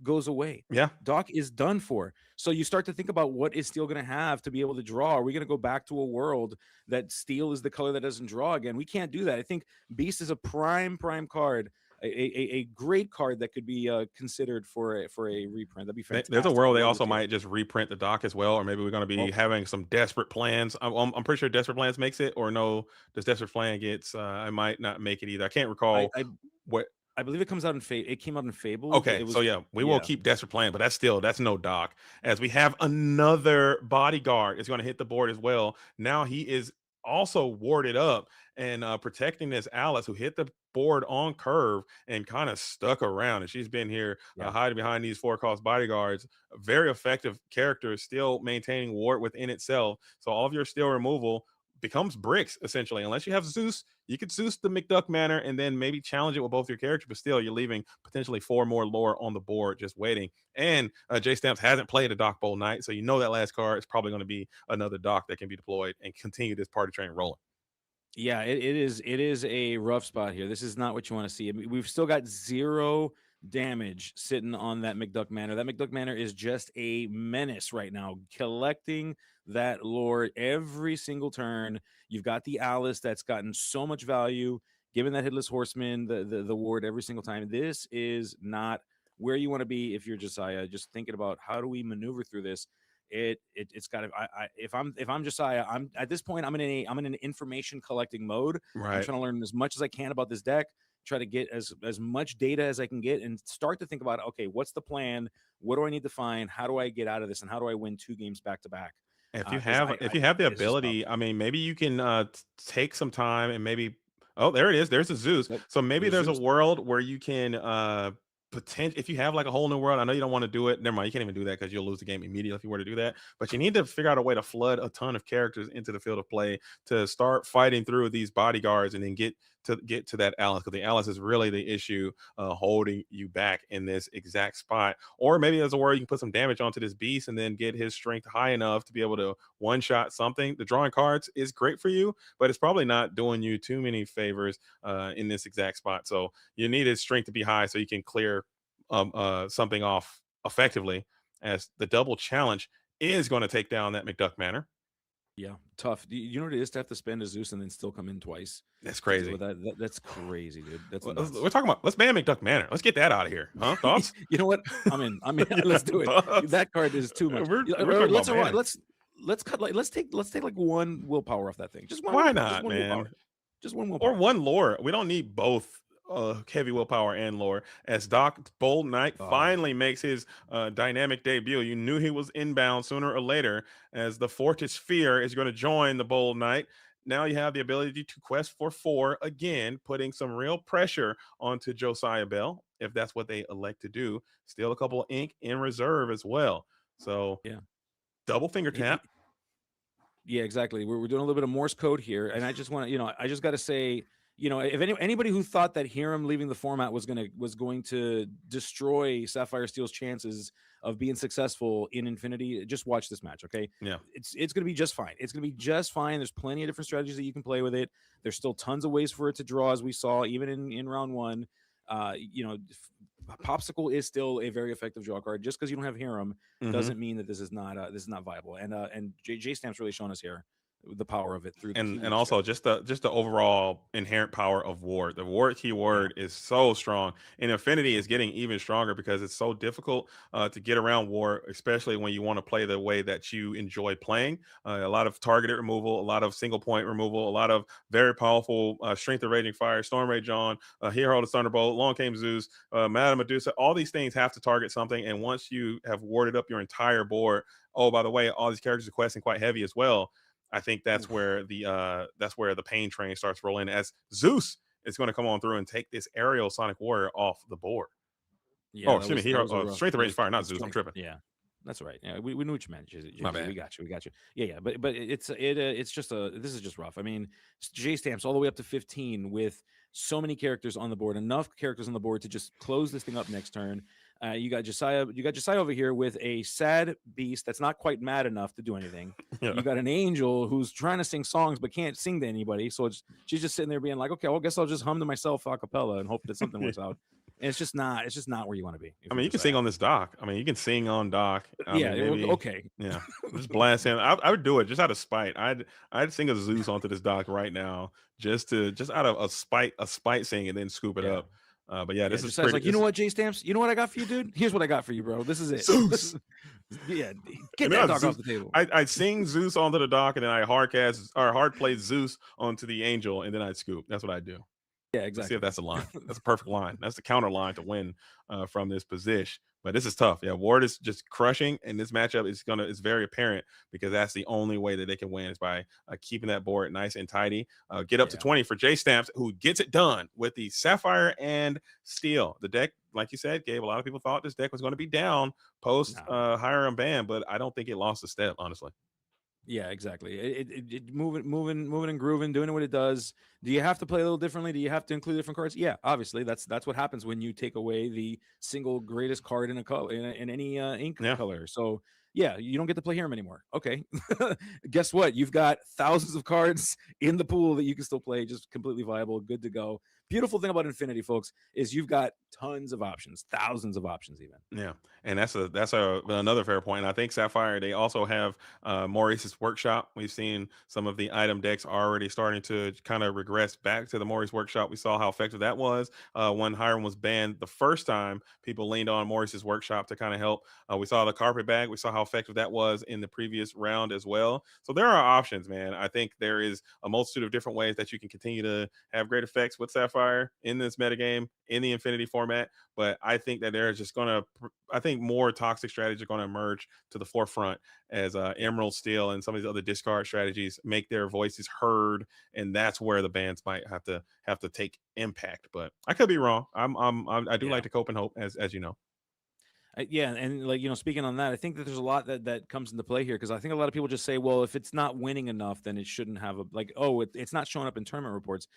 goes away. Yeah, Doc is done for. So you start to think about what is Steel going to have to be able to draw. Are we going to go back to a world that Steel is the color that doesn't draw again? We can't do that. I think Beast is a prime card. A great card that could be considered for a reprint. That'd be fantastic. There's a world they also might just reprint the Doc as well, or maybe we're going to be having some Desperate Plans. I'm pretty sure Desperate Plans makes it, or no, does Desperate Plan gets? I might not make it either. I can't recall what. I believe it comes out in It came out in Fable. Okay, so we will keep Desperate Plan, but that's no Doc. As we have another bodyguard is going to hit the board as well. Now he is also warded up and protecting this Alice, who hit the board on curve and kind of stuck around, and she's been here hiding behind these 4-cost bodyguards. Very effective character, still maintaining ward within itself. So all of your steel removal becomes bricks essentially. Unless you have Zeus, you could Zeus the McDuck Manor and then maybe challenge it with both your characters, but still you're leaving potentially 4 more lore on the board just waiting. And J Stamps hasn't played a Doc Bowl Knight, so that last card is probably going to be another Doc that can be deployed and continue this party train rolling. Yeah, it is a rough spot here. This is not what you want to see. I mean, we've still got 0 damage sitting on that McDuck Manor. That McDuck Manor is just a menace right now, collecting that lore every single turn. You've got the Alice that's gotten so much value, giving that Headless Horseman the ward every single time. This is not where you want to be if you're Josiah. Just thinking about how do we maneuver through this. It's got to. If I'm Josiah, I'm at this point. I'm in an information collecting mode. I'm Right. trying to learn as much as I can about this deck, try to get as much data as I can get, and start to think about, okay, what's the plan? What do I need to find? How do I get out of this? And how do I win 2 games back to back? If you Because have if you have the it's just tough. ability, I mean, maybe you can take some time and maybe. Oh, there it is. There's a Zeus. Yep. So maybe There's there's a Zeus. world where you can if you have like a whole new world. I know you don't want to do it. Never mind. You can't even do that because you'll lose the game immediately if you were to do that. But you need to figure out a way to flood a ton of characters into the field of play to start fighting through these bodyguards and then get to that Alice, because the Alice is really the issue holding you back in this exact spot. Or maybe there's a word you can put some damage onto this beast and then get his strength high enough to be able to one shot something. The drawing cards is great for you, but it's probably not doing you too many favors in this exact spot. So you need his strength to be high so you can clear something off effectively, as the double challenge is going to take down that McDuck Manor. Yeah, tough. You know what it is to have to spend a Zeus and then still come in twice That's to deal crazy. with that? That's crazy, dude. That's nuts. We're talking about, let's ban McDuck Manor. Let's get that out of here. Huh? Thoughts? You know what? I'm in. Let's do it. Thoughts? That card is too much. We're talking Let's about banning. let's cut like let's take like 1 willpower off that thing. Just one. Why willpower, not, man? Willpower. Just 1 Or willpower. one lore. We don't need both heavy willpower and lore. As Doc Bold Knight Oh, finally makes his dynamic debut, you knew he was inbound sooner or later, as the Fortis Fear is going to join the Bold Knight. Now you have the ability to quest for 4 again, putting some real pressure onto Josiah Bell if that's what they elect to do. Still a couple of ink in reserve as well. So yeah. double finger tap. Yeah, exactly. We're doing a little bit of Morse code here, and I just want to, I just got to say, if anybody who thought that Hiram leaving the format was going to destroy Sapphire Steel's chances of being successful in Infinity, just watch this match, okay? Yeah, it's going to be just fine. It's going to be just fine. There's plenty of different strategies that you can play with it. There's still tons of ways for it to draw, as we saw even in round 1. Popsicle is still a very effective draw card. Just because you don't have Hiram doesn't mean that this is not viable. And J Stamp's really shown us here the power of it through the and also just the overall inherent power of ward. The ward keyword is so strong, and Infinity is getting even stronger because it's so difficult to get around ward, especially when you want to play the way that you enjoy playing. A lot of targeted removal, a lot of single point removal, a lot of very powerful strength of raging fire, storm rage on, hero of thunderbolt, long came Zeus, Madame Medusa. All these things have to target something, and once you have warded up your entire board, oh, by the way, all these characters are questing quite heavy as well. I think that's where the pain train starts rolling, as Zeus is going to come on through and take this aerial Sonic Warrior off the board. Yeah, Oh, excuse me, hero strength of rage fire, not it's Zeus. I'm tripping. Yeah, that's right. Yeah, we knew what you meant. My bad. We got you. Yeah, but it's just this is just rough. I mean, J Stamps all the way up to 15 with so many characters on the board, enough characters on the board to just close this thing up next turn. You got Josiah over here with a sad beast that's not quite mad enough to do anything. Yeah. You got an angel who's trying to sing songs but can't sing to anybody, so she's just sitting there being like, okay, well, I guess I'll just hum to myself a cappella and hope that something works out. And it's just not where you want to be. I mean, you can sing on this dock. I mean, you can sing on dock. Yeah, maybe, okay. Yeah, just blast him. I would do it just out of spite. I'd sing a Zeus onto this dock right now, just out of a spite sing, and then scoop it up. But yeah, this is pretty. Like, you know what, J Stamps? You know what I got for you, dude? Here's what I got for you, bro. This is it. Zeus. Yeah, get that dog off the table. I sing Zeus onto the dock, and then I hard play Zeus onto the angel, and then I'd scoop. That's what I do. Yeah, Let's exactly. see if that's a line. That's a perfect line. That's the counter line to win from this position. But this is tough. Yeah, Ward is just crushing, and this matchup is very apparent because that's the only way that they can win is by keeping that board nice and tidy. Get up to 20 for J Stamps, who gets it done with the Sapphire and Steel. The deck, like you said, Gabe, a lot of people thought this deck was going to be down post Hiram ban, but I don't think it lost a step, honestly. Yeah, exactly. It moving and grooving, doing what it does. Do you have to play a little differently? Do you have to include different cards? Yeah, obviously. That's what happens when you take away the single greatest card in a color in any ink color. So Yeah, you don't get to play Hiram anymore. Okay. Guess what? You've got thousands of cards in the pool that you can still play, just completely viable, good to go. Beautiful thing about Infinity, folks, is you've got tons of options, thousands of options even. Yeah, and that's another fair point. And I think Sapphire, they also have Maurice's workshop. We've seen some of the item decks already starting to kind of regress back to the Maurice workshop. We saw how effective that was when Hiram was banned the first time. People leaned on Maurice's workshop to kind of help. We saw the carpet bag. We saw how effective that was in the previous round as well. So there are options, man. I think there is a multitude of different ways that you can continue to have great effects with Sapphire in this metagame in the Infinity format. But I think that there's just going to, I think more toxic strategies are going to emerge to the forefront as Emerald Steel and some of these other discard strategies make their voices heard, and that's where the bans might have to take impact. But I could be wrong. I do like to cope and hope, as you know. Yeah, and like speaking on that, I think that there's a lot that comes into play here because I think a lot of people just say, well, if it's not winning enough, then it shouldn't have it's not showing up in tournament reports.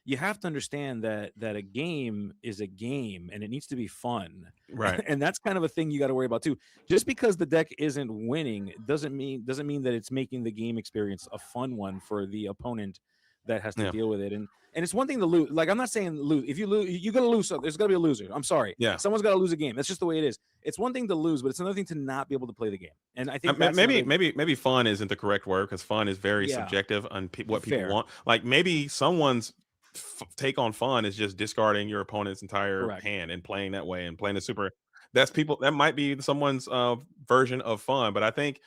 You have to understand that a game is a game and it needs to be fun, Right. and that's kind of a thing you got to worry about too. Just because the deck isn't winning doesn't mean that it's making the game experience a fun one for the opponent that has to Yeah. deal with it. And it's one thing to lose. Like, I'm not saying lose. If you lose, you're gonna lose. There's gonna be a loser. I'm sorry. Yeah. Someone's got to lose a game. That's just the way it is. It's one thing to lose, but it's another thing to not be able to play the game. And I think that's maybe fun isn't the correct word because fun is very subjective on what people Fair. want. Like maybe someone's take on fun is just discarding your opponent's entire Correct. hand and playing that way and playing the super. That's people. That might be someone's version of fun, but I think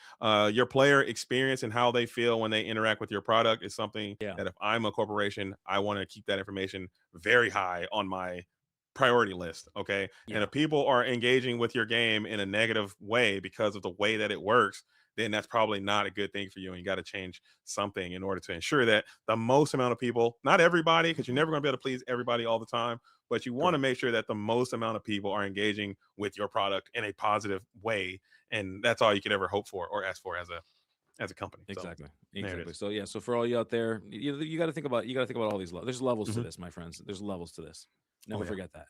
your player experience and how they feel when they interact with your product is something Yeah. that if I'm a corporation, I want to keep that information very high on my priority list. Okay. Yeah. And if people are engaging with your game in a negative way because of the way that it works, then that's probably not a good thing for you. And you got to change something in order to ensure that the most amount of people, not everybody, because you're never going to be able to please everybody all the time, but you want to make sure that the most amount of people are engaging with your product in a positive way. And that's all you could ever hope for or ask for as a company. Exactly. So, Exactly. So yeah. So for all you out there, you got to think about all these. There's levels to this, my friends. There's levels to this. Never forget that.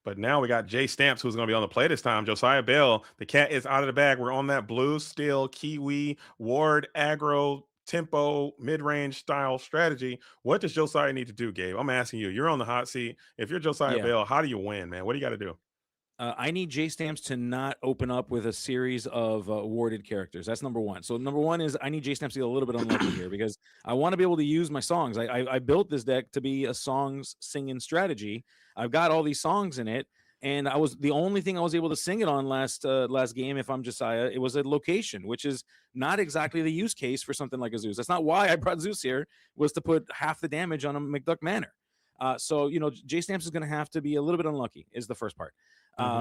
But now we got Jay Stamps, who's going to be on the play this time. Josiah Bell, the cat is out of the bag. We're on that blue, steel, kiwi, ward, aggro, tempo, mid-range style strategy. What does Josiah need to do, Gabe? I'm asking you. You're on the hot seat. If you're Josiah Bell, how do you win, man? What do you got to do? I need J Stamps to not open up with a series of awarded characters. That's number one. So number one is I need J Stamps to get a little bit unlucky here because I want to be able to use my songs. I built this deck to be a songs singing strategy. I've got all these songs in it, and the only thing I was able to sing it on last game. If I'm Josiah, it was a location, which is not exactly the use case for something like a Zeus. That's not why I brought Zeus here. Was to put half the damage on a McDuck Manor. So J Stamps is going to have to be a little bit unlucky. Is the first part.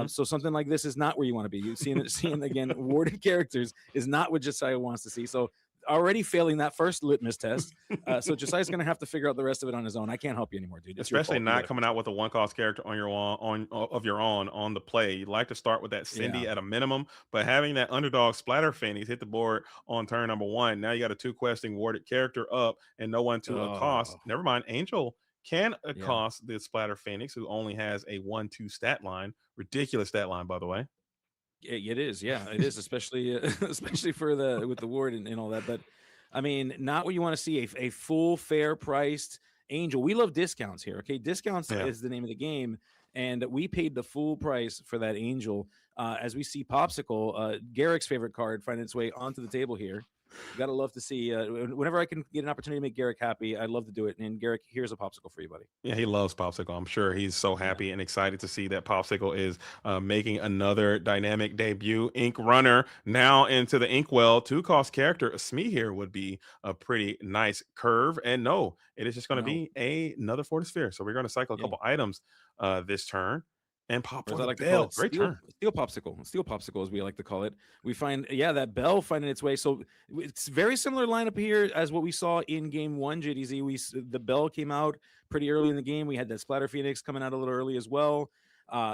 So something like this is not where you want to be. You seeing again warded characters is not what Josiah wants to see. So already failing that first litmus test. So Josiah's going to have to figure out the rest of it on his own. I can't help you anymore, dude. Especially not coming out with a one-cost character on your own on the play. You'd like to start with that Cindy at a minimum, but having that underdog splatter Phoenix hit the board on turn number one. Now you got a 2-questing warded character up and no one to accost. Never mind, Angel can accost the Splatter Phoenix, who only has a 1-2 stat line. Ridiculous stat line, by the way. It is, it is, especially for with the ward and all that. But I mean, not what you want to see. A full, fair priced Angel. We love discounts here. Okay, discounts is the name of the game, and we paid the full price for that Angel. As we see Popsicle, Garrick's favorite card, finding its way onto the table here. Gotta love to see whenever I can get an opportunity to make Garrick happy, I'd love to do it. And Garrick, here's a Popsicle for you, buddy. Yeah, he loves Popsicle. I'm sure he's so happy and excited to see that Popsicle is making another dynamic debut. Ink Runner now into the Inkwell 2-cost character. A Smee here would be a pretty nice curve. And no, it is just going to be another Fortis Sphere. So we're going to cycle a couple items this turn. And pop for the bell. Great turn. Steel popsicle, as we like to call it. We find, that bell finding its way. So it's very similar lineup here as what we saw in game one, JDZ. The bell came out pretty early in the game. We had that Splatter Phoenix coming out a little early as well.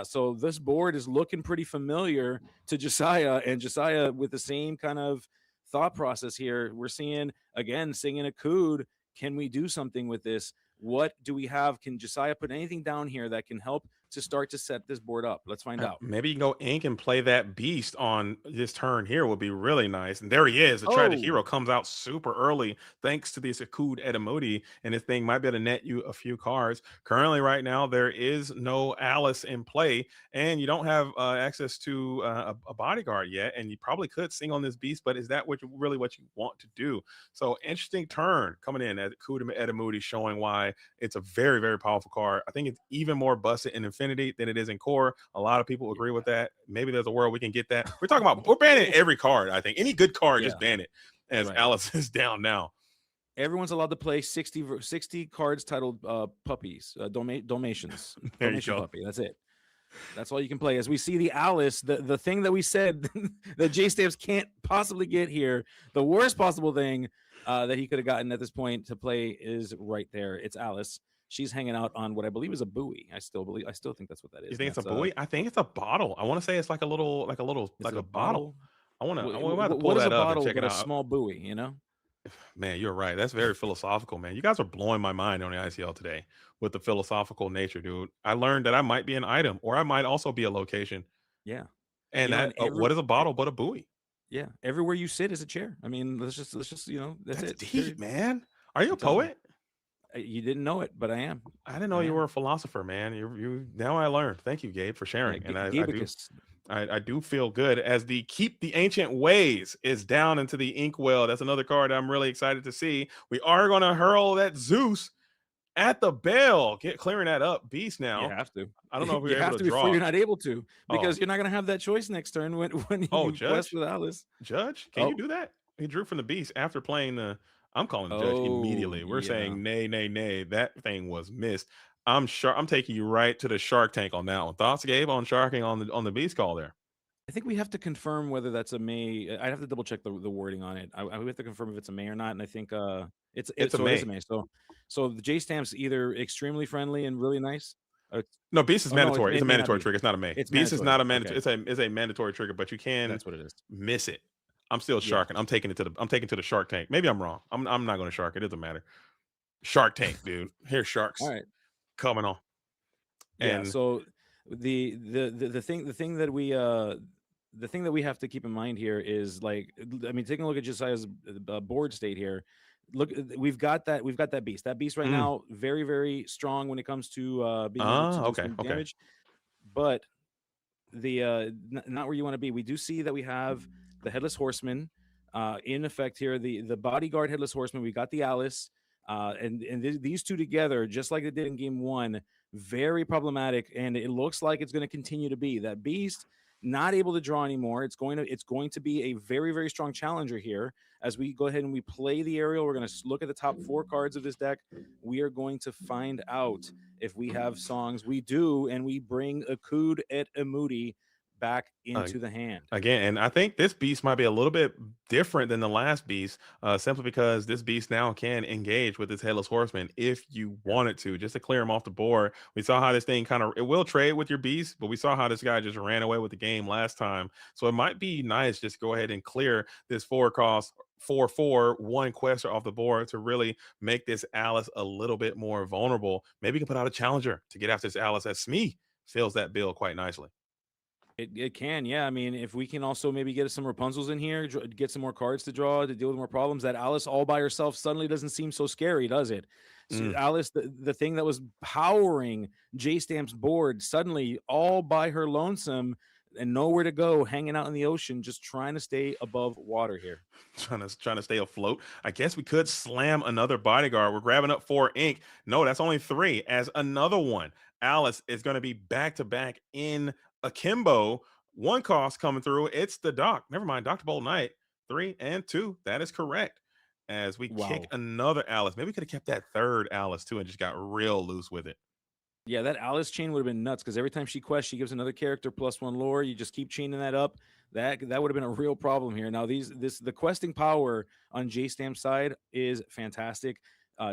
So this board is looking pretty familiar to Josiah, and Josiah with the same kind of thought process here. We're seeing, again, singing a Cood. Can we do something with this? What do we have? Can Josiah put anything down here that can help to start to set this board up? Let's find out. Maybe you can go ink and play that beast on this turn here would be really nice. And there he is. The tragic Oh, hero comes out super early thanks to this Akud Edamudi, and this thing might be able to net you a few cards. Currently, right now, there is no Alice in play, and you don't have access to a bodyguard yet. And you probably could sing on this beast, but is that really what you want to do? So interesting turn coming in as Akud Edamudi, showing why it's a very, very powerful card. I think it's even more busted in Infinity than it is in Core. A lot of people agree with that. Maybe there's a world we can get that. We're banning every card. I think any good card, yeah, just ban it. As right. Alice is down now. Everyone's allowed to play 60 cards titled puppies, donations. There you Donation go. puppy. That's it. That's all you can play. As we see the Alice, the thing that we said that J Stamps can't possibly get here, the worst possible thing that he could have gotten at this point to play is right there. It's Alice. She's hanging out on what I believe is a buoy. I still think that's what that is. You think it's a That's, buoy? I think it's a bottle. I want to say it's like a bottle. I want to have to pull What is a that up and bottle check but it a out. small buoy, you know? Man, you're right. That's very philosophical, man. You guys are blowing my mind on the ICL today with the philosophical nature, dude. I learned that I might be an item, or I might also be a location. Yeah. And You know, that and what is a bottle but a buoy? yeah, everywhere you sit is a chair. I mean, let's just that's That's it. deep, Period. man. Are you a I'm telling you. poet? You didn't know it, but I am. I didn't know I you am. were a philosopher, man. You now I learned. Thank you, Gabe, for Yeah, sharing. And I do Gabicus. I do feel good as the Keep the Ancient Ways is down into the Inkwell. That's another card I'm really excited to see. We are going to hurl that Zeus at the bell, clearing that up. Beast You now. have to. I don't know if we You were able have to to before draw. you're not able to, Oh, because you're not going to have that choice next turn when oh, you quest Judge, with Alice. Judge, can you Oh, do that? He drew from the Beast after playing the. I'm calling the Judge oh, immediately. We're yeah. saying nay, nay, nay. That thing was missed. I'm sure. I'm taking you right to the Shark Tank on that one. Thoughts, Gabe, on sharking on the Beast call there? I think we have to confirm whether that's a May. I'd have to double check the wording on it. We have to confirm if it's a May or not. And I think It's a so it is a May. May. So the J Stamp's either extremely friendly and really nice. No, Beast is Oh no, mandatory. It's a it may not mandatory be. trigger. It's not a May. It's Beast is mandatory. not a Okay, mandatory. It's a mandatory trigger, but you can that's what it is. miss it. I'm still Yeah. sharking. I'm taking to the Shark Tank. Maybe I'm wrong. I'm not going to shark. It doesn't matter. Shark Tank, dude. Here's All sharks right. coming on. Yeah. And So the thing that we have to keep in mind here is, like, I mean, taking a look at Josiah's board state here. Look, we've got that beast. That beast right now, very, very strong when it comes to being able to do okay, some okay. damage. But not where you want to be. We do see that we have the Headless Horseman in effect here. The bodyguard Headless Horseman. We got the Alice, and these two together, just like they did in game one, very problematic. And it looks like it's going to continue to be that beast. Not able to draw anymore. It's going to be a very, very strong challenger here. As we go ahead and we play the aerial, we're going to look at the top 4 cards of this deck. We are going to find out if we have songs. We do, and we bring Akud et Amudi back into the hand. Again, and I think this beast might be a little bit different than the last beast, simply because this beast now can engage with this Headless Horseman if you wanted to, just to clear him off the board. We saw how this thing it will trade with your beast, but we saw how this guy just ran away with the game last time. So it might be nice just go ahead and clear this 4-cost 4/4 1 quester off the board to really make this Alice a little bit more vulnerable. Maybe you can put out a challenger to get after this Alice, as Smee fills that bill quite nicely. It can, yeah. I mean, if we can also maybe get some Rapunzels in here, get some more cards to draw to deal with more problems, that Alice all by herself suddenly doesn't seem so scary, does it? So Alice, the thing that was powering J Stamp's board, suddenly all by her lonesome and nowhere to go, hanging out in the ocean, just trying to stay above water here. Trying to stay afloat. I guess we could slam another bodyguard. We're grabbing up 4 ink. No, that's only 3. As another one, Alice is going to be back to back in akimbo. 1 cost coming through. It's the Doc. Never mind, Dr. Bolt Knight. 3 and 2. That is correct. As we kick another Alice. Maybe we could have kept that 3rd Alice too and just got real loose with it. Yeah, that Alice chain would have been nuts, because every time she quests, she gives another character +1 lore. You just keep chaining that up. That would have been a real problem here. Now, the questing power on J Stamp's side is fantastic.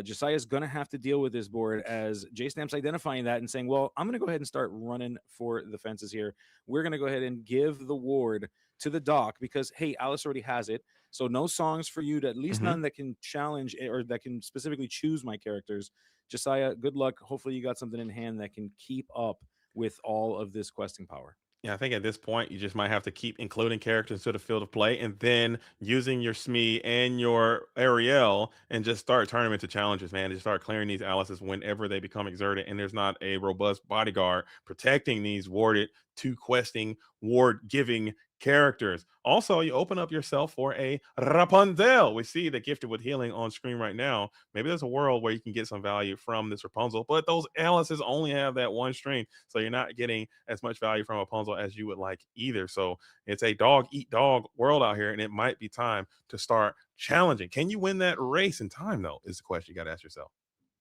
Josiah's going to have to deal with this board, as J Stamp's identifying that and saying, well, I'm going to go ahead and start running for the fences here. We're going to go ahead and give the ward to the Doc because, hey, Alice already has it. So no songs for you, to at least none that can challenge or that can specifically choose my characters. Josiah, good luck. Hopefully you got something in hand that can keep up with all of this questing power. Yeah, I think at this point you just might have to keep including characters to the field of play, and then using your Smee and your Ariel, and just start turning them into challenges, man. Just start clearing these Alices whenever they become exerted, and there's not a robust bodyguard protecting these warded two questing ward giving characters. Also, you open up yourself for a Rapunzel. We see the gifted with healing on screen right now. Maybe there's a world where you can get some value from this Rapunzel, but those Alices only have that one string, so you're not getting as much value from Rapunzel as you would like either. So it's a dog eat dog world out here, and it might be time to start challenging. Can you win that race in time, though? Is the question you got to ask yourself.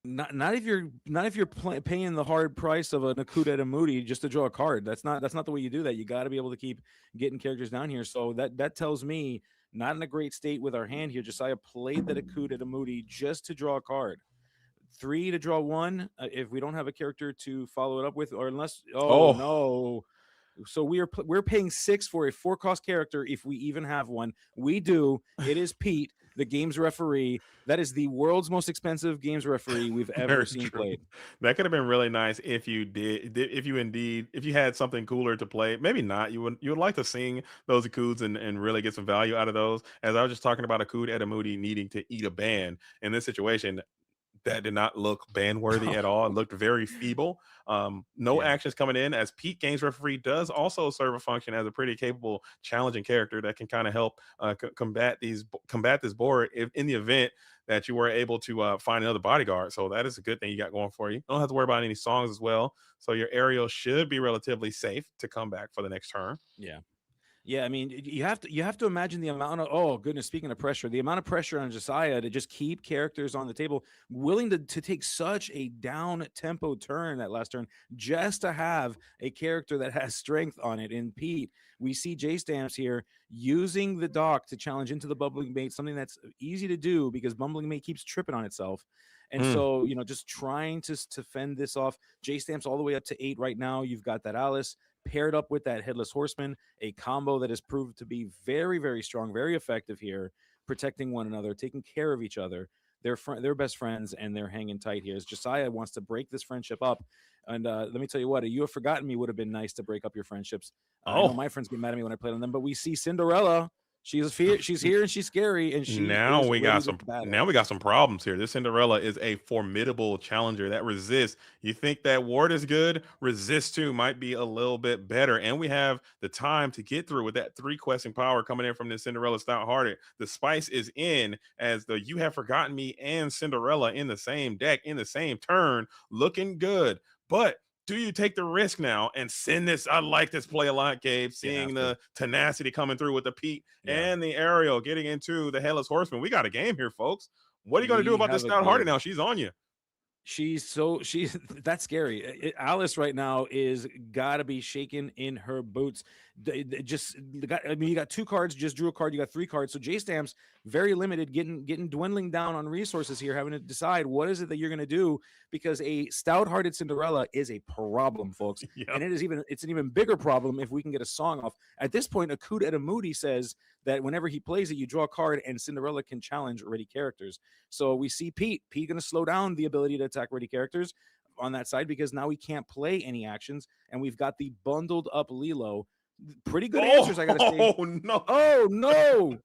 Not if you're paying the hard price of a Nakuda and a Moody just to draw a card. That's not the way you do that. You got to be able to keep getting characters down here. So that tells me not in a great state with our hand here. Josiah played the Nakuda and a Moody just to draw a card. 3 to draw 1 if we don't have a character to follow it up with, or unless no. So we're paying 6 for a 4-cost character if we even have one. We do. It is Pete, the games referee. That is the world's most expensive games referee we've ever seen played. That could have been really nice if you if you had something cooler to play. Maybe not. You would like to sing those Akuds and really get some value out of those. As I was just talking about Akud Edamudi needing to eat a ban in this situation, that did not look ban worthy at all. It looked very feeble. No actions coming in, as Pete Games Referee does also serve a function as a pretty capable, challenging character that can kind of help combat this board if in the event that you were able to find another bodyguard. So that is a good thing you got going for you. You don't have to worry about any songs as well. So your Ariel should be relatively safe to come back for the next turn. Yeah. Yeah, I mean, you have to imagine the amount of, oh goodness, speaking of pressure, the amount of pressure on Josiah to just keep characters on the table, willing to take such a down tempo turn that last turn just to have a character that has strength on it. In Pete, we see J Stamps here using the dock to challenge into the Bumbling Mate, something that's easy to do because Bumbling Mate keeps tripping on itself. And so, just trying to fend this off. J Stamps all the way up to 8 right now. You've got that Alice paired up with that Headless Horseman, a combo that has proved to be very, very strong, very effective here, protecting one another, taking care of each other. They're best friends, and they're hanging tight here. As Josiah wants to break this friendship up. And let me tell you what, You Have Forgotten Me would have been nice to break up your friendships. I know my friends get mad at me when I play on them, but we see Cinderella. She's here and she's scary, and we got some problems here. This Cinderella is a formidable challenger that resists. You think that ward is good? Resist 2 might be a little bit better, and we have the time to get through with that 3 questing power coming in from this Cinderella Stout-Hearted. The spice is in as the You Have Forgotten Me and Cinderella in the same deck in the same turn, looking good, but do you take the risk now and send this? I like this play a lot, Gabe. Seeing the tenacity coming through with the Pete and the Ariel getting into the Headless Horseman. We got a game here, folks. What are you going to do about this Stout-Hearted now? She's on you. She's that's scary. Alice right now is gotta be shaking in her boots. You got 2 cards, just drew a card. You got 3 cards. So J Stamps very limited, getting dwindling down on resources here, having to decide what is it that you're going to do, because a stout-hearted Cinderella is a problem, folks. And it's an even bigger problem if we can get a song off. At this point, Akud Edamudi says that whenever he plays it, you draw a card and Cinderella can challenge ready characters. So we see Pete going to slow down the ability to attack ready characters on that side, because now we can't play any actions, and we've got the bundled up Lilo. Pretty good answers, I gotta say. Oh no!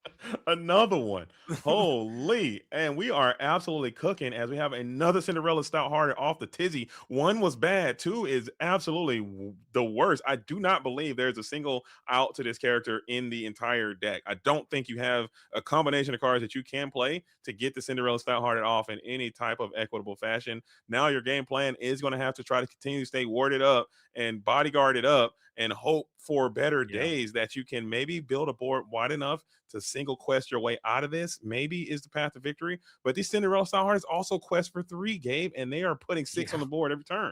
Another one. Holy! And we are absolutely cooking as we have another Cinderella Stout-Hearted off the tizzy. 1 was bad. 2 is absolutely the worst. I do not believe there's a single out to this character in the entire deck. I don't think you have a combination of cards that you can play to get the Cinderella Stout-Hearted off in any type of equitable fashion. Now your game plan is going to have to try to continue to stay warded up and bodyguarded up and hope for better days that you can maybe build a board wide enough to single quest your way out of this. Maybe is the path to victory. But these Cinderella Stout-Hearted also quest for 3, Gabe, and they are putting 6 on the board every turn.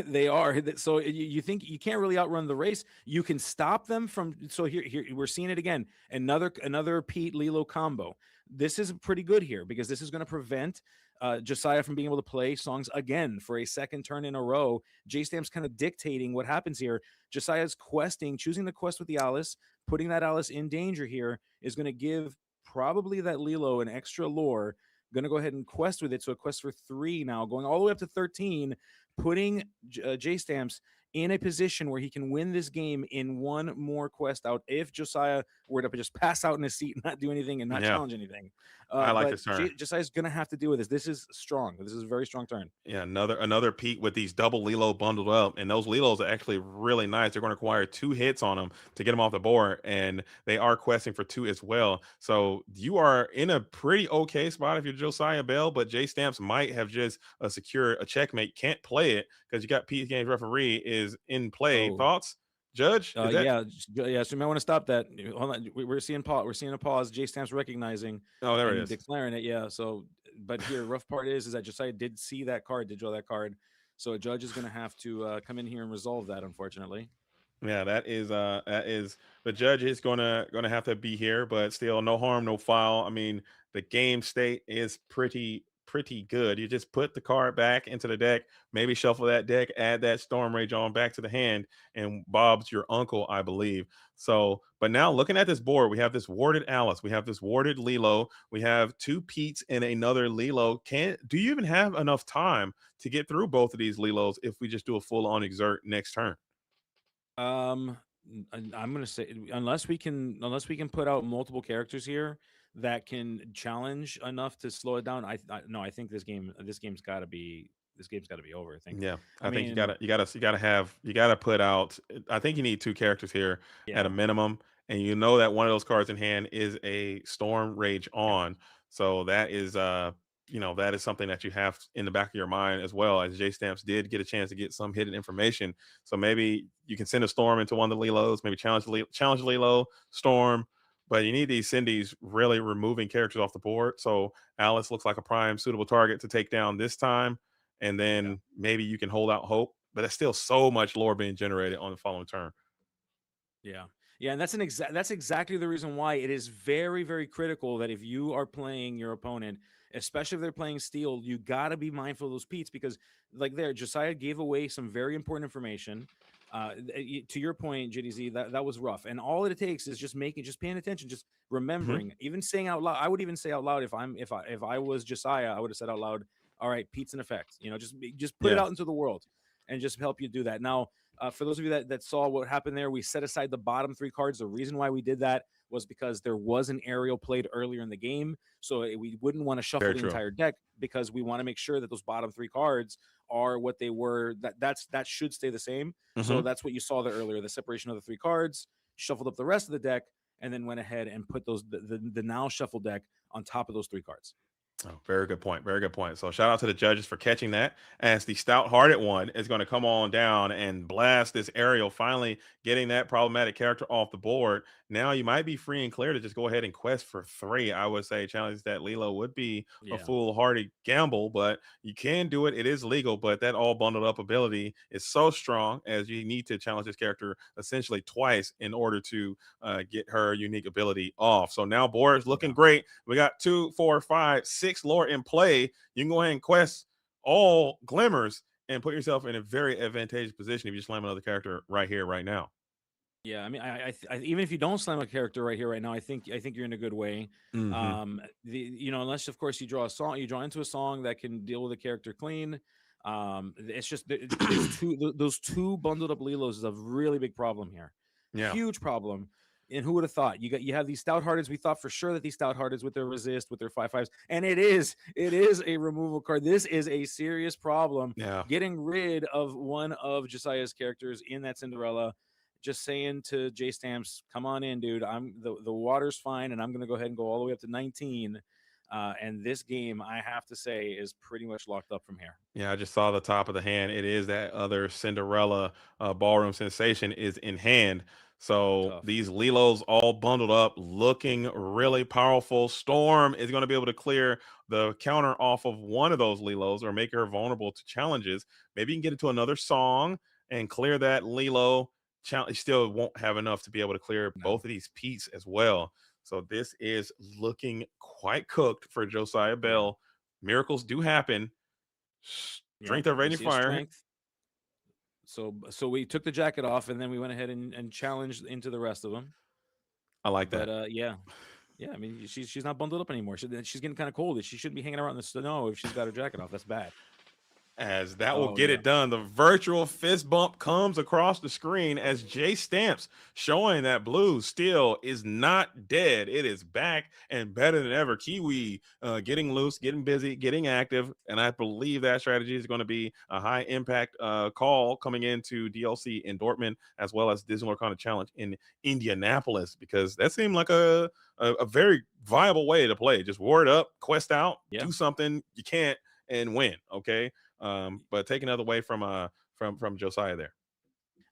They are. So you think you can't really outrun the race. You can stop them from. So here we're seeing it again. Another Pete Lilo combo. This is pretty good here, because this is going to prevent Josiah from being able to play songs again for a second turn in a row. J Stamp's kind of dictating what happens here. Josiah's choosing the quest with the Alice, putting that Alice in danger here is going to give probably that Lilo an extra lore. Going to go ahead and quest with it. So a quest for 3 now, going all the way up to 13, putting J Stamps in a position where he can win this game in one more quest out if Josiah were to just pass out in his seat and not do anything and not Yeah, challenge anything. I like But this turn. Josiah's going to have to deal with this. This is strong. This is a very strong turn. Yeah, another peak with these double Lilo bundled up, and those Lilos are actually really nice. They're going to require 2 hits on them to get them off the board, and they are questing for 2 as well. So you are in a pretty okay spot if you're Josiah Bell, but J Stamps might have just secured a checkmate. Can't play it because you got Pete Games referee is in play. Oh, Thoughts, Judge? Is that? yeah, yeah. So you might want to stop that. Hold on. We're seeing pause. We're seeing a pause. J Stamp's recognizing Oh, there it and is. declaring it. Yeah. So, but here, rough part is that Josiah did see that card, did draw that card. So a judge is going to have to come in here and resolve that, unfortunately. Yeah, that is the judge is gonna have to be here, but still no harm, no foul. I mean, the game state is pretty good. You just put the card back into the deck, maybe shuffle that deck, add that Storm Rage on back to the hand, and Bob's your uncle, I believe. So, but now looking at this board, we have this warded Alice, we have this warded Lilo, we have 2 Pete's and another Lilo. Do you even have enough time to get through both of these Lilos if we just do a full on exert next turn? Um, I'm gonna say unless we can put out multiple characters here that can challenge enough to slow it down. I no, I think this game's got to be over. I think. Yeah, I I think mean, you gotta put out. I think you need 2 characters here at a yeah, minimum, and you know that one of those cards in hand is a Storm Rage yeah, on. So that is that is something that you have in the back of your mind as well. As J Stamps did get a chance to get some hidden information, so maybe you can send a Storm into one of the Lilos, maybe challenge Lilo Storm. But you need these Cindy's really removing characters off the board. So Alice looks like a prime suitable target to take down this time, and yeah. then maybe you can hold out hope. But there's still so much lore being generated on the following turn. Yeah. Yeah, and that's exactly the reason why it is very, very critical that if you are playing your opponent, especially if they're playing steel, you gotta be mindful of those Pete's because like there, Josiah gave away some very important information. To your point, JDZ, that was rough. And all it takes is just paying attention, just Hmm. remembering, even saying out loud. I would even say out loud if I was Josiah, I would have said out loud, all right, Pete's in effect. Just put it Yeah, out into the world and just help you do that. Now, for those of you that saw what happened there, we set aside the bottom 3 cards. The reason why we did that was because there was an aerial played earlier in the game. So we wouldn't want to shuffle very the true. entire deck because we want to make sure that those bottom 3 cards are what they were. That should stay the same. So Hmm. that's what you saw there earlier, the separation of the 3 cards, shuffled up the rest of the deck, and then went ahead and put the now shuffle deck on top of those 3 cards. Oh, very good point. Very good point. So shout out to the judges for catching that. As the stout-hearted one is going to come on down and blast this aerial, finally getting that problematic character off the board. Now you might be free and clear to just go ahead and quest for 3. I would say challenge that Lilo would be a Yeah. foolhardy gamble, but you can do it. It is legal, but that all bundled up ability is so strong as you need to challenge this character essentially twice in order to get her unique ability off. So now board is looking Yeah. great. We got 2, 4, 5, 6 lore in play. You can go ahead and quest all glimmers and put yourself in a very advantageous position if you slam another character right here, right now. Yeah, I mean, even if you don't slam a character right here, right now, I think you're in a good way. Hmm. Unless of course you draw a song, you draw into a song that can deal with a character clean. It's just those 2 bundled up Lilos is a really big problem here, Yeah. huge problem. And who would have thought? You have these stout hearteds. We thought for sure that these stout hearteds with their resist, with their 5/5s, and it is a removal card. This is a serious problem. Yeah. Getting rid of one of Josiah's characters in that Cinderella, just saying to J Stamps, come on in, dude. The water's fine, and I'm gonna go ahead and go all the way up to 19. And this game, I have to say, is pretty much locked up from here. Yeah, I just saw the top of the hand. It is that other Cinderella ballroom sensation is in hand. So Tough. these Lilos all bundled up, looking really powerful. Storm is going to be able to clear the counter off of one of those Lilos or make her vulnerable to challenges. Maybe you can get into another song and clear that Lilo. Challenge still won't have enough to be able to clear No. both of these Pete's as well. So this is looking quite cooked for Josiah Yeah. Bell. Miracles do happen. Yeah. Strength of We Raging see his Fire. strength. So we took the jacket off, and then we went ahead and challenged into the rest of them. I like But that. yeah. Yeah, I mean, she's not bundled up anymore. She's getting kind of cold. She shouldn't be hanging around in the snow if she's got her jacket off. That's bad. as that will Oh get yeah. it done. The virtual fist bump comes across the screen as Jay Stamps showing that blue still is not dead. It is back and better than ever. Kiwi getting loose, getting busy, getting active. And I believe that strategy is going to be a high impact call coming into DLC in Dortmund, as well as Disney World Con Challenge in Indianapolis, because that seemed like a very viable way to play. Just ward up, quest out, Yeah. do something you can't, and win. Okay. But taking another away from Josiah there.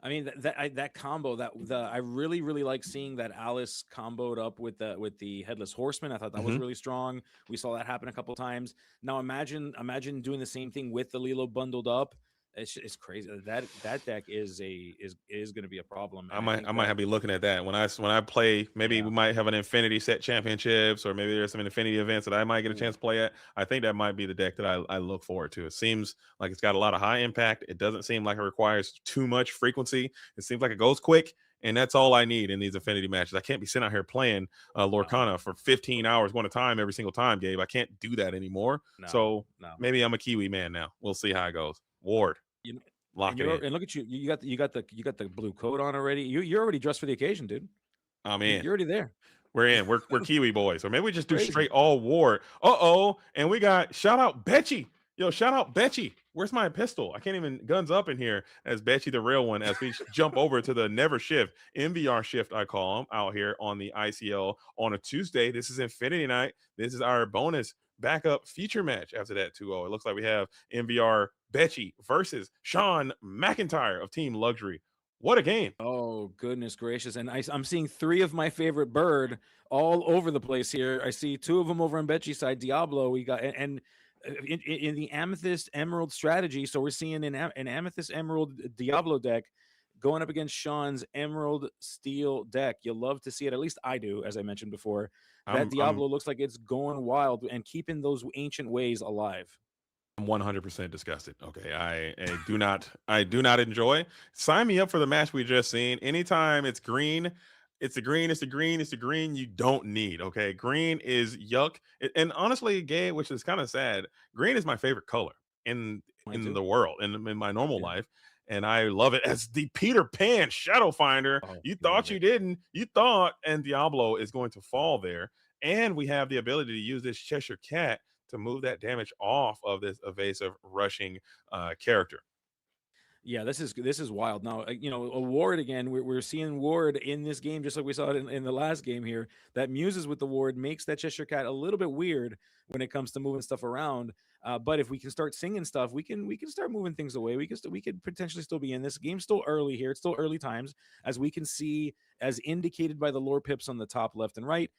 I mean that combo I really like seeing that Alice comboed up with the headless horseman. I thought that was Mhm. really strong. We saw that happen a couple times. Now imagine doing the same thing with the Lilo bundled up. It's crazy. That deck is going to be a problem. I And I might think I might that have to be looking at that when I play. Maybe yeah. we might have an Infinity set championships, or maybe there's some Infinity events that I might get a Ooh, chance to play at. I think that might be the deck that I look forward to. It seems like it's got a lot of high impact. It doesn't seem like it requires too much frequency. It seems like it goes quick, and that's all I need in these Infinity matches. I can't be sitting out here playing no, Lorcana for 15 hours one at a time every single time, Gabe. I can't do that anymore. no, So no. maybe I'm a Kiwi man now. We'll see how it goes. Ward, You know, lock it in. and look at you. You got the blue coat on already. You're already dressed for the occasion, dude. I'm in. You're already there. We're in. We're Kiwi boys. Or maybe we just do Crazy. straight all war. Uh-oh. And we got shout out Betchy. Yo, shout out Betchy. Where's my pistol? I can't even guns up in here as Betchy the real one as we jump over to the never shift, MVR shift, I call him, out here on the ICL on a Tuesday. This is Infinity Night. This is our bonus backup feature match after that 2-0. It looks like we have MVR Betchy versus Sean McIntyre of Team Luxury. What a game. Oh goodness gracious! And I'm seeing three of my favorite bird all over the place here. I see two of them over on Betchy's side. Diablo, we got and in the Amethyst Emerald strategy. So we're seeing an Amethyst Emerald Diablo deck going up against Sean's Emerald Steel deck. You love to see it. At least I do, as I mentioned before. That I'm Diablo looks like it's going wild and keeping those ancient ways alive. 100% disgusted. Okay, I do not enjoy. Sign me up for the match we just seen. Anytime it's green, it's the green, it's the green, it's the green you don't need. Okay, green is yuck. And honestly, gay, which is kind of sad. Green is my favorite color in Mine in too. the world, in my normal Yeah. life. And I love it as the Peter Pan Shadow Finder. Oh, You love thought it. you didn't. You thought, and Diablo is going to fall there. And we have the ability to use this Cheshire Cat to move that damage off of this evasive rushing character. Yeah, this is wild. Now, a Ward again. We're seeing Ward in this game, just like we saw it in the last game here. That muses with the Ward makes that Cheshire Cat a little bit weird when it comes to moving stuff around. But if we can start singing stuff, we can start moving things away. We could potentially still be in this game. Still early here. It's still early times, as we can see, as indicated by the lore pips on the top left and right.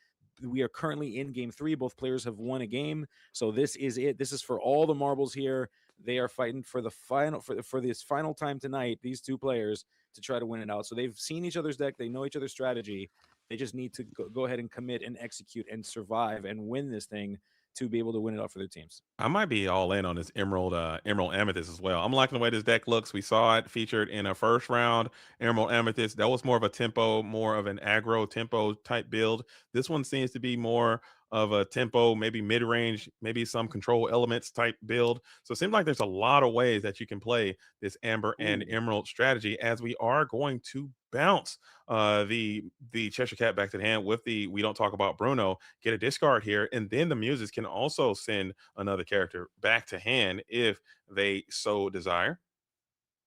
We are currently in game 3. Both players have won a game, so this is it. This is for all the marbles here. They are fighting for the final for this final time tonight. These two players to try to win it out. So they've seen each other's deck. They know each other's strategy. They just need to go ahead and commit and execute and survive and win this thing to be able to win it out for their teams. I might be all in on this Emerald Amethyst as well. I'm liking the way this deck looks. We saw it featured in a first round Emerald Amethyst. That was more of a tempo, more of an aggro tempo type build. This one seems to be more of a tempo, maybe mid range, maybe some control elements type build. So it seems like there's a lot of ways that you can play this Amber and Ooh. Emerald strategy, as we are going to bounce the Cheshire Cat back to the hand with the We Don't Talk About Bruno, get a discard here, and then the muses can also send another character back to hand if they so desire.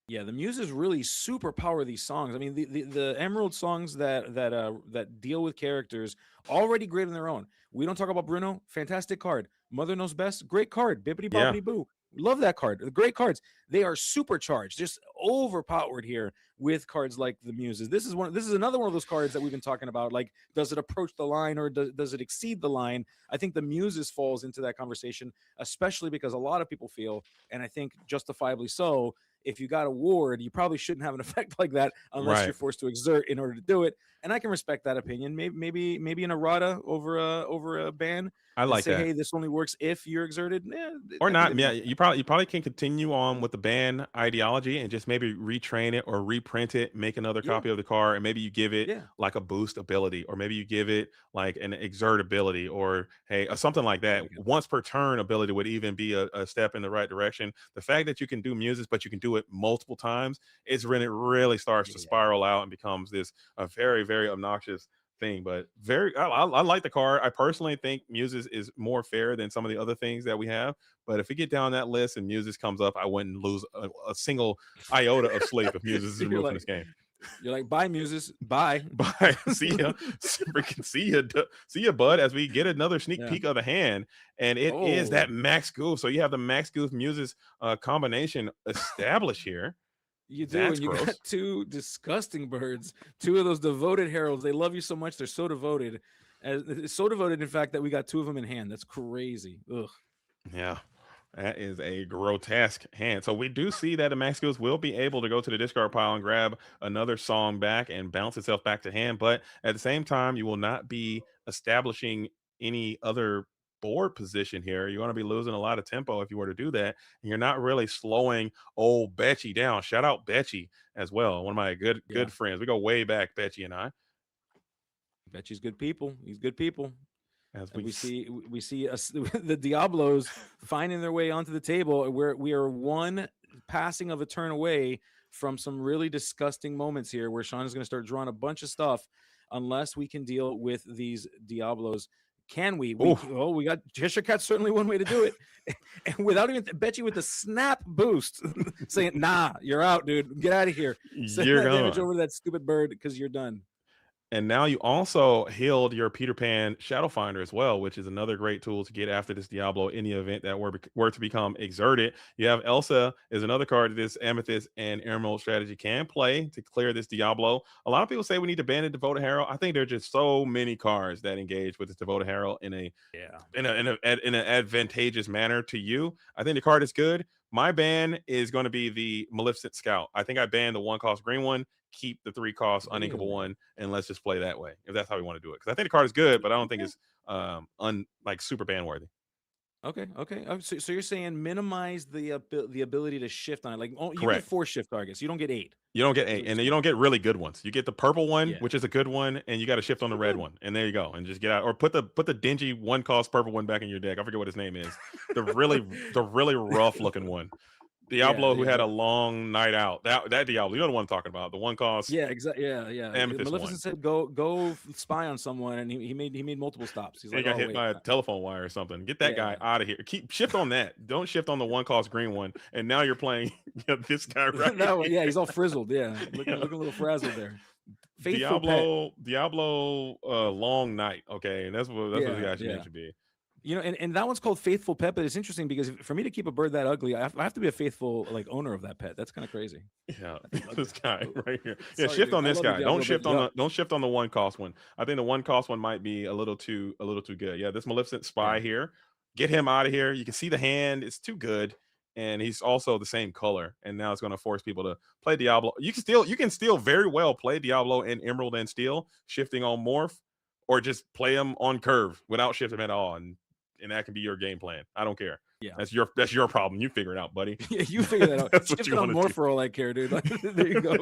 Yeah, the muses really super power these songs. I mean, the Emerald songs that deal with characters already great on their own. We Don't Talk About Bruno, fantastic card. Mother Knows Best, great card. Bippity Yeah. boppity boo. Love that card. The great cards. They are supercharged, just overpowered here with cards like the muses. This is another one of those cards that we've been talking about. Like, does it approach the line or does it exceed the line? I think the muses falls into that conversation, especially because a lot of people feel, and I think justifiably so, if you got a ward, you probably shouldn't have an effect like that unless you're Right. forced to exert in order to do it. And I can respect that opinion. Maybe an errata over a ban I and like say, that. hey, this only works if you're exerted. Yeah, Or I can not. live Yeah, with you probably can continue on with the ban ideology and just maybe retrain it or reprint it, make another yeah, copy of the car, and maybe you give it yeah. like a boost ability, or maybe you give it like an exert ability, or hey, something like I that. like it. Once per turn ability would even be a step in the right direction. The fact that you can do muses, but you can do it multiple times, is when it really starts to Yeah, spiral out and becomes this a very, very obnoxious thing. But I like the card. I personally think muses is more fair than some of the other things that we have. But if we get down that list and Muses comes up, I wouldn't lose a single iota of sleep if Muses is you're removed from this like game. bye muses, bye. Bye. See ya. Freaking see ya, bud. As we get another sneak Yeah. peek of the hand, and it is Oh, that Max Goof. So you have the Max Goof Muses combination established here. you do, That's and you got gross. two disgusting birds, two of those devoted heralds. They love you so much; they're so devoted, so devoted, in fact, that we got two of them in hand. That's crazy. Ugh. Yeah. That is a grotesque hand. So we do see that the Max Skills will be able to go to the discard pile and grab another song back and bounce itself back to hand. But at the same time, you will not be establishing any other board position here. You're going to be losing a lot of tempo if you were to do that. And you're not really slowing old Betchy down. Shout out Betchy as well. One of my Yeah, good friends. We go way back, Betchy and I. bet he's good people. He's good people. As And we we see us the Diablos finding their way onto the table. Where we are one passing of a turn away from some really disgusting moments here, where Sean is going to start drawing a bunch of stuff, unless we can deal with these Diablos. Can we? Ooh, We got Cheshire Cat's certainly one way to do it, and without even bet you with the snap boost, saying, "Nah, you're out, dude. Get out of here. Send you're that damage gone. over to that stupid bird because you're done." And now you also healed your Peter Pan Shadow Finder as well, which is another great tool to get after this Diablo in the event that were to become exerted. You have Elsa is another card that this Amethyst and Emerald strategy can play to clear this Diablo. A lot of people say we need to ban the Devoted Herald. I think there are just so many cards that engage with this Devoted Herald in a Yeah. in an advantageous manner to you. I think the card is good. My ban is going to be the Maleficent Scout. I think I banned the one cost green one, keep the three cost uninkable Really? one, and let's just play that way if that's how we want to do it. Because I think the card is good, but I don't think Okay. it's like super ban worthy. Okay, okay. So you're saying minimize the ability to shift on it. Like, oh, you get Correct. 4 shift targets. You don't get 8. You don't get Is eight, what and you're then you saying. don't get really good ones. You get the purple one, Yeah. which is a good one, and you got to shift on the Oh, red good. one, and there you go, and just get out, or put the dingy one cost purple one back in your deck. I forget what his name is. The really rough looking one. Yeah, Diablo who yeah, had a long night out. That Diablo, you know the one I'm talking about. The one cost yeah. Exactly. Yeah, yeah. Amethyst Maleficent one. said, Go spy on someone," and he made multiple stops. He's And he like, got "Oh hit wait, by a telephone wire or something. Get that yeah." guy out of here. Keep shift on that. Don't shift on the one cost green one. And now you're playing this guy right That one, here. yeah, he's all frizzled. Yeah, Yeah. looking a little frazzled there. Faithful pet. Diablo long night. Okay. And that's what the Yeah, guy's name yeah. should be. And that one's called Faithful Pet, but it's interesting because for me to keep a bird that ugly, I have to be a faithful like owner of that pet. That's kind of crazy. Yeah, That thing's this ugly. guy Oh, right here. Yeah, sorry, shift dude. on I this love you, guy. Don't Diablo, but shift on yuck. the one cost one. I think the one cost one might be a little too good. Yeah, this Maleficent Yeah, spy here. Get him out of here. You can see the hand. It's too good. And he's also the same color. And now it's going to force people to play Diablo. You can still very well play Diablo and Emerald and Steel, shifting on morph, or just play them on curve without shifting at all. And that can be your game plan. I don't care. yeah. That's your problem. You figure it out, buddy. Yeah, you figure that out. That's what Shift you it on want to more do. for all I care, dude. There you go.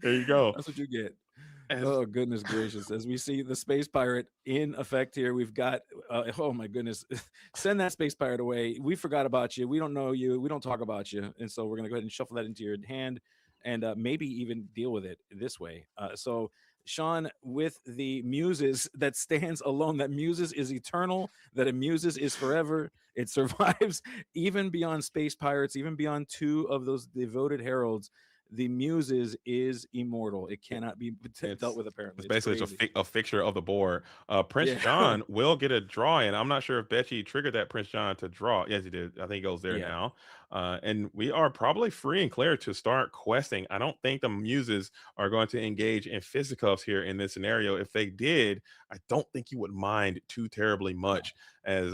There you go. That's what you get. As Oh goodness gracious! As we see the space pirate in effect here, we've got. Oh my goodness! Send that space pirate away. We forgot about you. We don't know you. We don't talk about you, and so we're gonna go ahead and shuffle that into your hand, and maybe even deal with it this way. So Sean, with the muses that stands alone, that muses is eternal, that a muses is forever. It survives even beyond space pirates, even beyond 2 of those devoted heralds. The muses is immortal. It cannot be dealt it's with. it's Apparently, it's basically crazy. a fixture of the board. Prince Yeah, John will get a draw in. I'm not sure if Betchy triggered that Prince John to draw. Yes, he did. I think he goes there yeah. now. And we are probably free and clear to start questing. I don't think the muses are going to engage in fisticuffs here in this scenario. If they did, I don't think you would mind too terribly No. much as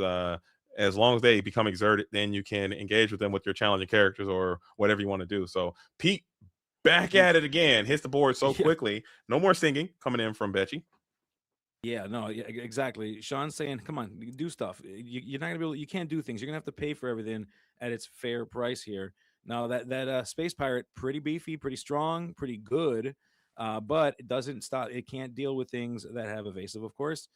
as long as they become exerted, then you can engage with them with your challenging characters or whatever you want to do. So Pete back at Oof. it again, hits the board so Yeah. quickly. No more singing coming in from Betchy. Yeah, no, yeah, exactly. Sean's saying, "Come on, do stuff. You're not gonna be able. You can't do things. You're gonna have to pay for everything at its fair price here." Now that space pirate, pretty beefy, pretty strong, pretty good, but it doesn't stop. It can't deal with things that have evasive, of course.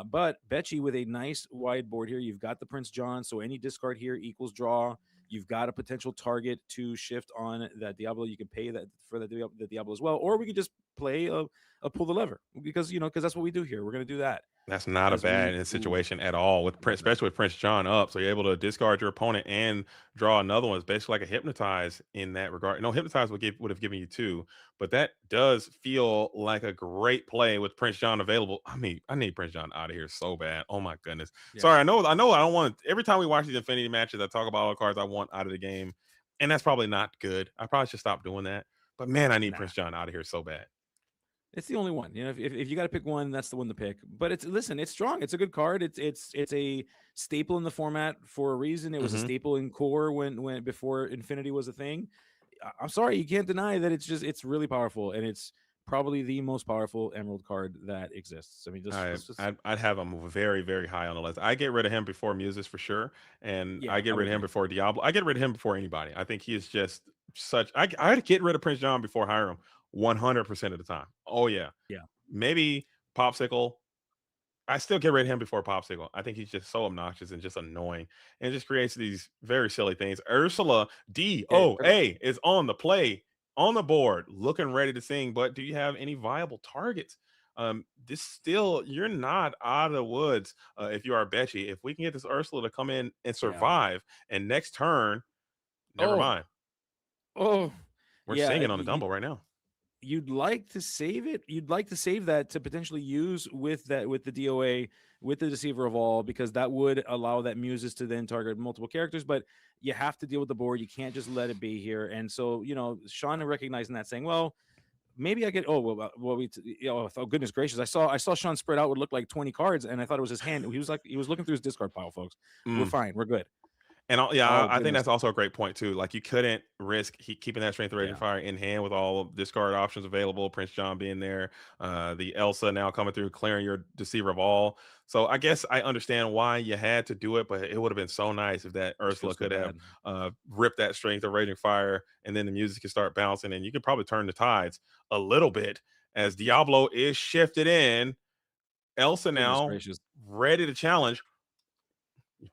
But Betchy with a nice wide board here. You've got the Prince John, so any discard here equals draw. You've got a potential target to shift on that Diablo. You can pay that for the Diablo as well, or we could just play a pull the lever because because that's what we do here. We're gonna do that That's not a as we bad ooh, situation at all, with love that. especially with Prince John up. So you're able to discard your opponent and draw another one. It's basically like a hypnotize in that regard. No, hypnotize would have given you two, but that does feel like a great play with Prince John available. I mean, I need Prince John out of here so bad. Oh my goodness. Yeah, Sorry, I know I don't want, every time we watch these Infinity matches, I talk about all the cards I want out of the game. And that's probably not good. I probably should stop doing that. But man, I need nah. Prince John out of here so bad. It's the only one. If you got to pick one, that's the one to pick. But it's strong. It's a good card. It's a staple in the format for a reason. It was a Hmm. staple in core when before Infinity was a thing. I'm sorry, you can't deny that it's really powerful, and it's probably the most powerful Emerald card that exists. I mean, just I let's just I'd have him very very high on the list. I get rid of him before Muses for sure, and I yeah, get I rid would of him agree. before Diablo. I get rid of him before anybody. I think he is just such. I'd get rid of Prince John before Hiram 100% of the time. Oh yeah, Yeah, maybe Popsicle. I still get rid of him before Popsicle. I think he's just so obnoxious and just annoying, and just creates these very silly things. Ursula yeah. DOA is on the play, on the board, looking ready to sing. But do you have any viable targets? This still, you're not out of the woods if you are Betchy. If we can get this Ursula to come in and Yeah. survive, and next turn, never Oh, mind. oh, We're yeah. singing on the Dumble right now. You'd like to save it. You'd like to save that to potentially use with the DOA with the Deceiver of All, because that would allow that Muses to then target multiple characters. But you have to deal with the board. You can't just let it be here. And so Sean recognizing that, saying, "Well, maybe I get oh goodness gracious, I saw Sean spread out would look like 20 cards, and I thought it was his hand. He was looking through his discard pile, folks. We're Mm. fine. We're good. And yeah, Oh I think goodness, that's also a great point too. Like you couldn't risk keeping that strength of raging yeah, fire in hand with all discard options available. Prince John being there, the Elsa now coming through, clearing your Deceiver of All. So I guess I understand why you had to do it, but it would have been so nice if that just feels Ursula so could have bad. ripped that strength of raging fire, and then the music could start bouncing, and you could probably turn the tides a little bit as Diablo is shifted in. Elsa Goodness now gracious. ready to challenge.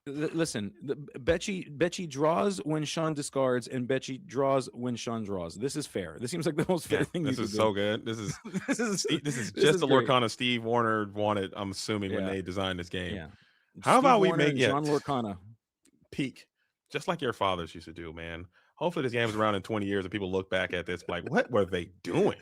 Listen, Betchy draws when Sean discards, and Betchy draws when Sean draws. This is fair. This seems like the most fair Yeah, thing you this could is do. so good. This is this is This is this just is the great. Lorcana Steve Warner wanted, I'm assuming, when Yeah, they designed this game. yeah. How Steve about we Warner make, and yeah, John Lorcana. peak, just like your fathers used to do, man. Hopefully this game is around in 20 years and people look back at this like, what were they doing?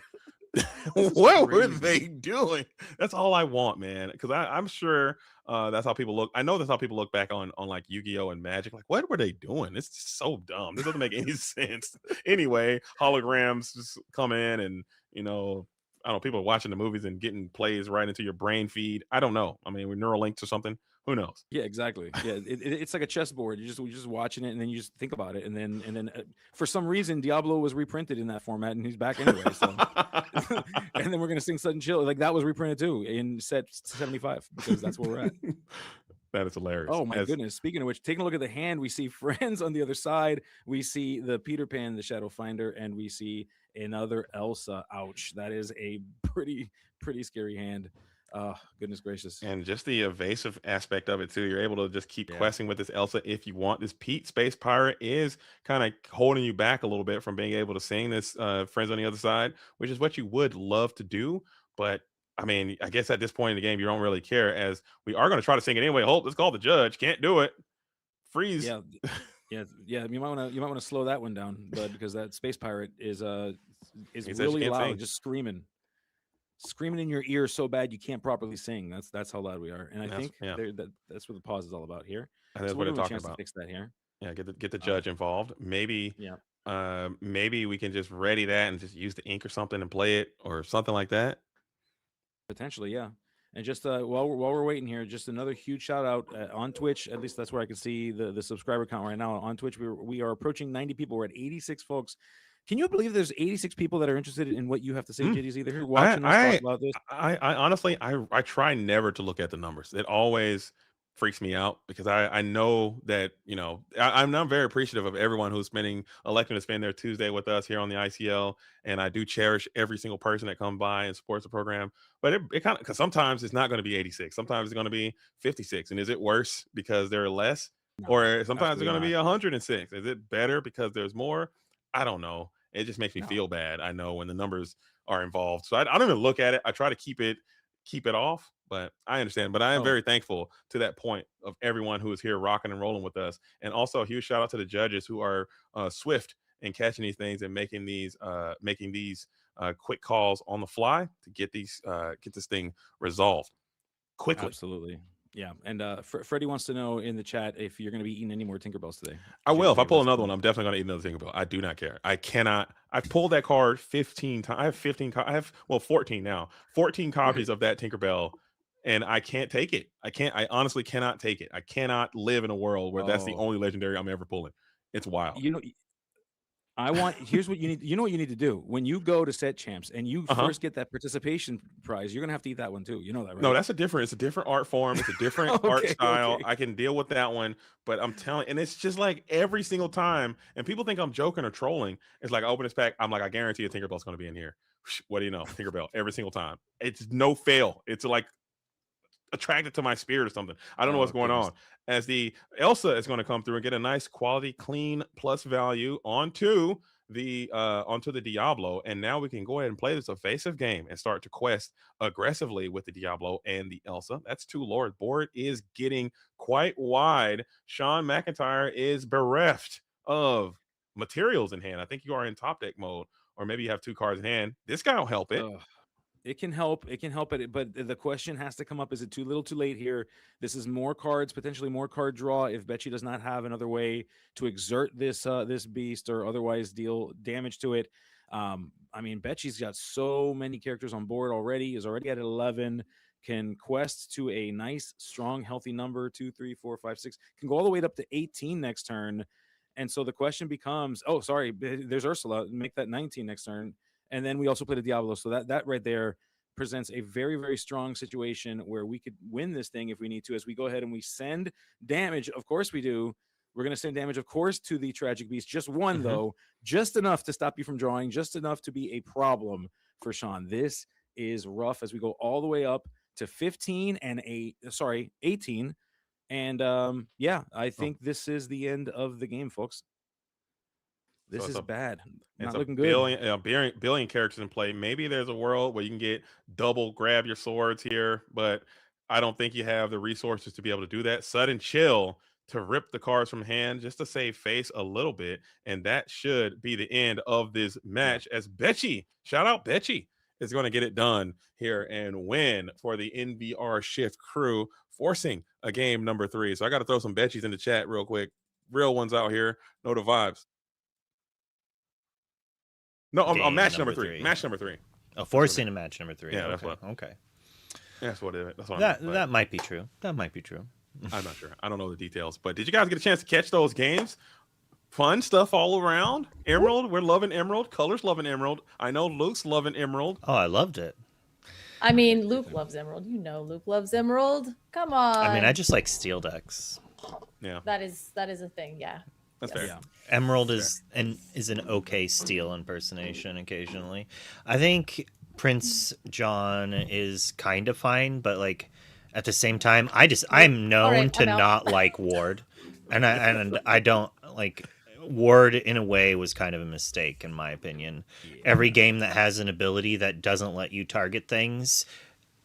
This is What were crazy. they doing? That's all I want, man. Because I'm sure that's how people look. I know that's how people look back on like Yu-Gi-Oh and Magic. Like, what were they doing? It's just so dumb. This doesn't make any sense. Anyway, holograms just come in, and I don't know, people are watching the movies and getting plays right into your brain feed. I don't know. I mean, with neural links or something. Who knows? Yeah, exactly. Yeah, it's like a chessboard. You're just watching it, and then you just think about it, and then for some reason Diablo was reprinted in that format, and he's back anyway. So, and then we're gonna sing Sudden Chill, like that was reprinted too in set 75, because that's where we're at. That is hilarious. Oh my goodness! Speaking of which, taking a look at the hand, we see friends on the other side. We see the Peter Pan, the Shadow Finder, and we see another Elsa. Ouch! That is a pretty scary hand. Goodness gracious. And just the evasive aspect of it too. You're able to just keep Yeah. questing with this Elsa if you want. This Pete Space Pirate is kind of holding you back a little bit from being able to sing this Friends on the Other Side, which is what you would love to do. But I mean, I guess at this point in the game, you don't really care, as we are going to try to sing it anyway. Hope, let's call the judge. Can't do it. Freeze. Yeah, yeah. You might want to slow that one down, bud, because that space pirate is He says you really can't loud, sing. just screaming in your ear so bad you can't properly sing. That's how loud we are, and I That's, think yeah, that's what the pause is all about here. and that's So what we'll they're give him a talking chance to about. fix that here. Yeah, get the Uh, judge involved. Maybe yeah, maybe we can just ready that and just use the ink or something and play it or something like that. potentially, yeah. And just while we're waiting here, just another huge shout out on Twitch. At least that's where I can see the subscriber count right now on Twitch. We are approaching 90 people. We're at 86 folks. Can you believe there's 86 people that are interested in what you have to say, JD's either here watching us talk about this? I honestly, I try never to look at the numbers. It always freaks me out because I know that, you know, I'm very appreciative of everyone who's electing to spend their Tuesday with us here on the ICL, and I do cherish every single person that comes by and supports the program. But it kind of, because sometimes it's not going to be 86, sometimes it's going to be 56, and is it worse because there are less, No, or sometimes it's absolutely going to be not. 106? Is it better because there's more? I don't know. It just makes me No. feel bad. I know when the numbers are involved, so I don't even look at it. I try to keep it off, but I understand. But I am Oh, very thankful to that point of everyone who is here rocking and rolling with us, and also a huge shout out to the judges who are swift in catching these things and making these quick calls on the fly to get this thing resolved quickly. absolutely. Yeah. And Freddie wants to know in the chat if you're going to be eating any more Tinkerbells today. I will. If I pull let's another go. one, I'm definitely going to eat another Tinkerbell. I do not care. I cannot. I've pulled that card 15 times. I have 15. I have 14 now. 14 copies of that Tinkerbell, and I can't take it. I can't. I honestly cannot take it. I cannot live in a world where that's the Oh, only legendary I'm ever pulling. It's wild. you know, here's what you need. You know what you need to do when you go to Set Champs and you Uh huh. first get that participation prize. You're gonna have to eat that one too. You know that, No, right? that's a different. It's a different art form. It's a different art Okay, style. okay. I can deal with that one, but I'm telling, and it's just like every single time. And people think I'm joking or trolling. It's like I open this pack. I'm like, I guarantee a Tinkerbell's going to be in here. What do you know? Tinkerbell every single time. It's no fail. It's like attracted to my spirit or something. I don't know Oh what's going goodness. on. As the Elsa is going to come through and get a nice quality, clean plus value onto the Diablo, and now we can go ahead and play this evasive game and start to quest aggressively with the Diablo and the Elsa. That's two lords. Board is getting quite wide. Sean McIntyre is bereft of materials in hand. I think you are in top deck mode, or maybe you have two cards in hand. This guy will help it. Ugh. It can help. It can help it. But the question has to come up: is it too little, too late here? This is more cards, potentially more card draw. If Betchy does not have another way to exert this beast or otherwise deal damage to it, I mean, Betchy's got so many characters on board already. Is already at 11. Can quest to a nice, strong, healthy number 2, 3, 4, 5, 6. Can go all the way up to 18 next turn. And so the question becomes: oh, sorry, there's Ursula. Make that 19 next turn. And then we also played a Diablo. So that right there presents a very, very strong situation where we could win this thing if we need to, as we go ahead and we send damage. Of course we do. We're going to send damage, of course, to the Tragic Beast. Just one, though, just enough to stop you from drawing, just enough to be a problem for Sean. This is rough as we go all the way up to 15 and 18. And yeah, I think this is the end of the game, folks. So This is bad. it's Not a looking good. billion characters in play. Maybe there's a world where you can get double grab your swords here, but I don't think you have the resources to be able to do that. Sudden chill to rip the cards from hand just to save face a little bit, and that should be the end of this Yeah. match. As Betchy, shout out Betchy, is going to get it done here and win for the NVR Shift crew, forcing a game number 3. So I got to throw some Betchies in the chat real quick. Real ones out here. Know the vibes. No, on match number 3. Match number 3. Oh, forcing a match number 3. Yeah, okay. that's what. Okay. That's what it is. That's what That might be true. That might be true. I'm not sure. I don't know the details. But did you guys get a chance to catch those games? Fun stuff all around. Emerald, we're loving Emerald. Colors loving Emerald. I know Luke's loving Emerald. Oh, I loved it. I mean, Luke loves Emerald. You know, Luke loves Emerald. Come on. I mean, I just like steel decks. Yeah, that is a thing. Yeah. that's Yes. fair. Yeah. Emerald is an okay steel impersonation occasionally. I think Prince John is kind of fine, but like at the same time, I'm known right, to I'm out. not like Ward, and I don't like Ward. In a way, was kind of a mistake in my opinion. Every game that has an ability that doesn't let you target things,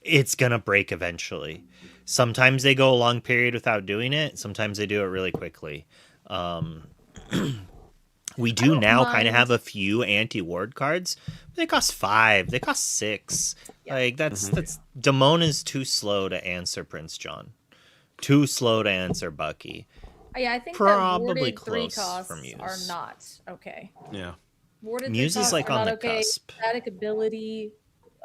it's gonna break eventually. Sometimes they go a long period without doing it. Sometimes they do it really quickly. We do now kind of have a few anti-ward cards. They cost 5. They cost 6. Yeah. Like that's Damon is too slow to answer Prince John. Too slow to answer Bucky. Yeah, I think Probably that warded 3 close costs for Muse. are not okay. Yeah. Warded Muse 3 is costs like are on not the okay. cusp. Static ability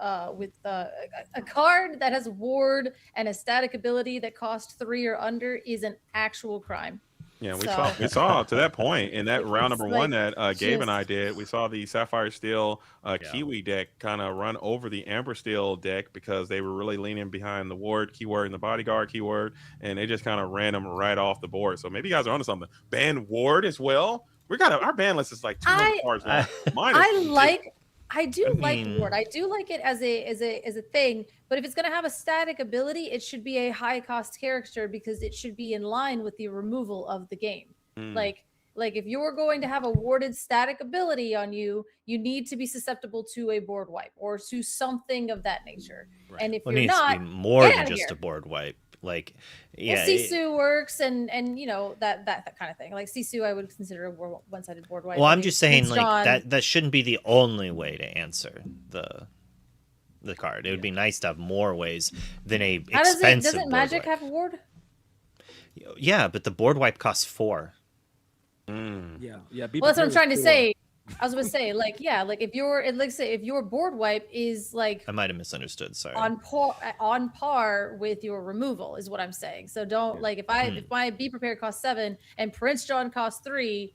a card that has ward and a static ability that costs 3 or under is an actual crime. Yeah, So we saw to that point in that round it's number like one that Gabe and I just did. We saw the Sapphire Steel Yeah. Kiwi deck kind of run over the Amber Steel deck because they were really leaning behind the ward keyword and the bodyguard keyword, and they just kind of ran them right off the board. So maybe you guys are onto something. Ban ward as well. We got our ban list is like 200 I cards long. I, Mine is I do I like mean- ward. I do like it as a thing, but if it's going to have a static ability, it should be a high cost character because it should be in line with the removal of the game. Mm. Like if you're going to have a warded static ability on you, you need to be susceptible to a board wipe or to something of that nature. Right. And if Well, it you're needs not, to be more get than outta just here. a board wipe. Like, well, yeah, Sisu works and you know that kind of thing. Like Sisu, I would consider a one-sided board wipe. well, I I'm think just saying, Prince like John- that shouldn't be the only way to answer the card. It would be nice to have more ways than a How does it? expensive Doesn't board Magic wipe. have ward? Yeah, but the board wipe costs 4. Mm. Yeah. Well, that's what I'm trying to say. I was going to say, like, yeah, like if your board wipe is like I might have misunderstood. Sorry. on par with your removal is what I'm saying. So don't like if my Be Prepared costs 7 and Prince John costs 3.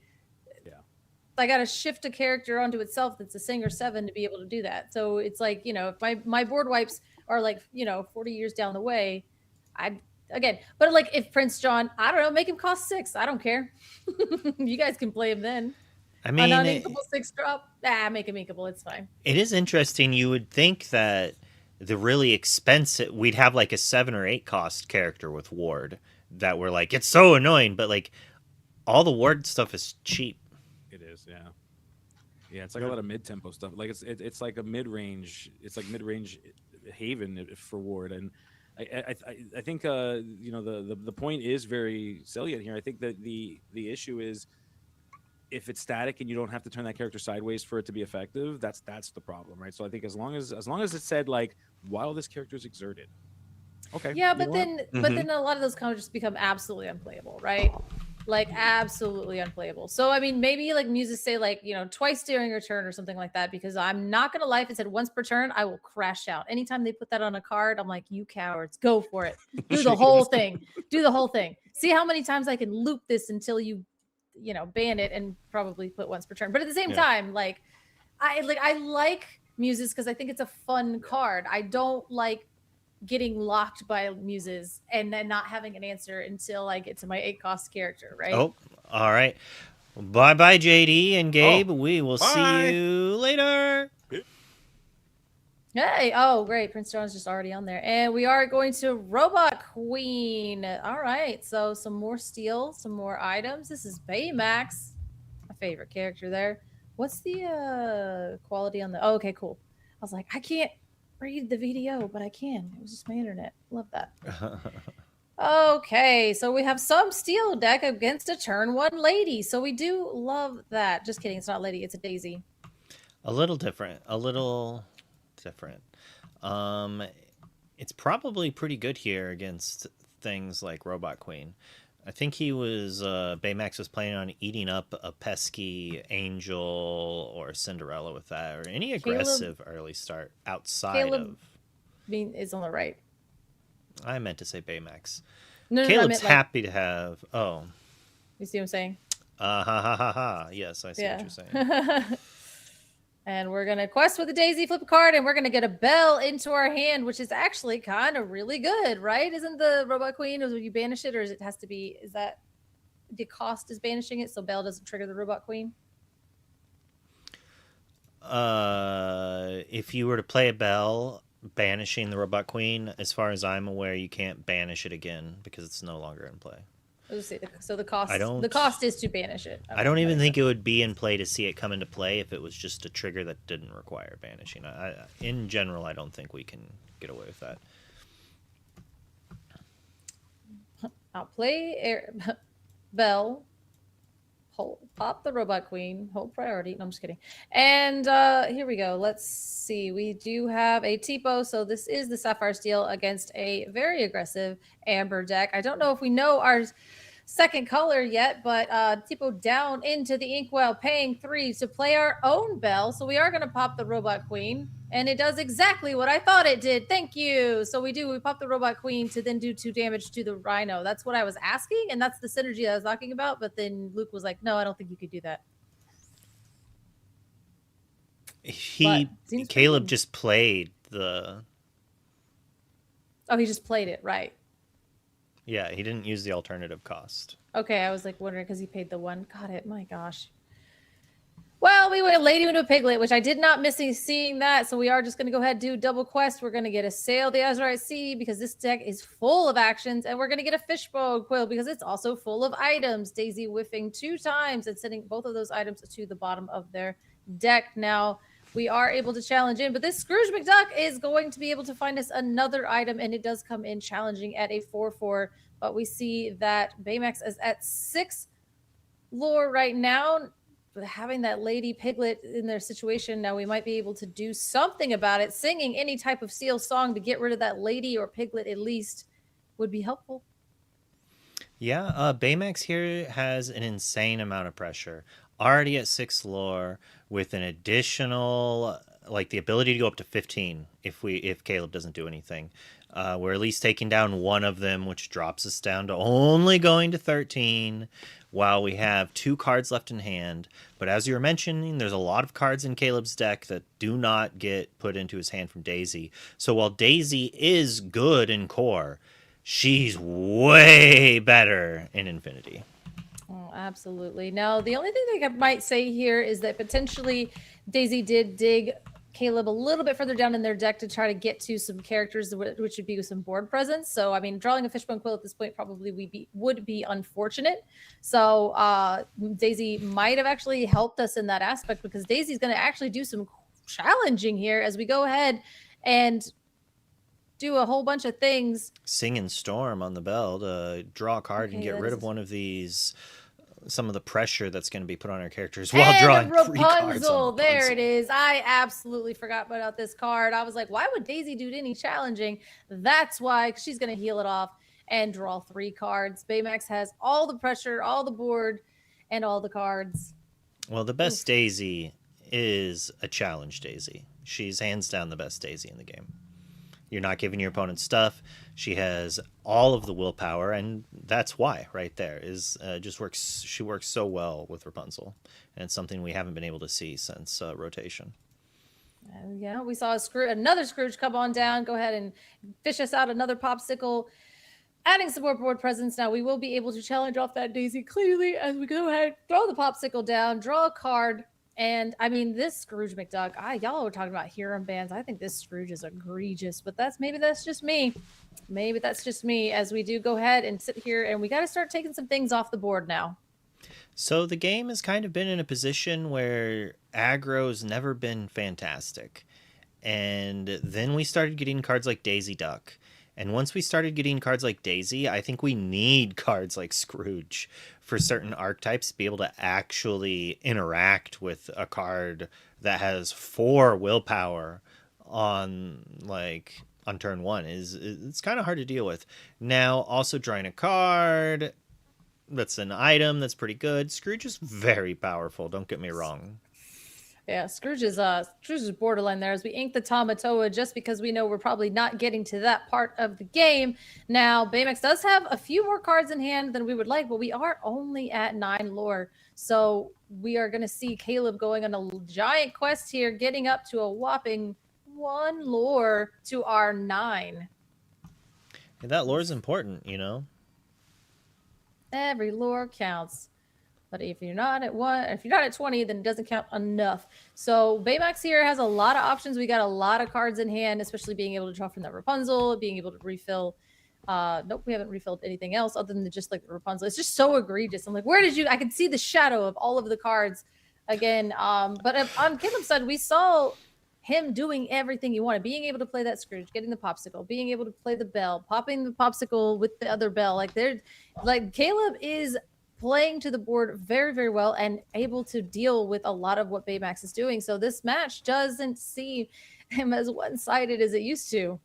Yeah. I got to shift a character onto itself that's a singer 7 to be able to do that. So it's like, you know, if my board wipes are like, you know, 40 years down the way, but like if Prince John, I don't know, make him cost 6. I don't care. You guys can play him then. I An mean, uninkable 6 drop. Make him inkable. It's fine. it is interesting. You would think that the really expensive, we'd have like a 7 or 8 cost character with ward that we're like, it's so annoying, but like all the ward stuff is cheap. It is, yeah. Yeah, it's like a lot of mid-tempo stuff. Like it's like a mid-range. It's like mid-range haven for ward, and I think you know the point is very salient here. I think that the issue is if it's static and you don't have to turn that character sideways for it to be effective, that's the problem, right? So I think as long as it said like while this character is exerted, okay. Yeah, you but know then what? but then a lot of those comments just become absolutely unplayable, right? Like absolutely unplayable. So I mean, maybe like muses say like, you know, twice during your turn or something like that, because I'm not gonna lie, if it said once per turn, I will crash out. Anytime they put that on a card, I'm like, you cowards, go for it. Do the whole thing. Do the whole thing. See how many times I can loop this until you know, ban it and probably put once per turn. But at the same time, like I like muses because I think it's a fun card. I don't like getting locked by muses and then not having an answer until I get to my 8 cost character, right? Oh, all right. Bye bye, JD and Gabe. We will bye. see you later. Hey, oh great, Prince John's just already on there. And we are going to Robot Queen. All right, so some more steel, some more items. This is Baymax, my favorite character there. What's the quality on the oh, okay, cool. I was like, I can't read the video, but I can. It was just my internet. Love that. Okay, so we have some steel deck against a turn 1 lady. So we do love that. Just kidding, it's not lady, it's a daisy. A little different. It's probably pretty good here against things like Robot Queen. I think he was Baymax was planning on eating up a pesky Angel or Cinderella with that, or any aggressive early start outside of. Is on the right. I meant to say Baymax. No, I Caleb's meant, like, happy to have. Oh, you see what I'm saying? ha ha ha ha. Yes, I see what you're saying. And we're gonna quest with the daisy, flip a card, and we're gonna get a bell into our hand, which is actually kind of really good, right? Isn't the Robot Queen, is when you banish it, or is it has to be? Is that the cost is banishing it, so bell doesn't trigger the Robot Queen? If you were to play a bell, banishing the Robot Queen, as far as I'm aware, you can't banish it again because it's no longer in play. Let's see. So the cost. I don't- The cost is to banish it. I don't even think it would be in play to see it come into play if it was just a trigger that didn't require banishing. In general, I don't think we can get away with that. I'll play bell. Pop the Robot Queen. Hold priority. No, I'm just kidding. And here we go. Let's see. We do have a Tipo. So this is the Sapphire Steel against a very aggressive Amber deck. I don't know if we know our second color yet, but Tipo down into the Inkwell, paying 3 to play our own bell. So we are going to pop the Robot Queen. And it does exactly what I thought it did. Thank you. So we pop the Robot Queen to then do 2 damage to the Rhino. That's what I was asking, and that's the synergy I was talking about. But then Luke was like, no, I don't think you could do that. Caleb just played the... Oh, he just played it, right. Yeah, he didn't use the alternative cost. Okay, I was like wondering because he paid the 1. Got it. My gosh. Well, we went Lady into a Piglet, which I did not miss seeing that. So we are just going to go ahead and do double quest. We're going to get a Sail the Azurite Sea because this deck is full of actions. And we're going to get a Fishbone Quill because it's also full of items. Daisy whiffing 2 times and sending both of those items to the bottom of their deck. Now, we are able to challenge in, but this Scrooge McDuck is going to be able to find us another item. And it does come in challenging at a 4/4. But we see that Baymax is at 6 lore right now. But having that Lady Piglet in their situation, now we might be able to do something about it. Singing any type of Seal song to get rid of that Lady or Piglet at least would be helpful. Yeah, Baymax here has an insane amount of pressure. Already at 6 lore with an additional, like the ability to go up to 15 if Caleb doesn't do anything. We're at least taking down one of them, which drops us down to only going to 13. While we have 2 cards left in hand. But as you were mentioning, there's a lot of cards in Caleb's deck that do not get put into his hand from Daisy. So while Daisy is good in core, she's way better in Infinity. Oh, absolutely. Now, the only thing I might say here is that potentially Daisy did dig Caleb a little bit further down in their deck to try to get to some characters which would be with some board presence. So, I mean, drawing a Fishbone Quill at this point probably would be unfortunate. So, Daisy might have actually helped us in that aspect because Daisy's going to actually do some challenging here as we go ahead and do a whole bunch of things. Singing Storm on the bell to draw a card and get rid of one of these... some of the pressure that's going to be put on our characters while drawing 3 cards on Rapunzel. There it is. I absolutely forgot about this card. I was like, why would Daisy do any challenging? That's why, she's going to heal it off and draw 3 cards. Baymax has all the pressure, all the board, and all the cards. Well, the best Daisy is a challenge Daisy. She's hands down the best Daisy in the game. You're not giving your opponent stuff. She has all of the willpower, and that's why right there is just works. She works so well with Rapunzel, and it's something we haven't been able to see since rotation. Yeah, we saw another Scrooge come on down. Go ahead and fish us out another Popsicle, adding some more board presence. Now we will be able to challenge off that Daisy clearly as we go ahead, throw the Popsicle down, draw a card. And I mean, this Scrooge McDuck, y'all were talking about hero bands. I think this Scrooge is egregious, but maybe that's just me. Maybe that's just me as we do go ahead and sit here and we got to start taking some things off the board now. So the game has kind of been in a position where aggro's never been fantastic. And then we started getting cards like Daisy Duck. And once we started getting cards like Daisy, I think we need cards like Scrooge for certain archetypes to be able to actually interact with a card that has 4 willpower on turn 1. It's kind of hard to deal with. Now, also drawing a card that's an item that's pretty good. Scrooge is very powerful, don't get me wrong. Yeah, Scrooge is borderline there as we ink the Tamatoa just because we know we're probably not getting to that part of the game. Now, Baymax does have a few more cards in hand than we would like, but we are only at 9 lore. So we are going to see Caleb going on a giant quest here, getting up to a whopping 1 lore to our 9. And that lore is important, you know? Every lore counts. But if you're not at 20, then it doesn't count enough. So Baymax here has a lot of options. We got a lot of cards in hand, especially being able to draw from that Rapunzel, being able to refill. Nope, we haven't refilled anything else other than just like the Rapunzel. It's just so egregious. I'm like, I can see the shadow of all of the cards again. But on Caleb's side, we saw him doing everything he wanted, being able to play that Scrooge, getting the Popsicle, being able to play the bell, popping the Popsicle with the other bell. Caleb is playing to the board very, very well and able to deal with a lot of what Baymax is doing. So this match doesn't see him as one-sided as it used to.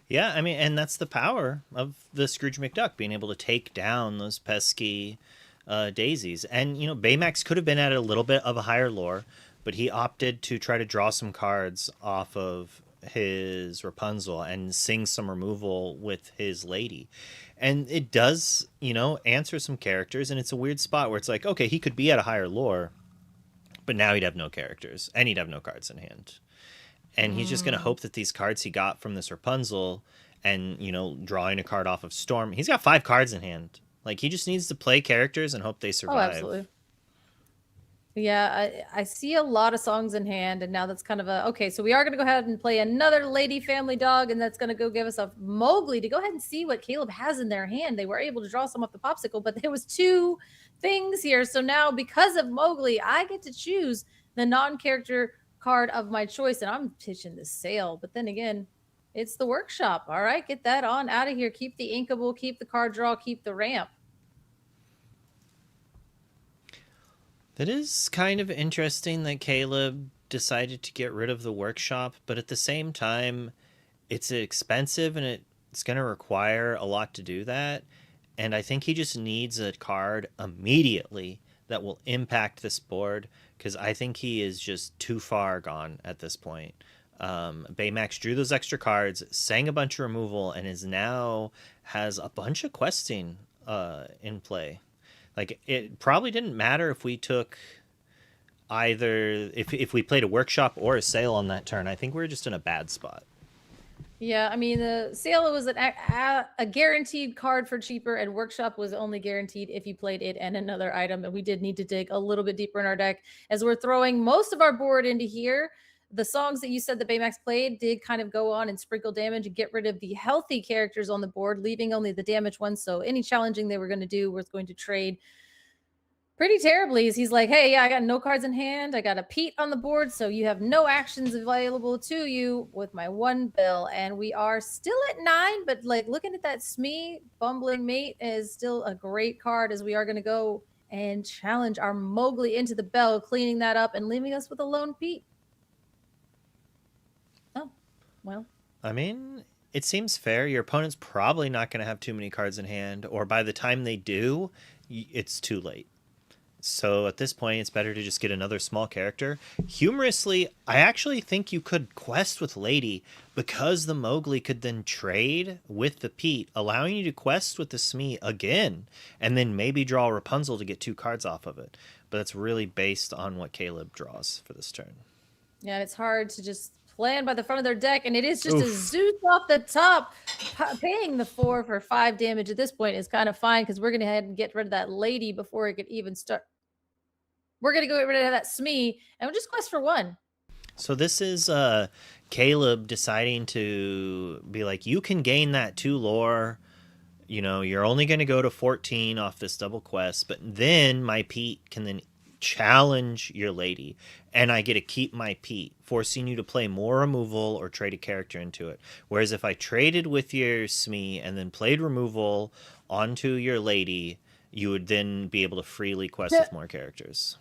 Yeah, I mean, and that's the power of the Scrooge McDuck, being able to take down those pesky daisies. And, you know, Baymax could have been at a little bit of a higher lore, but he opted to try to draw some cards off of his Rapunzel and sing some removal with his lady. And it does, answer some characters, and it's a weird spot where it's like, okay, he could be at a higher lore, but now he'd have no characters, and he'd have no cards in hand. And he's just going to hope that these cards he got from this Rapunzel and, drawing a card off of Storm, he's got 5 cards in hand. Like, he just needs to play characters and hope they survive. Oh, absolutely. Yeah, I see a lot of songs in hand, and now that's kind of okay, so we are going to go ahead and play another Lady Family Dog, and that's going to go give us a Mowgli to go ahead and see what Caleb has in their hand. They were able to draw some off the popsicle, but there was 2 things here. So now, because of Mowgli, I get to choose the non-character card of my choice, and I'm pitching the sale. But then again, it's the workshop. All right, get that on out of here. Keep the inkable, keep the card draw, keep the ramp. That is kind of interesting that Caleb decided to get rid of the workshop, but at the same time, it's expensive and it's going to require a lot to do that. And I think he just needs a card immediately that will impact this board, because I think he is just too far gone at this point. Baymax drew those extra cards, sang a bunch of removal, and is now has a bunch of questing in play. Like, it probably didn't matter if we took either, if we played a workshop or a sale on that turn. I think we were just in a bad spot. Yeah, I mean, the sale was a guaranteed card for cheaper, and workshop was only guaranteed if you played it and another item. And we did need to dig a little bit deeper in our deck as we're throwing most of our board into here. The songs that you said that Baymax played did kind of go on and sprinkle damage and get rid of the healthy characters on the board, leaving only the damaged ones. So any challenging they were going to do was going to trade pretty terribly. He's like, hey, yeah, I got no cards in hand. I got a Pete on the board, so you have no actions available to you with my 1 bill. And we are still at 9, but like looking at that Smee, Bumbling Mate is still a great card, as we are going to go and challenge our Mowgli into the bell, cleaning that up and leaving us with a lone Pete. Oh, well. I mean, it seems fair. Your opponent's probably not going to have too many cards in hand, or by the time they do, it's too late. So at this point, it's better to just get another small character. Humorously, I actually think you could quest with Lady, because the Mowgli could then trade with the Pete, allowing you to quest with the Smee again, and then maybe draw Rapunzel to get 2 cards off of it. But that's really based on what Caleb draws for this turn. Yeah, it's hard to just plan by the front of their deck, and it is just a Zeus off the top. Paying the 4 for 5 damage at this point is kind of fine, because we're going to head and get rid of that Lady before it could even start. We're going to go get rid of that Smee, and we'll just quest for 1. So this is Caleb deciding to be like, you can gain that 2 lore. You're only going to go to 14 off this double quest, but then my Pete can then challenge your Lady, and I get to keep my Pete, forcing you to play more removal or trade a character into it. Whereas if I traded with your Smee and then played removal onto your Lady, you would then be able to freely quest with more characters.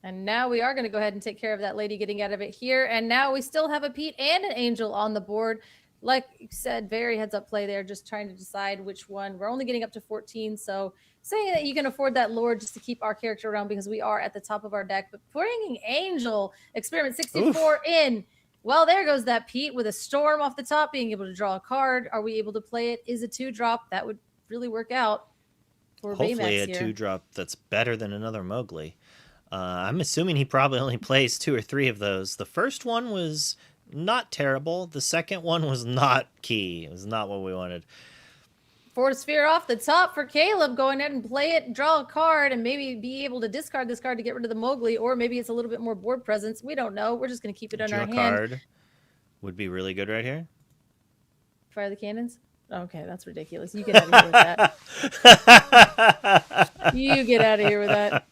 And now we are going to go ahead and take care of that Lady getting out of it here. And now we still have a Pete and an Angel on the board. Like you said, very heads up play there, just trying to decide which one. We're only getting up to 14, so saying that you can afford that lore just to keep our character around, because we are at the top of our deck. But bringing Angel, Experiment 64 in. Well, there goes that Pete with a Storm off the top, being able to draw a card. Are we able to play it? Is a 2-drop? That would really work out for hopefully Baymax a here. 2-drop that's better than another Mowgli. I'm assuming he probably only plays 2 or 3 of those. The first one was not terrible. The second one was not key. It was not what we wanted. Force Sphere off the top for Caleb. Going ahead and play it, draw a card, and maybe be able to discard this card to get rid of the Mowgli, or maybe it's a little bit more board presence. We don't know. We're just going to keep it in our hand. Card would be really good right here. Fire the cannons? Okay, that's ridiculous. You get out of here with that. You get out of here with that.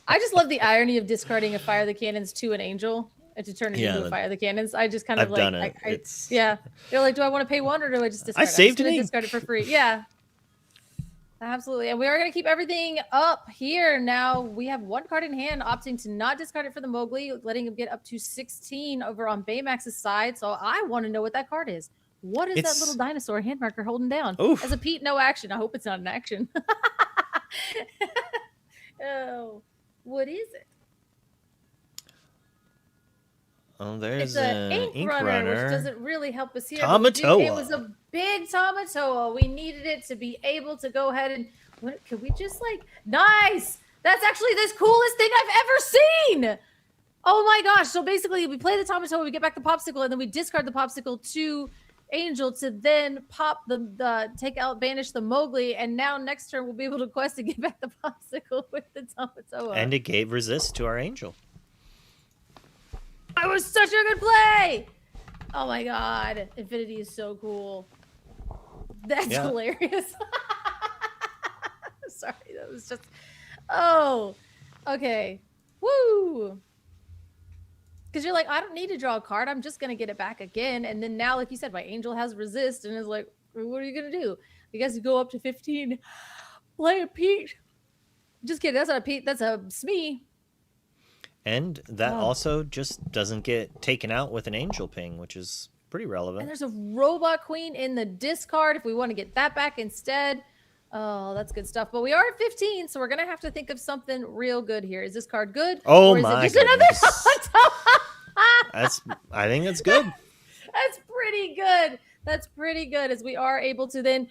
I just love the irony of discarding a Fire the Cannons to an Angel and to turn it into a Fire the Cannons. I just kind of I've done it. Yeah. They're like, do I want to pay 1 or do I just discard it? saved it. Discard it for free. Yeah. Absolutely. And we are going to keep everything up here. Now we have 1 card in hand, opting to not discard it for the Mowgli, letting him get up to 16 over on Baymax's side. So I want to know what that card is. What is that little dinosaur hand marker holding down? Oof. As a Pete, no action. I hope it's not an action. Oh, what is it? Oh, It's there's a an ink ink runner, which runner. doesn't really help us here. But we do- it was Tamatoa. a big Tamatoa. We needed it to be able to go ahead and what could we just like nice? That's actually the coolest thing I've ever seen. Oh my gosh. So basically we play the Tamatoa, we get back the popsicle, and then we discard the popsicle to Angel to then pop the take out banish the Mowgli, and now next turn we'll be able to quest to get back the popsicle with the Tamatoa. And it gave resist to our angel. It was such a good play. Oh my god. Infinity is so cool. That's Yeah. hilarious. Sorry, that was just oh okay. Woo. Because you're like, I don't need to draw a card. I'm just gonna get it back again. And then now, like you said, my angel has resist and is like, what are you gonna do? I guess you go up to 15. Play a Pete. Just kidding. That's not a Pete. That's a Smee. And that Oh. also just doesn't get taken out with an angel ping, which is pretty And relevant. there's a robot queen in the discard if we want to get that back instead. Oh, that's good stuff. But we are at 15, so we're gonna have to think of something real good here. Is this card good? Oh or is my it just another goodness. I think that's good. That's pretty good. That's pretty good. As we are able to then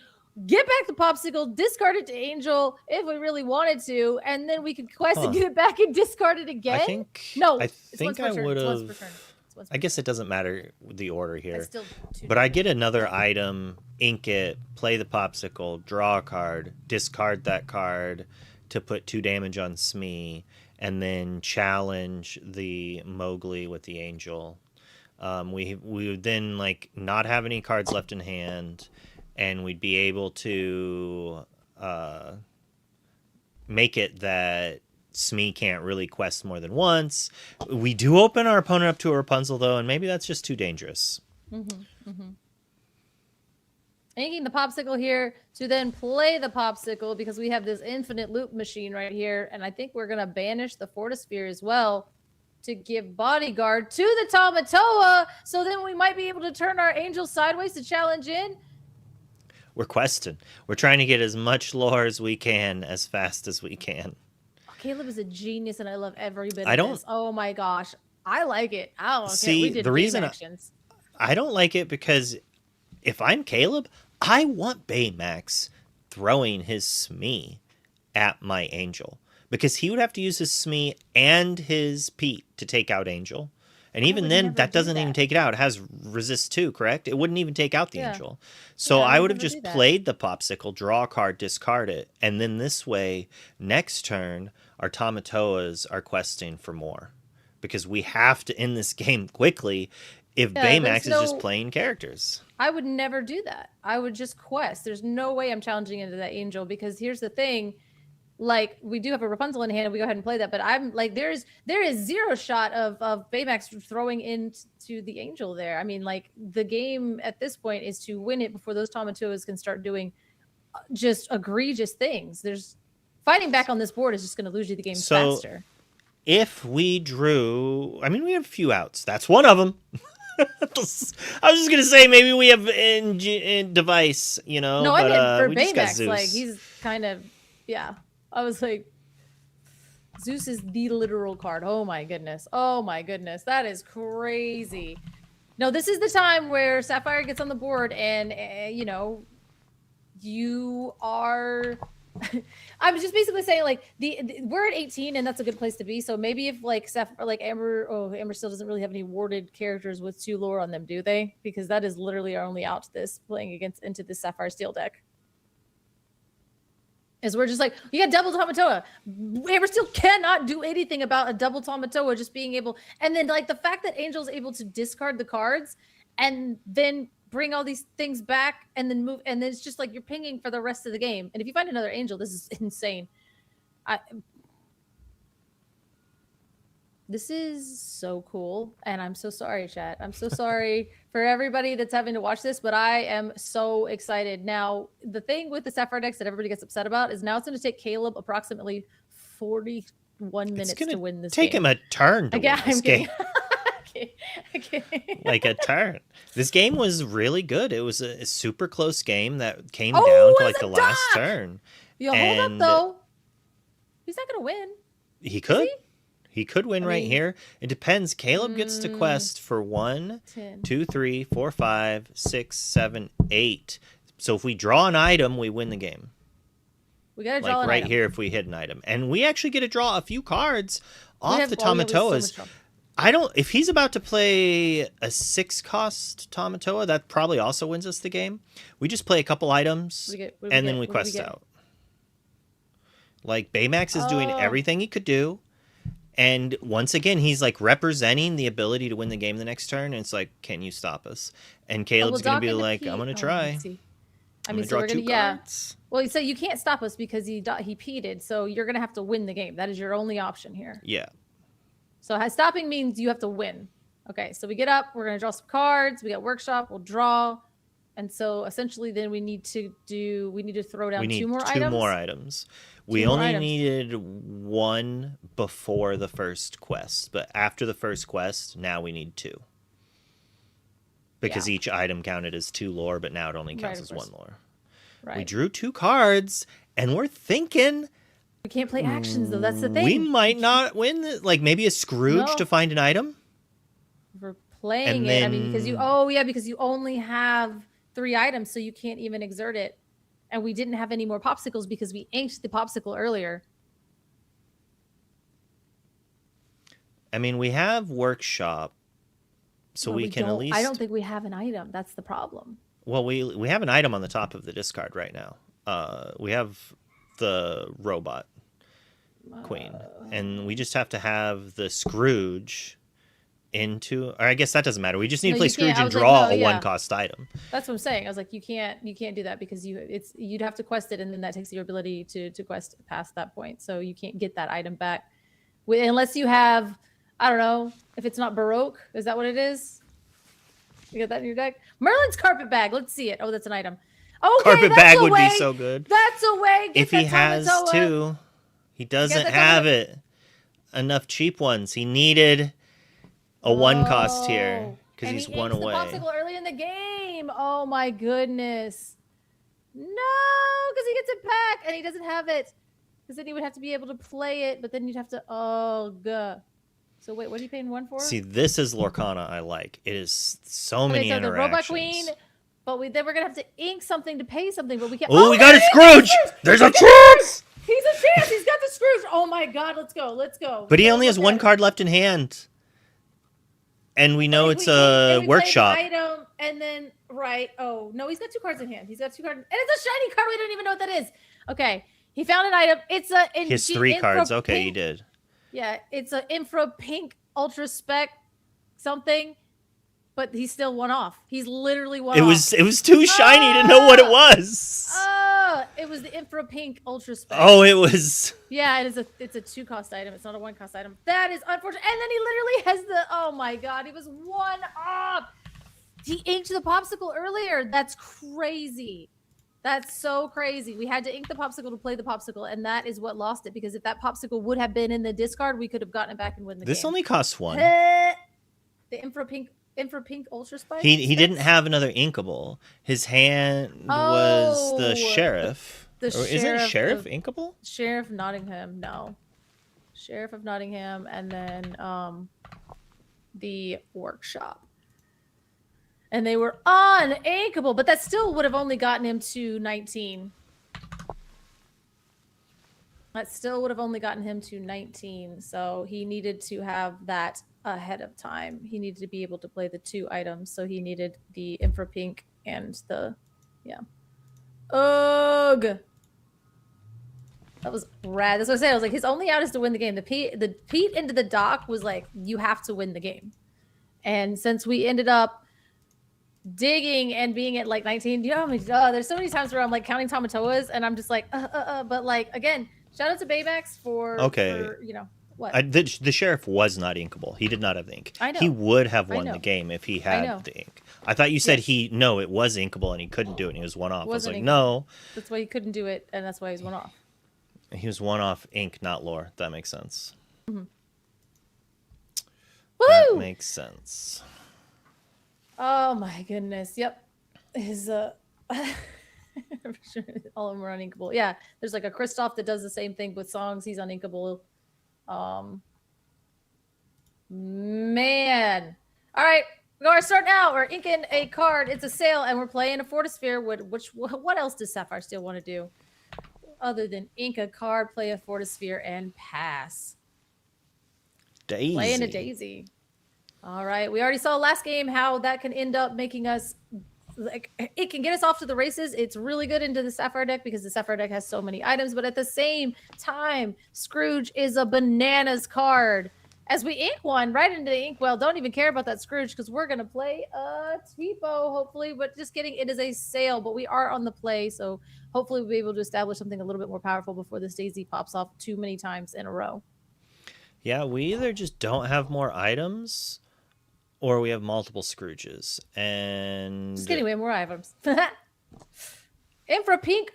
get back the popsicle, discard it to Angel if we really wanted to, and then we could quest and get it back and discard it again. I think no, I it's think once per I turn. would It's once per have. turn. It's once per I guess it doesn't matter the order turn. here. It's still two But I damage. get another item, ink it, play the popsicle, draw a card, discard that card to put 2 damage on Smee, and then challenge the Mowgli with the angel. We would then like not have any cards left in hand, and we'd be able to make it that Smee can't really quest more than once. We do open our opponent up to a Rapunzel though, and maybe that's just too dangerous. Inking the popsicle here to then play the popsicle because we have this infinite loop machine right here, and I think we're gonna banish the Fortisphere as well to give bodyguard to the Tamatoa, so then we might be able to turn our angel sideways to challenge in. We're questing. We're trying to get as much lore as we can as fast as we can. Oh, Caleb is a genius, and I love every bit I of don't- this. Oh my gosh, I like it. I don't care. See, We did the game reason actions. I don't like it because if I'm Caleb, I want Baymax throwing his Smee at my angel because he would have to use his Smee and his Pete to take out Angel. And I even would then, never that do doesn't even that. take it out. It has resist 2, correct? It wouldn't even take out the Yeah. Angel. So Yeah, I I would would have never just do that. played the popsicle, draw a card, discard it. And then this way, next turn, our Tamatoas are questing for more. Because we have to end this game quickly if Yeah, Baymax there's is just no- playing characters. I would never do that. I would just quest. There's no way I'm challenging into that angel because here's the thing. Like, we do have a Rapunzel in hand and we go ahead and play that, but I'm like, there is zero shot of Baymax throwing into the angel there. I mean, like, the game at this point is to win it before those Tamatoas can start doing just egregious things. There's fighting back on this board is just going to lose you the game So- faster. If we drew, I mean, we have a few outs. That's one of them. I was just gonna say maybe we have in device, you know. No, but, I meant for we just got Baymax, like Zeus. he's kind of yeah. I was like, Zeus is the literal card. Oh my goodness. Oh my goodness. That is crazy. No, this is the time where Sapphire gets on the board and you know, you are I was just basically saying like we're at 18 and that's a good place to be. So maybe if like Sapphire, like Amber still doesn't really have any warded characters with 2 lore on them, do they? Because that is literally our only out to this playing into this Sapphire Steel deck. Is we're just like, you got double Tamatoa. Amber still cannot do anything about a double Tamatoa just being able, and then like the fact that Angel's able to discard the cards and then bring all these things back and then move, and then it's just like you're pinging for the rest of the game. And if you find another Angel, this is insane. This is so cool, and I'm so sorry, chat. I'm so sorry for everybody that's having to watch this, but I am so excited. Now, the thing with the Sapphire decks that everybody gets upset about is now it's going to take Caleb approximately 41 minutes to win this take game. him a turn to win this game. Okay. Like a turn. This game was really good. It was a super close game that came Oh, down it to like was the a last duck! turn. Yo, hold up, And though. He's not going to win. He could. He could win right here. It depends. Caleb gets to quest for 1, 10. 2, 3, 4, 5, 6, 7, 8. So if we draw an item, we win the game. We gotta draw like an right item. here if we hit an item. And we actually get to draw a few cards off the we have so Tamatoas. much trouble. I don't. If he's about to play a 6-cost Tamatoa, that probably also wins us the game. We just play a couple items and then we quest out. Like Baymax is doing everything he could do, and once again he's like representing the ability to win the game the next turn. And it's like, can you stop us? And Caleb's gonna be like, I'm gonna try. I mean, so we're gonna cards. Well, so you can't stop us because he peated. So you're gonna have to win the game. That is your only option here. Yeah. So stopping means you have to win. Okay, so we get up. We're gonna draw some cards. We got workshop. We'll draw, and so essentially, then we need to throw down two more items. Two more items. We only needed 1 before the first quest, but after the first quest, now we need 2. Because each item counted as 2 lore, but now it only counts as 1 lore. Right. We drew 2 cards, and we're thinking we can't play actions though. That's the thing. We might not win. Like maybe a Scrooge to find an item. We're playing it. I mean, because you only have 3 items, so you can't even exert it. And we didn't have any more popsicles because we inked the popsicle earlier. I mean, we have workshop, so we can at least. I don't think we have an item. That's the problem. Well, we have an item on the top of the discard right now. We have the robot queen, and we just have to have the Scrooge into. Or I guess that doesn't matter. We just need to play Scrooge and draw a 1-cost item. That's what I'm saying. I was like, you can't do that because you'd have to quest it, and then that takes your ability to quest past that point. So you can't get that item back unless you have. I don't know if it's not Baroque. Is that what it is? You got that in your deck? Merlin's carpet bag. Let's see it. Oh, that's an item. Okay, carpet bag would be so good. That's a way. If he has 2, he doesn't have it. Enough cheap ones. He needed a 1-cost here because he's 1 away. The popsicle early in the game. Oh my goodness. No, because he gets it back and he doesn't have it. Because then he would have to be able to play it, but then you'd have to. Oh god. So wait, what are you paying 1 for? See, this is Lorcana I like. It is so many interactions. The robot queen, but then we're gonna have to ink something to pay something, but we can't. Oh, we got a Scrooge! There's a chance! He's a chance! He's got the Scrooge! Oh my god, let's go. But he only has 1 card left in hand. And we know it's a workshop. Item, and then, oh, no, he's got 2 cards in hand. He's got 2 cards. And it's a shiny card. We don't even know what that is. Okay, he found an item. It's a... He has 3 cards. Okay, he did. Yeah, it's an infra pink ultra spec something, but he's still 1 off. He's literally 1 off. It was too shiny to know what it was. It was the infra pink ultra spec. Oh, it was. Yeah, it's a 2-cost item. It's not a 1-cost item. That is unfortunate. And then he literally has the. Oh my god, he was 1 off. He inked the popsicle earlier. That's crazy. That's so crazy. We had to ink the popsicle to play the popsicle, and that is what lost it. Because if that popsicle would have been in the discard, we could have gotten it back and win the game. This only costs 1. The infra pink ultra spike. He didn't have another inkable. His hand was the sheriff. Isn't sheriff inkable? Sheriff Nottingham, no. Sheriff of Nottingham, and then the workshop. And they were uninkable, but that still would have only gotten him to 19. That still would have only gotten him to 19. So he needed to have that ahead of time. He needed to be able to play the 2 items. So he needed the infra pink and the, Ugh. That was rad. That's what I said. I was like, his only out is to win the game. The Pete into the dock was like, you have to win the game. And since we ended up digging and being at like 19, there's so many times where I'm like counting Tamatoas and I'm just like, but like, again, shout out to Baymax for what? The sheriff was not inkable. He did not have the ink. I know. He would have won the game if he had the ink. I thought you said it was inkable and he couldn't do it and he was 1 off. I was like, inkable. No. That's why he couldn't do it and that's why he was 1 off. He was 1 off ink, not lore. That makes sense. Mm-hmm. That makes sense. Oh my goodness. Yep. His all of them are uninkable. Yeah. There's like a Christoph that does the same thing with songs. He's uninkable. Man. All right. We're going to start now. We're inking a card. It's a sale, and we're playing a Fortisphere. What else does Sapphire Steel want to do other than ink a card, play a Fortisphere, and pass? Daisy. Playing a Daisy. All right. We already saw last game how that can end up making us, like, it can get us off to the races. It's really good into the Sapphire deck because the Sapphire deck has so many items, but at the same time, Scrooge is a bananas card. As we ink one right into the inkwell, don't even care about that Scrooge because we're going to play a Tipo, hopefully, but just kidding. It is a sale, but we are on the play, so hopefully we'll be able to establish something a little bit more powerful before this Daisy pops off too many times in a row. Yeah, we either just don't have more items or we have multiple Scrooges. And Just kidding, we have more items. Infra Pink,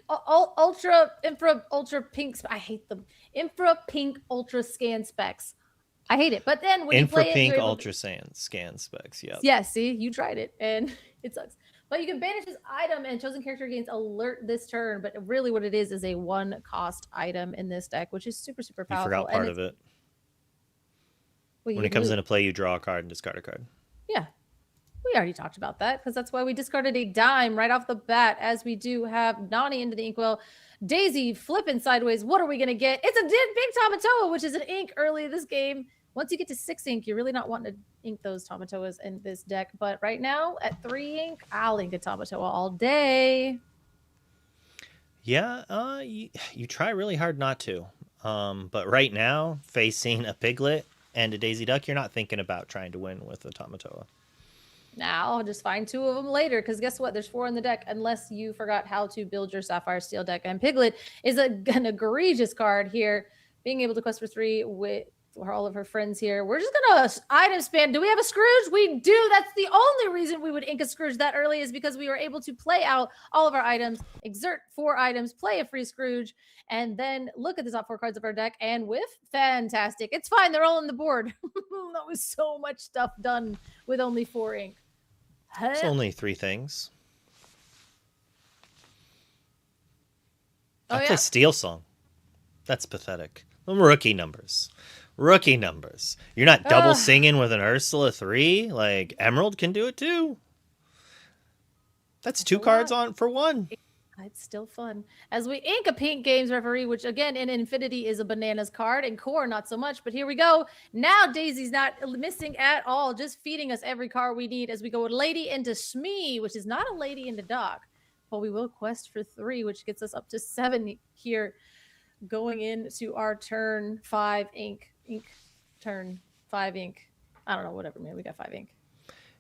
Infra Ultra Pinks. I hate them. Infra Pink Ultra Scan Specs. I hate it. But then when Infra you play Pink it, Ultra Scan Specs. Yeah, see, you tried it and it sucks. But you can banish this item and chosen character gains alert this turn. But really what it is a 1-cost item in this deck, which is super, super powerful. You forgot part of it. When it comes into play, you draw a card and discard a card. Yeah. We already talked about that because that's why we discarded a dime right off the bat, as we do have Nani into the inkwell. Daisy flipping sideways. What are we going to get? It's a big Tamatoa, which is an ink early this game. Once you get to 6 ink, you're really not wanting to ink those Tamatoas in this deck. But right now, at 3 ink, I'll ink a Tamatoa all day. Yeah, you try really hard not to. But right now, facing a Piglet and a Daisy Duck, you're not thinking about trying to win with a Tamatoa. Now I'll just find 2 of them later, because guess what? There's 4 in the deck, unless you forgot how to build your Sapphire Steel deck. And Piglet is an egregious card here. Being able to quest for 3 with all of her friends here. We're just going to item spam. Do we have a Scrooge? We do. That's the only reason we would ink a Scrooge that early, is because we were able to play out all of our items, exert 4 items, play a free Scrooge, and then look at the top 4 cards of our deck and whiff. Fantastic. It's fine. They're all on the board. That was so much stuff done with only 4 ink. It's only 3 things. I play Steel Song. That's pathetic. Rookie numbers. You're not double singing with an Ursula 3. Like, Emerald can do it too. That's 2 cards on for 1. It's still fun. As we ink a Pink Games Referee, which again in Infinity is a bananas card, and Core not so much, but here we go. Now Daisy's not missing at all, just feeding us every card we need as we go Lady into Smee, which is not a Lady into Doc, but we will quest for 3, which gets us up to 7 here, going into our turn 5 ink. Turn 5 ink. I don't know, whatever, man. We got 5 ink.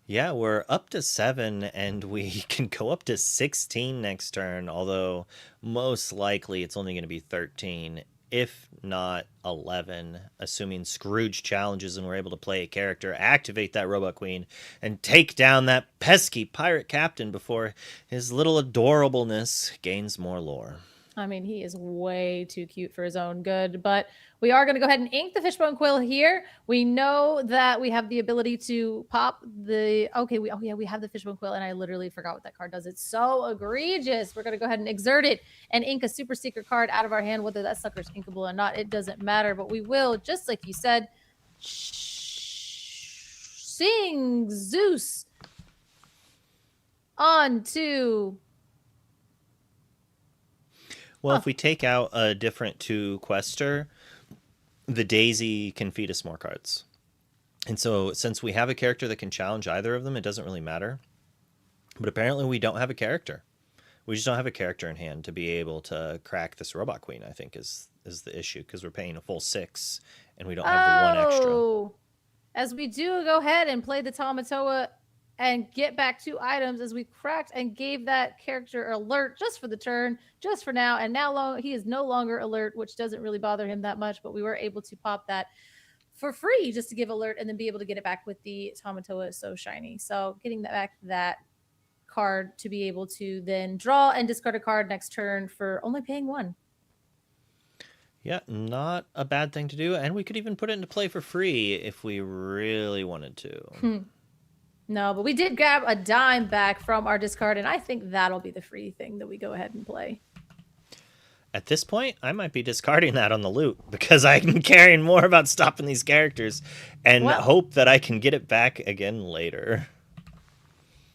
Yeah, we're up to 7, and we can go up to 16 next turn, although most likely it's only going to be 13, if not 11, assuming Scrooge challenges and we're able to play a character, activate that Robot Queen, and take down that pesky pirate captain before his little adorableness gains more lore. I mean, he is way too cute for his own good, but we are going to go ahead and ink the Fishbone Quill here. We know that we have the ability to pop the... Okay, we have the Fishbone Quill, and I literally forgot what that card does. It's so egregious. We're going to go ahead and exert it and ink a super secret card out of our hand. Whether that sucker's inkable or not, it doesn't matter, but we will, just like you said, sing Zeus on to... Well, if we take out a different 2 quester, the Daisy can feed us more cards. And so since we have a character that can challenge either of them, it doesn't really matter. But apparently we don't have a character. We just don't have a character in hand to be able to crack this Robot Queen, I think, is the issue, because we're paying a full 6 and we don't have the 1 extra. As we do go ahead and play the Tamatoa and get back 2 items, as we cracked and gave that character alert just for the turn, just for now. And now he is no longer alert, which doesn't really bother him that much, but we were able to pop that for free just to give alert and then be able to get it back with the Tamatoa So Shiny. So getting that card to be able to then draw and discard a card next turn for only paying 1. Yeah, not a bad thing to do. And we could even put it into play for free if we really wanted to. No, but we did grab a dime back from our discard, and I think that'll be the free thing that we go ahead and play. At this point, I might be discarding that on the loot because I'm caring more about stopping these characters and Well- hope that I can get it back again later.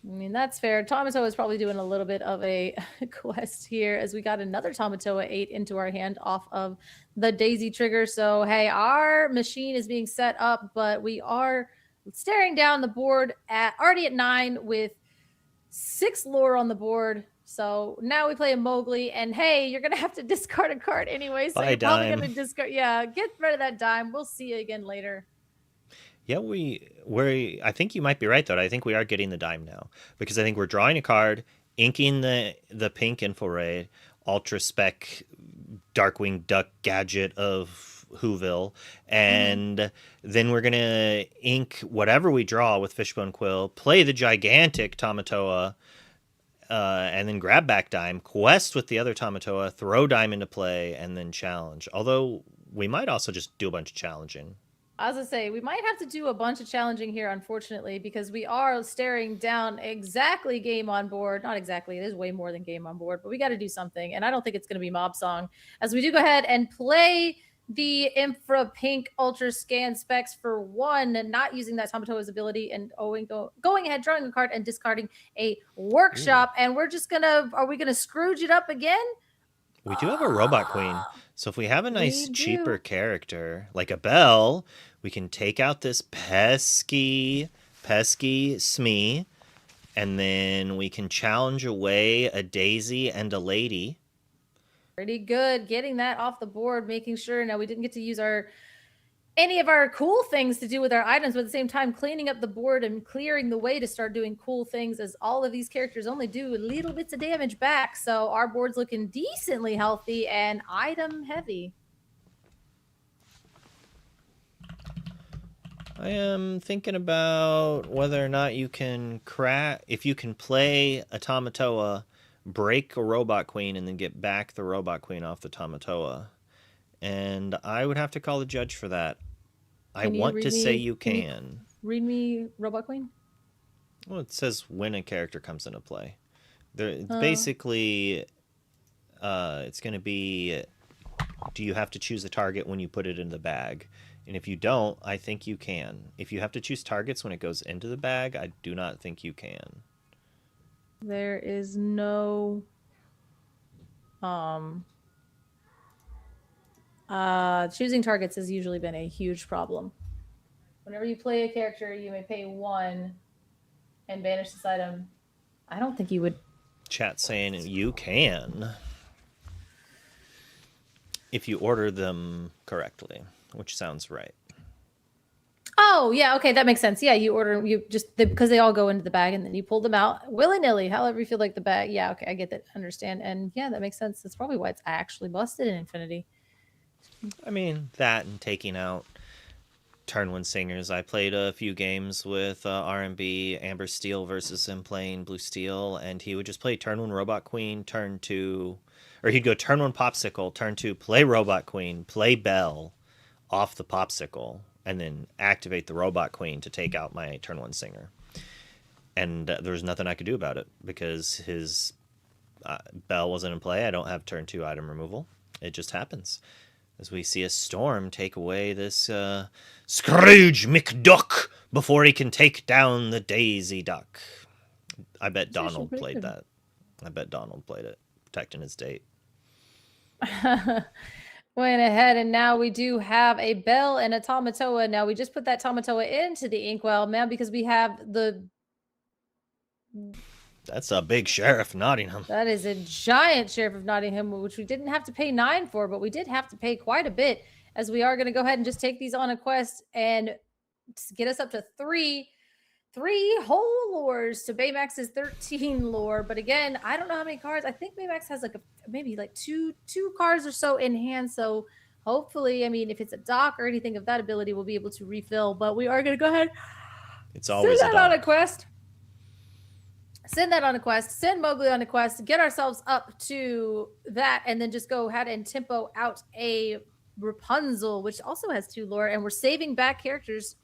I mean, that's fair. Tamatoa is probably doing a little bit of a quest here as we got another Tamatoa 8 into our hand off of the Daisy trigger. So, hey, our machine is being set up, but we are staring down the board already at 9 with 6 lore on the board. So now we play a Mowgli, and hey, you're gonna have to discard a card anyway. So Bye, you're probably dime. gonna discard. Yeah, get rid of that dime. We'll see you again later. Yeah, I think you might be right though. I think we are getting the dime now because I think we're drawing a card, inking the pink info ray, ultra spec Darkwing Duck gadget of Whoville, and then we're gonna ink whatever we draw with Fishbone Quill, play the gigantic Tamatoa, and then grab back dime, quest with the other Tamatoa, throw dime into play, and then challenge. Although we might also just do a bunch of challenging. As I say, we might have to do a bunch of challenging here, unfortunately, because we are staring down exactly game on board. Not exactly, it is way more than game on board, but we got to do something. And I don't think it's going to be Mob Song. As we do go ahead and play the Infra Pink Ultra Scan specs for 1, and not using that Tamatoa's ability, and going ahead, drawing a card and discarding a Workshop. And we're just going to, are we going to Scrooge it up again? We do have a Robot Queen. So if we have a nice, We cheaper do. character, like a Belle, we can take out this pesky Smee, and then we can challenge away a Daisy and a Lady. Pretty good. Getting that off the board, making sure now we didn't get to use any of our cool things to do with our items, but at the same time cleaning up the board and clearing the way to start doing cool things, as all of these characters only do little bits of damage back. So our board's looking decently healthy and item heavy. I am thinking about whether or not you can if you can play a Tamatoa, break a Robot Queen, and then get back the Robot Queen off the Tamatoa. And I would have to call the judge for that. I want to say you can. Read me Robot Queen. Well, it says when a character comes into play. Basically, it's going to be, do you have to choose a target when you put it in the bag? And if you don't, I think you can. If you have to choose targets when it goes into the bag, I do not think you can. There is no choosing targets has usually been a huge problem. Whenever you play a character, you may pay 1 and banish this item. I don't think you would. Chat saying you can if you order them correctly, which sounds right. Oh, yeah, okay, that makes sense. Yeah, because they all go into the bag and then you pull them out willy-nilly, however you feel like the bag. Yeah, okay, I get that, understand. And yeah, that makes sense. That's probably why it's actually busted in Infinity. I mean, that and taking out turn 1 singers. I played a few games with R&B, Amber Steel versus him playing Blue Steel, and he would just play turn 1 Robot Queen, turn 2, or he'd go turn 1 Popsicle, turn 2 play Robot Queen, play Belle off the Popsicle, and then activate the Robot Queen to take out my turn 1 singer. And there was nothing I could do about it because his Belle wasn't in play. I don't have turn 2 item removal. It just happens. As we see a storm take away this Scrooge McDuck before he can take down the Daisy Duck. I bet Donald played that. I bet Donald played it, protecting his date. Went ahead, and now we do have a Belle and a Tamatoa. Now we just put that Tamatoa into the inkwell now because we have the... That's a big Sheriff Nottingham. That is a giant Sheriff of Nottingham, which we didn't have to pay 9 for, but we did have to pay quite a bit, as we are going to go ahead and just take these on a quest and get us up to 3 whole lures to Baymax's 13 lore. But again, I don't know how many cards. I think Baymax has maybe two cards or so in hand. So hopefully, I mean, if it's a dock or anything of that ability, we'll be able to refill. But we are going to go ahead. It's always send that on a quest. Send that on a quest. Send Mowgli on a quest. Get ourselves up to that, and then just go ahead and tempo out a Rapunzel, which also has 2 lore. And we're saving back characters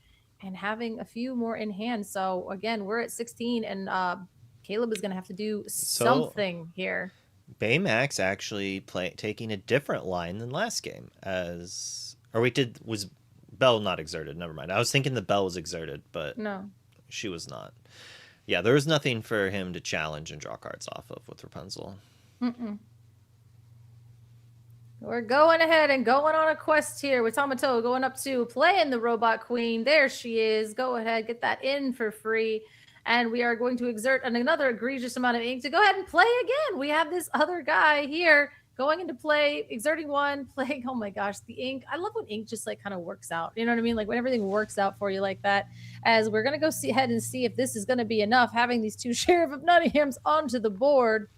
and having a few more in hand. So again, we're at 16, and Caleb is going to have to do something here. Baymax actually taking a different line than last game was Bell not exerted? Never mind. I was thinking the Bell was exerted, but No. she was not. Yeah, there was nothing for him to challenge and draw cards off of with Rapunzel. Mm-mm. We're going ahead and going on a quest here with Tomato going up to playing the Robot Queen. There she is. Go ahead, get that in for free. And we are going to exert another egregious amount of ink to go ahead and play again. We have this other guy here going into play, exerting one, playing. Oh my gosh, the ink. I love when ink just like kind of works out. You know what I mean? Like when everything works out for you like that. As we're going to go ahead and see if this is going to be enough, having these two Sheriff of Nottingham's onto the board.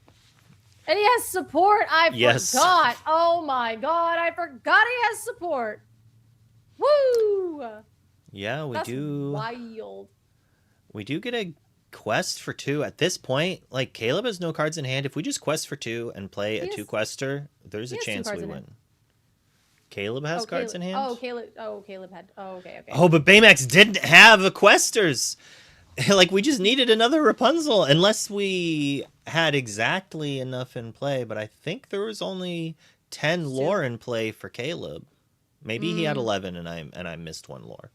And he has support. I forgot. Oh my God. I forgot he has support. Woo. Yeah, That's wild. We do get a quest for 2 at this point. Like Caleb has no cards in hand. If we just quest for 2 and play a 2-quester, there's a chance we win. Caleb has cards in hand. Caleb had. Oh, okay. Oh, but Baymax didn't have a questers. Like we just needed another Rapunzel, unless we had exactly enough in play. But I think there was only 10 lore in play for Caleb. Maybe he had 11, and I missed 1 lore.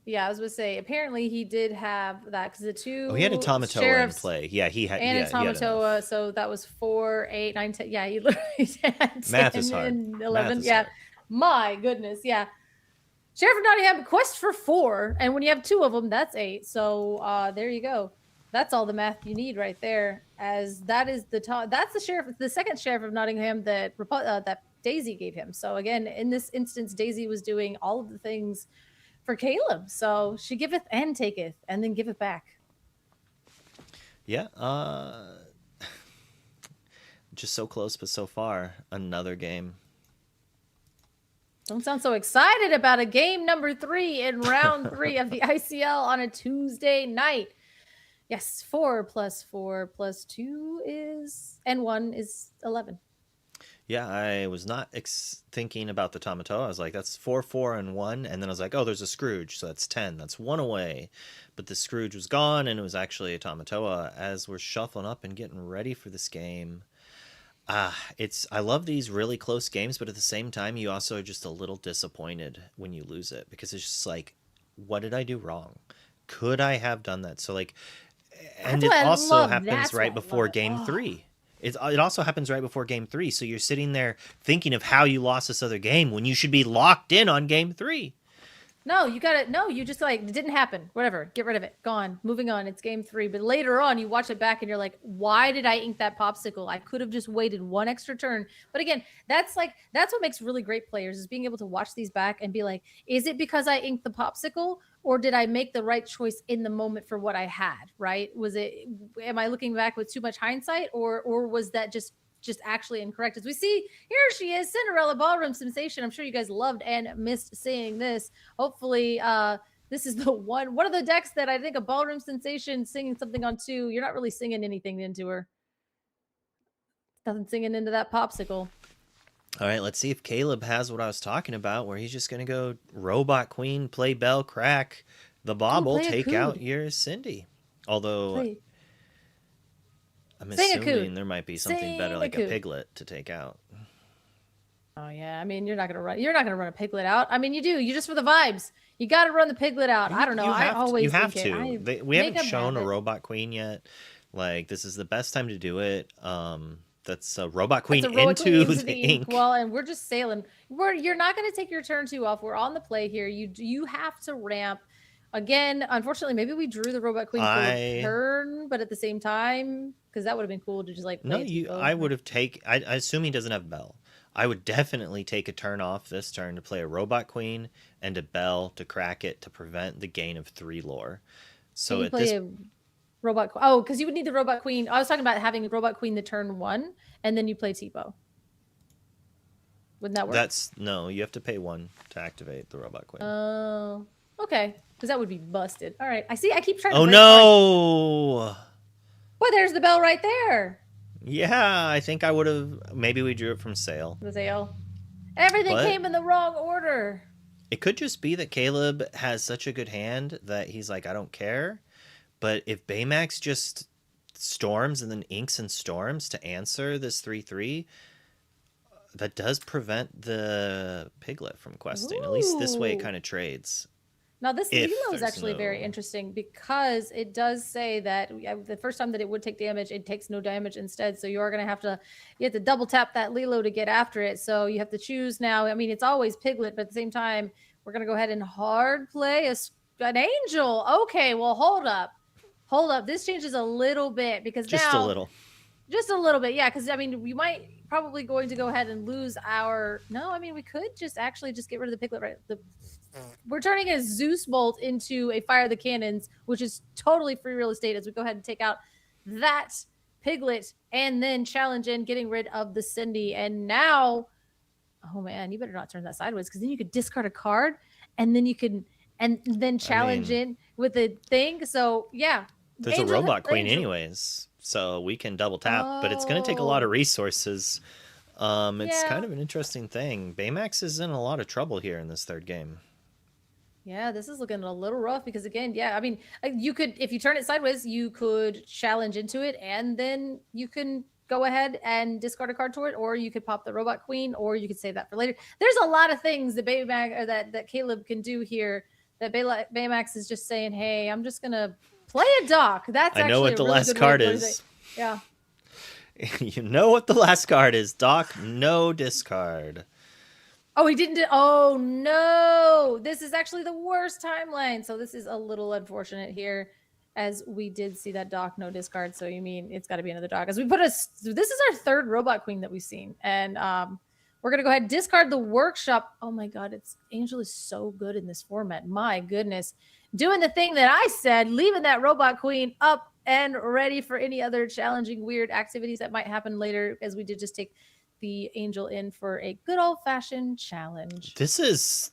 Yeah, I was going to say, apparently he did have that because the 2 Oh, he had a Tamatoa in play. Yeah, he had. And a Tamatoa, so that was 4, 8, 9, 10. Yeah, he literally had 10 Math is hard. and 11. Math is yeah, hard. My goodness. Yeah. Sheriff of Nottingham quest for 4, and when you have 2 of them, that's 8. So there you go. That's all the math you need right there. As that is that's the second Sheriff of Nottingham that Daisy gave him. So again, in this instance, Daisy was doing all of the things for Caleb. So she giveth and taketh, and then giveth back. Yeah. Just so close, but so far. Another game. Don't sound so excited about a game number 3 in round 3 of the ICL on a Tuesday night. Yes, 4 + 4 + 2 and 1 is 11. Yeah, I was not thinking about the Tamatoa. I was like, that's 4, 4, and 1. And then I was like, oh, there's a Scrooge. So that's 10. That's 1 away. But the Scrooge was gone, and it was actually a Tamatoa. As we're shuffling up and getting ready for this game, I love these really close games, but at the same time, you also are just a little disappointed when you lose it, because it's just like, what did I do wrong? Could I have done that? So like, and it also happens right before game 3. It also happens right before game 3. So you're sitting there thinking of how you lost this other game when you should be locked in on game 3. No, you just like, it didn't happen. Whatever. Get rid of it. Gone. Moving on. It's game 3. But later on, you watch it back and you're like, why did I ink that popsicle? I could have just waited 1 extra turn. But again, that's what makes really great players, is being able to watch these back and be like, is it because I inked the popsicle, or did I make the right choice in the moment for what I had, right? Am I looking back with too much hindsight, or was that just actually incorrect? As we see, here she is, Cinderella Ballroom Sensation. I'm sure you guys loved and missed seeing this. Hopefully, this is the one of the decks that I think a Ballroom Sensation singing something on 2. You're not really singing anything into her. Nothing singing into that popsicle. All right, let's see if Caleb has what I was talking about, where he's just going to go Robot Queen, play Bell, crack the bauble, take out your Cindy. Although I'm assuming there might be something better, like a Piglet, to take out. Oh yeah, I mean, you're not gonna run a Piglet out. I mean, you do. You just for the vibes. You got to run the Piglet out. I don't know. You have to. We haven't shown a Robot Queen yet. Like, this is the best time to do it. That's a Robot Queen into the ink. Well, and we're just sailing. You're not going to take your turn 2 off. We're on the play here. You have to ramp. Again, unfortunately, maybe we drew the Robot Queen for a turn, but at the same time, because that would have been cool to just like play I would have I assume he doesn't have Bell. I would definitely take a turn off this turn to play a Robot Queen and a Bell to crack it to prevent the gain of 3 lore. So at this Robot Queen. Oh, because you would need the Robot Queen. I was talking about having Robot Queen the turn 1, and then you play Tipo. Wouldn't that work? No, you have to pay 1 to activate the Robot Queen. Oh, okay. Because that would be busted. All right. I see. I keep trying to. Oh no! Well, there's the bell right there. Yeah, I think I would have. Maybe we drew it from sale. The sale. Everything came in the wrong order. It could just be that Caleb has such a good hand that he's like, I don't care. But if Baymax just Storms and then Inks and Storms to answer this 3/3, that does prevent the Piglet from questing. At least this way it Ooh. kind of trades. Now this If Lilo is there's actually very no- interesting because it does say that the first time that it would take damage, it takes no damage instead. So you are going to have to double tap that Lilo to get after it. So you have to choose now. I mean, it's always Piglet, but at the same time, we're going to go ahead and hard play an Angel. Okay, well, hold up. This changes a little bit because Just now a little. just a little bit, yeah. Because I mean, we might probably going to go ahead and lose our. No, I mean, we could just get rid of the Piglet, right? We're turning a Zeus Bolt into a Fire the Cannons, which is totally free real estate as we go ahead and take out that Piglet and then challenge in getting rid of the Cindy. And now, oh man, you better not turn that sideways because then you could discard a card and then you can and then challenge in with the thing. So yeah. There's a Robot Queen anyways, so we can double tap, but it's going to take a lot of resources. It's kind of an interesting thing. Baymax is in a lot of trouble here in this third game. Yeah, this is looking a little rough because again, yeah, I mean, you could, if you turn it sideways, you could challenge into it and then you can go ahead and discard a card to it, or you could pop the Robot Queen, or you could save that for later. There's a lot of things that Baymax or that Caleb can do here that Baymax is just saying, hey, I'm just going to play a dock. That's I know what the last card is. Yeah. You know what the last card is. Dock, no discard. Oh, he didn't. Oh, no. This is actually the worst timeline. So this is a little unfortunate here as we did see that dock, no discard. So you mean it's got to be another dock. As we this is our third Robot Queen that we've seen. And we're going to go ahead and discard the Workshop. Oh, my God. Angel is so good in this format. My goodness. Doing the thing that I said, leaving that Robot Queen up and ready for any other challenging, weird activities that might happen later, as we did just take the Angel in for a good old-fashioned challenge. This is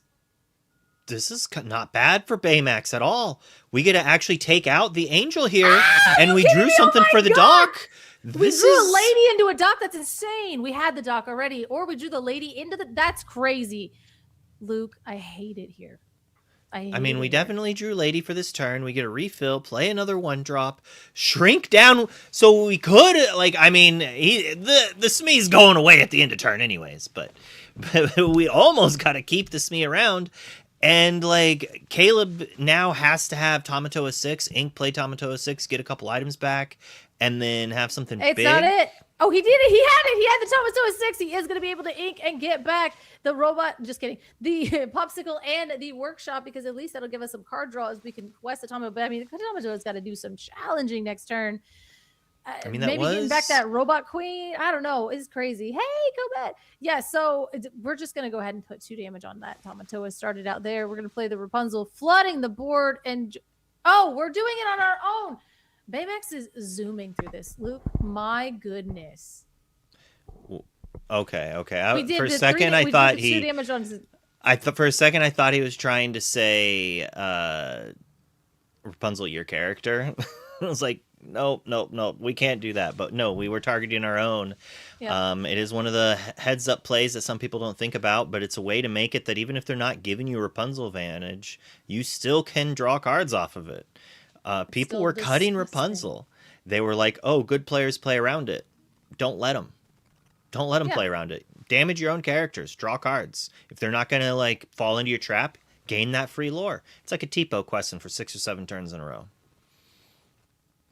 not bad for Baymax at all. We get to actually take out the Angel here, and we drew something for the dock. We drew a lady into a dock. That's insane. We had the dock already, or we drew the lady into that's crazy. Luke, I hate it here. I mean, we definitely drew lady for this turn. We get a refill, play another 1-drop, shrink down. So we could, the Smee's going away at the end of turn anyways, but we almost got to keep the Smee around. And Caleb now has to have Tamatoa 6, Ink play Tamatoa 6, get a couple items back, and then have something big. It's not it. Oh, he did it. He had it. He had the Tamatoa 6. He is going to be able to Ink and get back the robot. Just kidding. The Popsicle and the Workshop, because at least that'll give us some card draws. We can quest the Tamatoa. But I mean, the Tamatoa's got to do some challenging next turn. Maybe getting back that Robot Queen. I don't know. It's crazy. Hey, go back. Yeah, so we're just going to go ahead and put 2 damage on that. Tamatoa started out there. We're going to play the Rapunzel, flooding the board. And we're doing it on our own. Baymax is zooming through this, Luke. My goodness. Okay. For a second, I thought I thought he was trying to say, Rapunzel, your character. I was like, no, we can't do that. But no, we were targeting our own. Yeah. It is one of the heads-up plays that some people don't think about, but it's a way to make it that even if they're not giving you Rapunzel advantage, you still can draw cards off of it. People were cutting Rapunzel. They were like, oh, good players play around it. Don't let them. Don't let them play around it. Damage your own characters. Draw cards. If they're not going to fall into your trap, gain that free lore. It's like a Tipo questing for 6 or 7 turns in a row.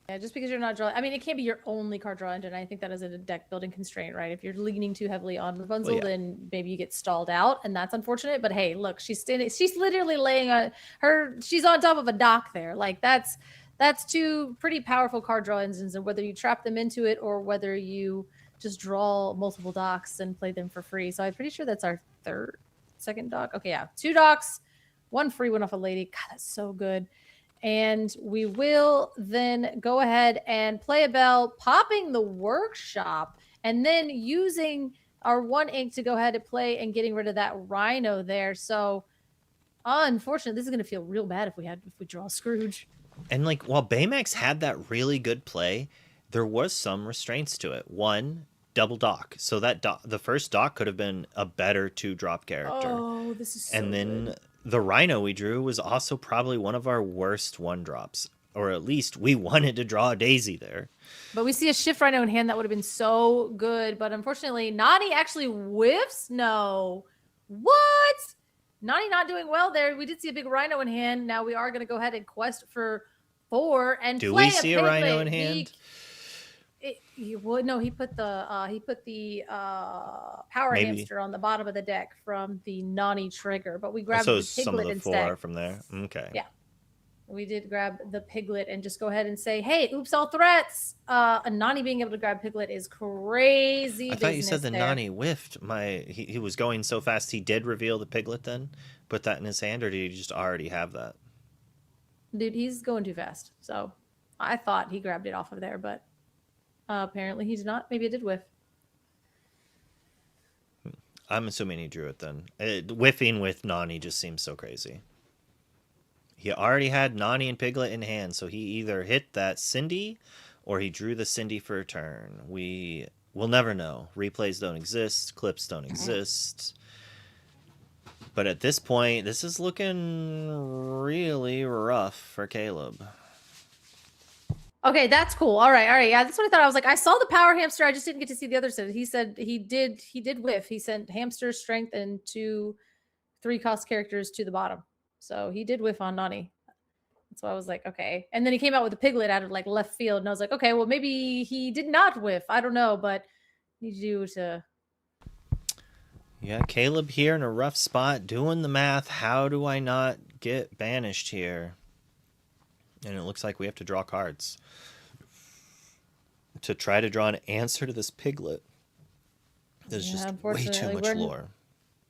Yeah, just because you're not drawing. I mean, it can't be your only card draw engine. I think that is a deck building constraint, right? If you're leaning too heavily on Rapunzel, then maybe you get stalled out, and that's unfortunate. But hey, look, she's standing. She's literally laying on her. She's on top of a dock there. That's 2 pretty powerful card draw engines, and whether you trap them into it or whether you just draw multiple docks and play them for free. So I'm pretty sure that's our second dock. Okay, yeah, 2 docks, 1 free one off a lady. God, that's so good. And we will then go ahead and play a bell, popping the Workshop, and then using our 1 ink to go ahead and play and getting rid of that Rhino there. So unfortunately, this is going to feel real bad if we draw Scrooge. And while Baymax had that really good play, there was some restraints to it. 1, double dock. So that the first dock could have been a better 2-drop character. Oh, this is so And then the Rhino we drew was also probably one of our worst 1-drops. or at least we wanted to draw a Daisy there. But we see a Shift Rhino in hand that would have been so good. But unfortunately, Nani actually whiffs. No. What? Nani not doing well there. We did see a big Rhino in hand. Now we are going to go ahead and quest for 4 and Do play we see a Rhino in Piglet. hand? He would no. He put the power Maybe. hamster on the bottom of the deck from the Nani trigger, but we grabbed So the some of Piglet the instead. 4 from there. Okay. Yeah. We did grab the Piglet and just go ahead and say, hey, oops, all threats. Nani being able to grab Piglet is crazy. I thought you said the there. Nani whiffed. He was going so fast he did reveal the Piglet then? Put that in his hand, or did he just already have that? Dude, he's going too fast. So I thought he grabbed it off of there, but apparently he did not. Maybe it did whiff. I'm assuming he drew it then. Whiffing with Nani just seems so crazy. He already had Nani and Piglet in hand, so he either hit that Cindy or he drew the Cindy for a turn. We'll never know. Replays don't exist. Clips don't exist. But at this point, this is looking really rough for Caleb. Okay, that's cool. All right. Yeah, that's what I thought. I was like, I saw the power hamster. I just didn't get to see the other side. He said he did whiff. He sent hamster, strength, and 2 3-cost characters to the bottom. So he did whiff on Nani. So I was like, okay. And then he came out with a Piglet out of like left field. And I was like, okay, well, maybe he did not whiff. I don't know, but need you to. Yeah, Caleb here in a rough spot, doing the math. How do I not get banished here? And it looks like we have to draw cards to try to draw an answer to this Piglet. There's just way too much lore.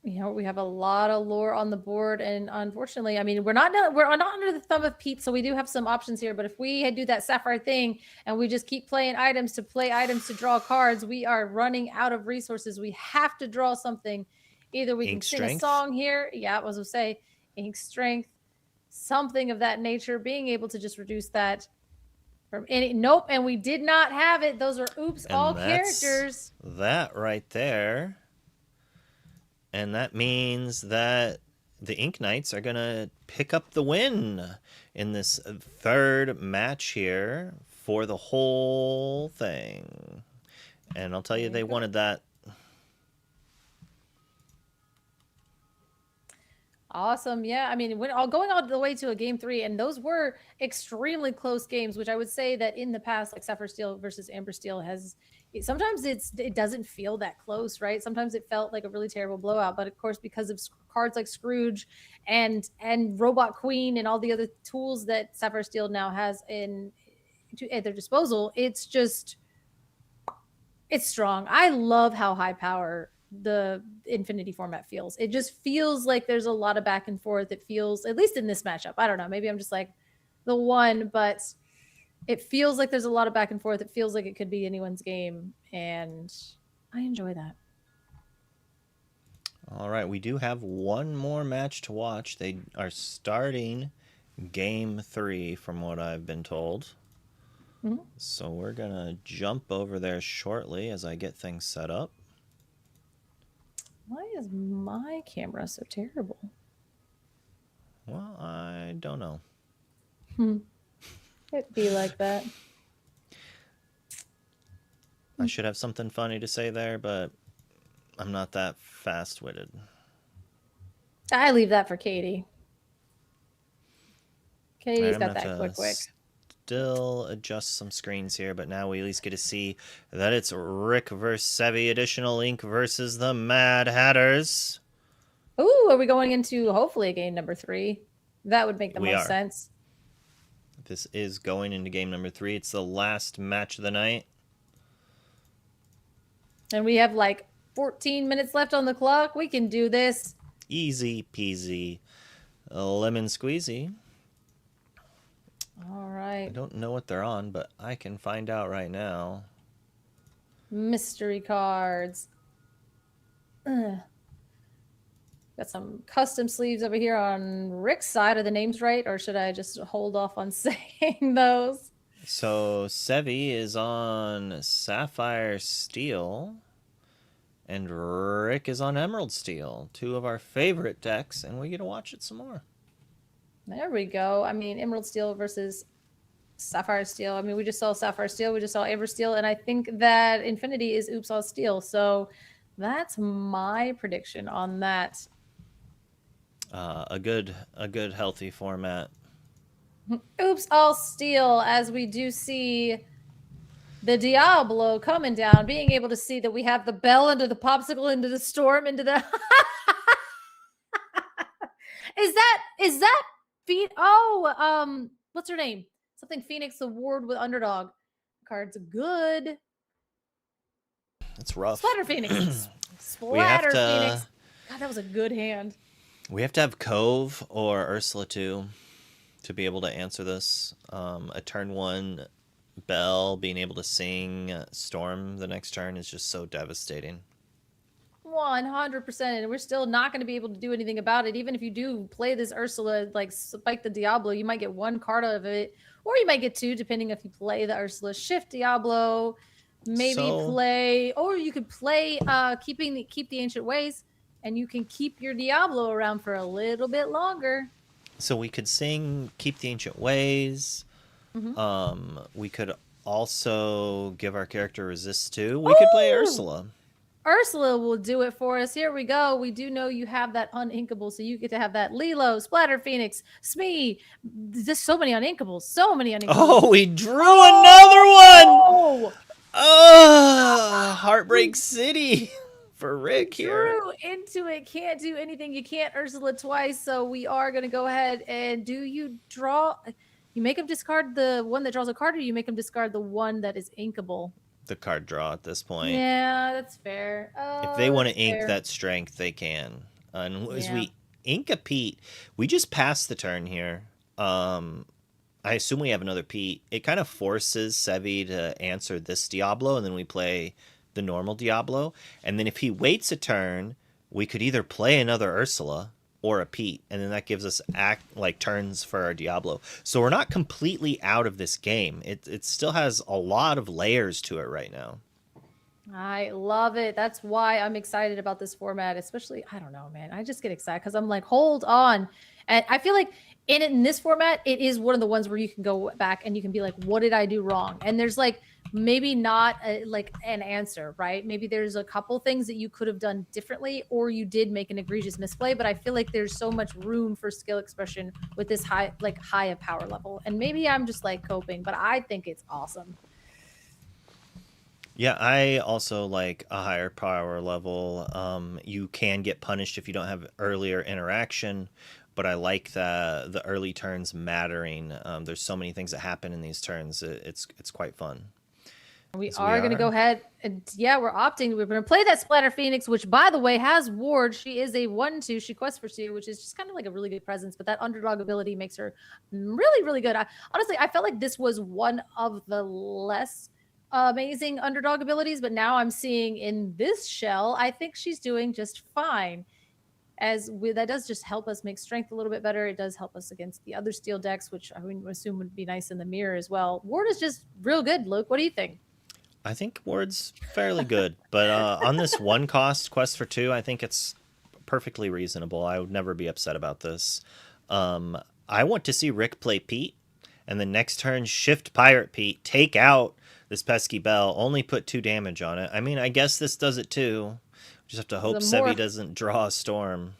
You know, we have a lot of lore on the board, and unfortunately, I mean, we're not under the thumb of Pete, so we do have some options here. But if we do that Sapphire thing and we just keep playing items to draw cards, we are running out of resources. We have to draw something. Either we can sing a song here. Yeah, I was going to say ink strength, something of that nature, being able to just reduce that from any. Nope, and we did not have it. Those are oops, And all that's characters. That right there. And that means that the Inknights are going to pick up the win in this third match here for the whole thing. And I'll tell you, they wanted that. Awesome. Yeah. I mean, going all the way to a game 3, and those were extremely close games, which I would say that in the past, like Sapphire Steel versus Amber Steel sometimes it doesn't feel that close, right? Sometimes it felt like a really terrible blowout, but of course, because of cards like Scrooge and Robot Queen and all the other tools that Sapphire Steel now has at their disposal, it's strong. I love how high power the Infinity format feels. It just feels like there's a lot of back and forth. It feels, at least in this matchup, I don't know, maybe I'm just like the one, but it feels like there's a lot of back and forth. It feels like it could be anyone's game, and I enjoy that. All right, we do have one more match to watch. They are starting game 3 from what I've been told. Mm-hmm. So we're going to jump over there shortly as I get things set up. Why is my camera so terrible? Well, I don't know. It'd be like that. I should have something funny to say there, but I'm not that fast-witted. I leave that for Katie. Katie's got that quick. Still adjust some screens here, but now we at least get to see that it's Rick versus Sevi, additional ink versus the Mad Hatters. Ooh, are we going into hopefully a game number 3? That would make the most sense. This is going into game number 3. It's the last match of the night. And we have like 14 minutes left on the clock. We can do this. Easy peasy. Lemon squeezy. All right. I don't know what they're on, but I can find out right now. Mystery cards. Ugh. Got some custom sleeves over here on Rick's side. Are the names right, or should I just hold off on saying those? So Sevi is on Sapphire Steel, and Rick is on Emerald Steel. 2 of our favorite decks, and we get to watch it some more. There we go. I mean, Emerald Steel versus Sapphire Steel. I mean, we just saw Sapphire Steel, we just saw Amber Steel, and I think that Infinity is Oops All Steel. So that's my prediction on that. A good healthy format. Oops All Steel, as we do see the Diablo coming down, being able to see that we have the bell into the popsicle, into the storm, into the is that what's her name? Something Phoenix Award with Underdog. Card's good. It's rough. Splatter Phoenix. Splatter Phoenix. God, that was a good hand. We have to have Cove or Ursula 2 to be able to answer this. A turn 1 Bell being able to sing Storm the next turn is just so devastating. 100%. And we're still not going to be able to do anything about it. Even if you do play this Ursula, like Spike the Diablo, you might get 1 card out of it, or you might get 2, depending if you play the Ursula Shift Diablo. Maybe play, or you could play keep the Ancient Ways, and you can keep your Diablo around for a little bit longer. So we could sing Keep the Ancient Ways. Mm-hmm. We could also give our character Resist 2. We could play Ursula. Ursula will do it for us. Here we go. We do know you have that uninkable, so you get to have that Lilo, Splatter Phoenix, Smee. There's so many uninkables. So many uninkables. Oh, we drew another one! Oh, Heartbreak City for Rick here. Drew into it. Can't do anything. You can't Ursula twice, so we are going to go ahead and do you draw... You make him discard the one that draws a card, or you make him discard the one that is inkable? The card draw at this point. Yeah, that's fair. If they want to ink that strength, they can. And as we ink a Pete, we just pass the turn here. I assume we have another Pete. It kind of forces Sevi to answer this Diablo, and then we play the normal Diablo. And then if he waits a turn, we could either play another Ursula or a Pete, and then that gives us turns for our Diablo. So we're not completely out of this game. It still has a lot of layers to it right now. I love it. That's why I'm excited about this format, especially, I don't know, man. I just get excited because I'm like, hold on. And I feel like in this format, it is one of the ones where you can go back and you can be like, what did I do wrong? And there's like, maybe not an answer, right? Maybe there's a couple things that you could have done differently, or you did make an egregious misplay, but I feel like there's so much room for skill expression with this high of power level. And maybe I'm just like coping, but I think it's awesome. Yeah, I also like a higher power level. You can get punished if you don't have earlier interaction, but I like the early turns mattering. There's so many things that happen in these turns. It's quite fun. We are going to go ahead and we're opting. We're going to play that Splatter Phoenix, which by the way has Ward. She is a 1/2. She quests for 2, which is just kind of like a really good presence, but that underdog ability makes her really, really good. Honestly, I felt like this was one of the less amazing underdog abilities, but now I'm seeing in this shell, I think she's doing just fine. That does just help us make strength a little bit better. It does help us against the other steel decks, which I would assume would be nice in the mirror as well. Ward is just real good. Luke, what do you think? I think Ward's fairly good, but on this 1 cost quest for 2, I think it's perfectly reasonable. I would never be upset about this. I want to see Rick play Pete, and the next turn shift Pirate Pete, take out this pesky Bell, only put 2 damage on it. I mean, I guess this does it too. We just have to hope Sevi doesn't draw a Storm.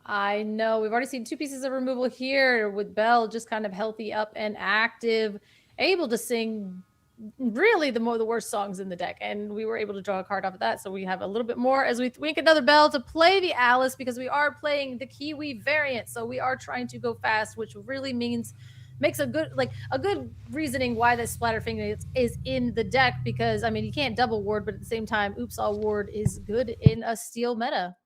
I know. We've already seen 2 pieces of removal here with Bell just kind of healthy up and active, able to sing really the worst songs in the deck, and we were able to draw a card off of that, so we have a little bit more as we wink another Bell to play the Alice, because we are playing the Kiwi variant, so we are trying to go fast, which really makes a good reasoning why this Splatter Phoenix is in the deck, because I mean you can't double Ward, but at the same time Oops All Ward is good in a steel meta.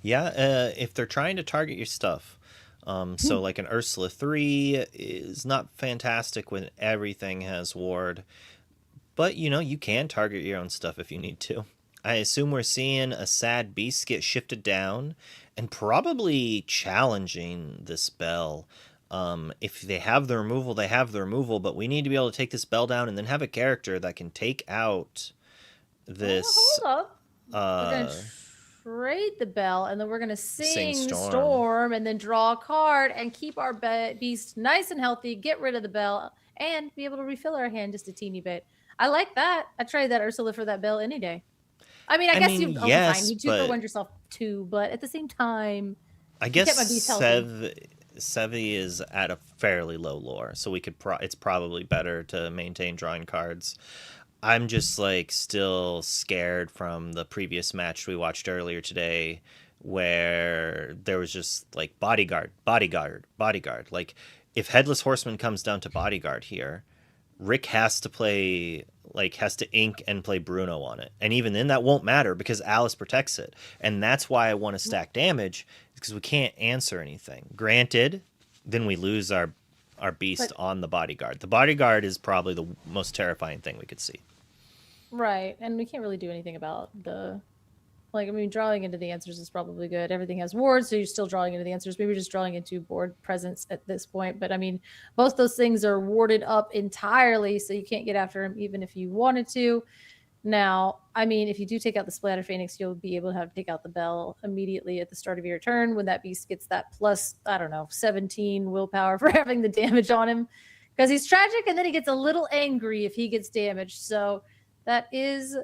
Yeah, if they're trying to target your stuff. So like an Ursula 3 is not fantastic when everything has Ward, but you can target your own stuff if you need to. I assume we're seeing a sad beast get shifted down and probably challenging this Bell. If they have the removal, they have the removal, but we need to be able to take this Bell down and then have a character that can take out this. Hold up. trade the bell, and then we're gonna sing Storm. Storm, and then draw a card and keep our beast nice and healthy. Get rid of the bell and be able to refill our hand just a teeny bit. I like that. I trade that Ursula for that bell any day. I mean, I guess you fine. yes, You 2 for 1 yourself too, but at the same time, I kept my guess beast healthy. Sevi is at a fairly low lore, so we could it's probably better to maintain drawing cards. I'm just like still scared from the previous match we watched earlier today, where there was just like bodyguard. Like, if Headless Horseman comes down to bodyguard here, Rick has to ink and play Bruno on it. And even then that won't matter because Alice protects it. And that's why I want to stack damage, because we can't answer anything. Granted, then we lose our beast on the bodyguard. The bodyguard is probably the most terrifying thing we could see. Right. And we can't really do anything about drawing into the answers is probably good. Everything has wards, so you're still drawing into the answers. Maybe just drawing into board presence at this point. But I mean, both those things are warded up entirely, so you can't get after him even if you wanted to. Now, I mean, if you do take out the Splatter Phoenix, you'll be able to take out the bell immediately at the start of your turn when that beast gets that plus, 17 willpower for having the damage on him. Because he's tragic, and then he gets a little angry if he gets damaged. So that is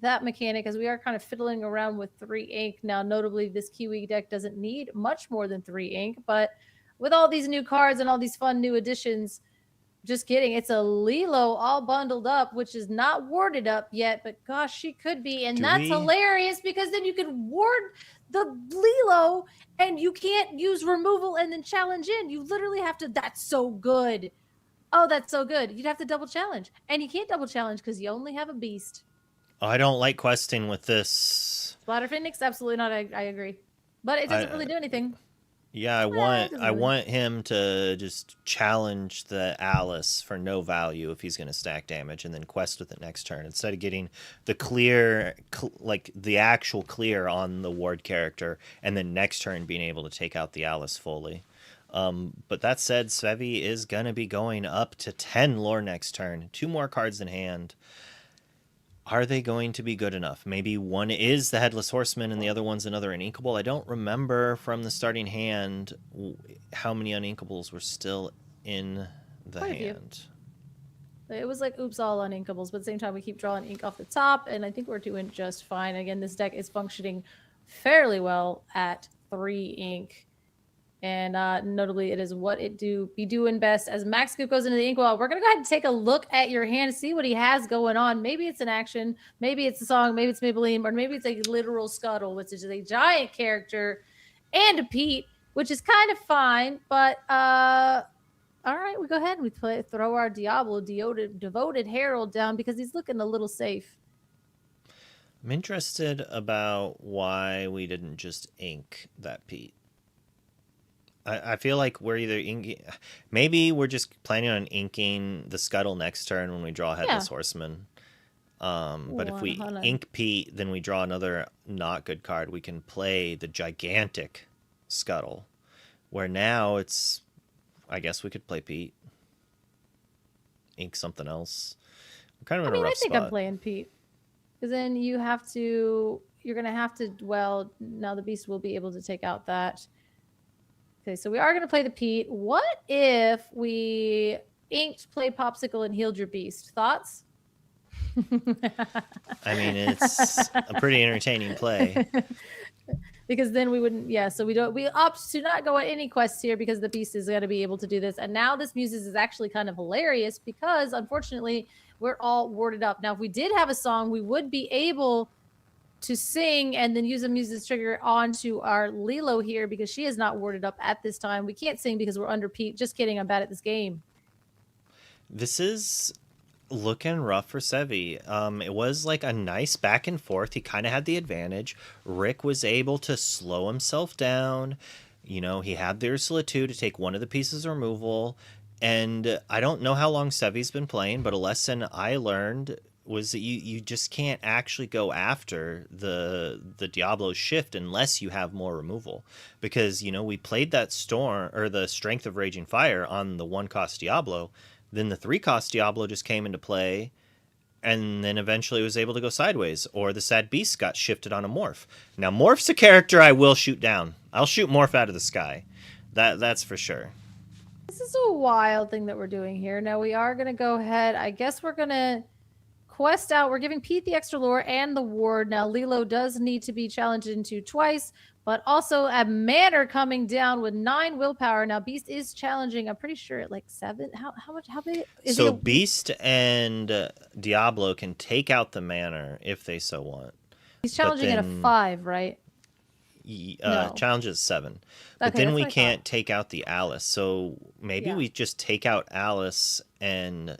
that mechanic, as we are kind of fiddling around with 3 ink. Now, notably, this Kiwi deck doesn't need much more than 3 ink, but with all these new cards and all these fun new additions, just kidding, it's a Lilo all bundled up, which is not warded up yet, but gosh, she could be, and that's hilarious because then you can ward the Lilo and you can't use removal and then challenge in. You literally have to, that's so good. Oh, that's so good. You'd have to double challenge, and you can't double challenge because you only have a beast. Oh, I don't like questing with this. Splatter Phoenix, absolutely not. I agree, but it doesn't really do anything. Yeah, I want him to just challenge the Alice for no value if he's going to stack damage, and then quest with it next turn instead of getting the clear, like the actual clear on the ward character, and then next turn being able to take out the Alice fully. But that said, Svevi is going to be going up to 10 lore next turn. 2 more cards in hand. Are they going to be good enough? Maybe one is the Headless Horseman and the other one's another Uninkable. I don't remember from the starting hand how many Uninkables were still in the hand. It was like, oops, all Uninkables, but at the same time, we keep drawing ink off the top, and I think we're doing just fine. Again, this deck is functioning fairly well at 3 ink. And notably, it is what it be doing best. As Max Scoop goes into the inkwell, we're going to go ahead and take a look at your hand, see what he has going on. Maybe it's an action, maybe it's a song, maybe it's Maybelline, or maybe it's a literal Scuttle, which is a giant character, and a Pete, which is kind of fine. But all right, we go ahead and we throw our Diablo, devoted Herald down because he's looking a little safe. I'm interested about why we didn't just ink that Pete. I feel like we're either inking, maybe we're just planning on inking the Scuttle next turn when we draw Headless Horseman. But if we ink Pete, then we draw another not good card. We can play the gigantic Scuttle, where now it's, I guess we could play Pete, ink something else. We're kind of in a rough spot. I'm playing Pete, because then you're going to have to, well, now the beast will be able to take out that. Okay, so we are going to play the Pete. What if we inked, play Popsicle, and healed your beast? Thoughts? I mean, it's a pretty entertaining play. Because then we wouldn't, so we opt to not go on any quests here because the beast is going to be able to do this. And now this Muses is actually kind of hilarious because, unfortunately, we're all warded up. Now, if we did have a song, we would be able to sing and then use a Muses trigger onto our Lilo here because she is not warded up at this time. We can't sing because we're under Pete. Just kidding. I'm bad at this game. This is looking rough for Sevi. It was like a nice back and forth. He kind of had the advantage. Rick was able to slow himself down. You know, he had the Ursula 2 to take one of the pieces of removal. And I don't know how long Sevi's been playing, but a lesson I learned was that you just can't actually go after the Diablo shift unless you have more removal. Because, you know, we played that Storm, or the Strength of Raging Fire on the 1-cost Diablo. Then the 3-cost Diablo just came into play, and then eventually was able to go sideways, or the Sad Beast got shifted on a Morph. Now, Morph's a character I will shoot down. I'll shoot Morph out of the sky. That's for sure. This is a wild thing that we're doing here. Now we are going to go ahead. I guess we're going to quest out. We're giving Pete the extra lore and the ward. Now Lilo does need to be challenged into twice, but also a manner coming down with 9 willpower. Now Beast is challenging, I'm pretty sure at like 7. How big is So it? Beast and Diablo can take out the manor if they so want. He's challenging at a 5, right? No. Challenge is 7. But Okay, then that's we what I can't thought. take out the Alice. So maybe Yeah. we just take out Alice and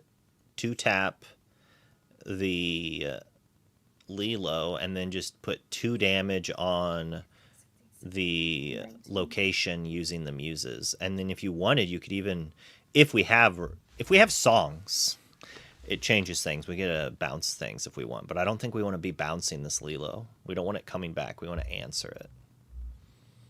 2-tap the Lilo, and then just put 2 damage on the location using the muses. And then if you wanted, you could even, if we have songs, it changes things. We get to bounce things if we want, but I don't think we want to be bouncing this Lilo. We don't want it coming back. We want to answer it.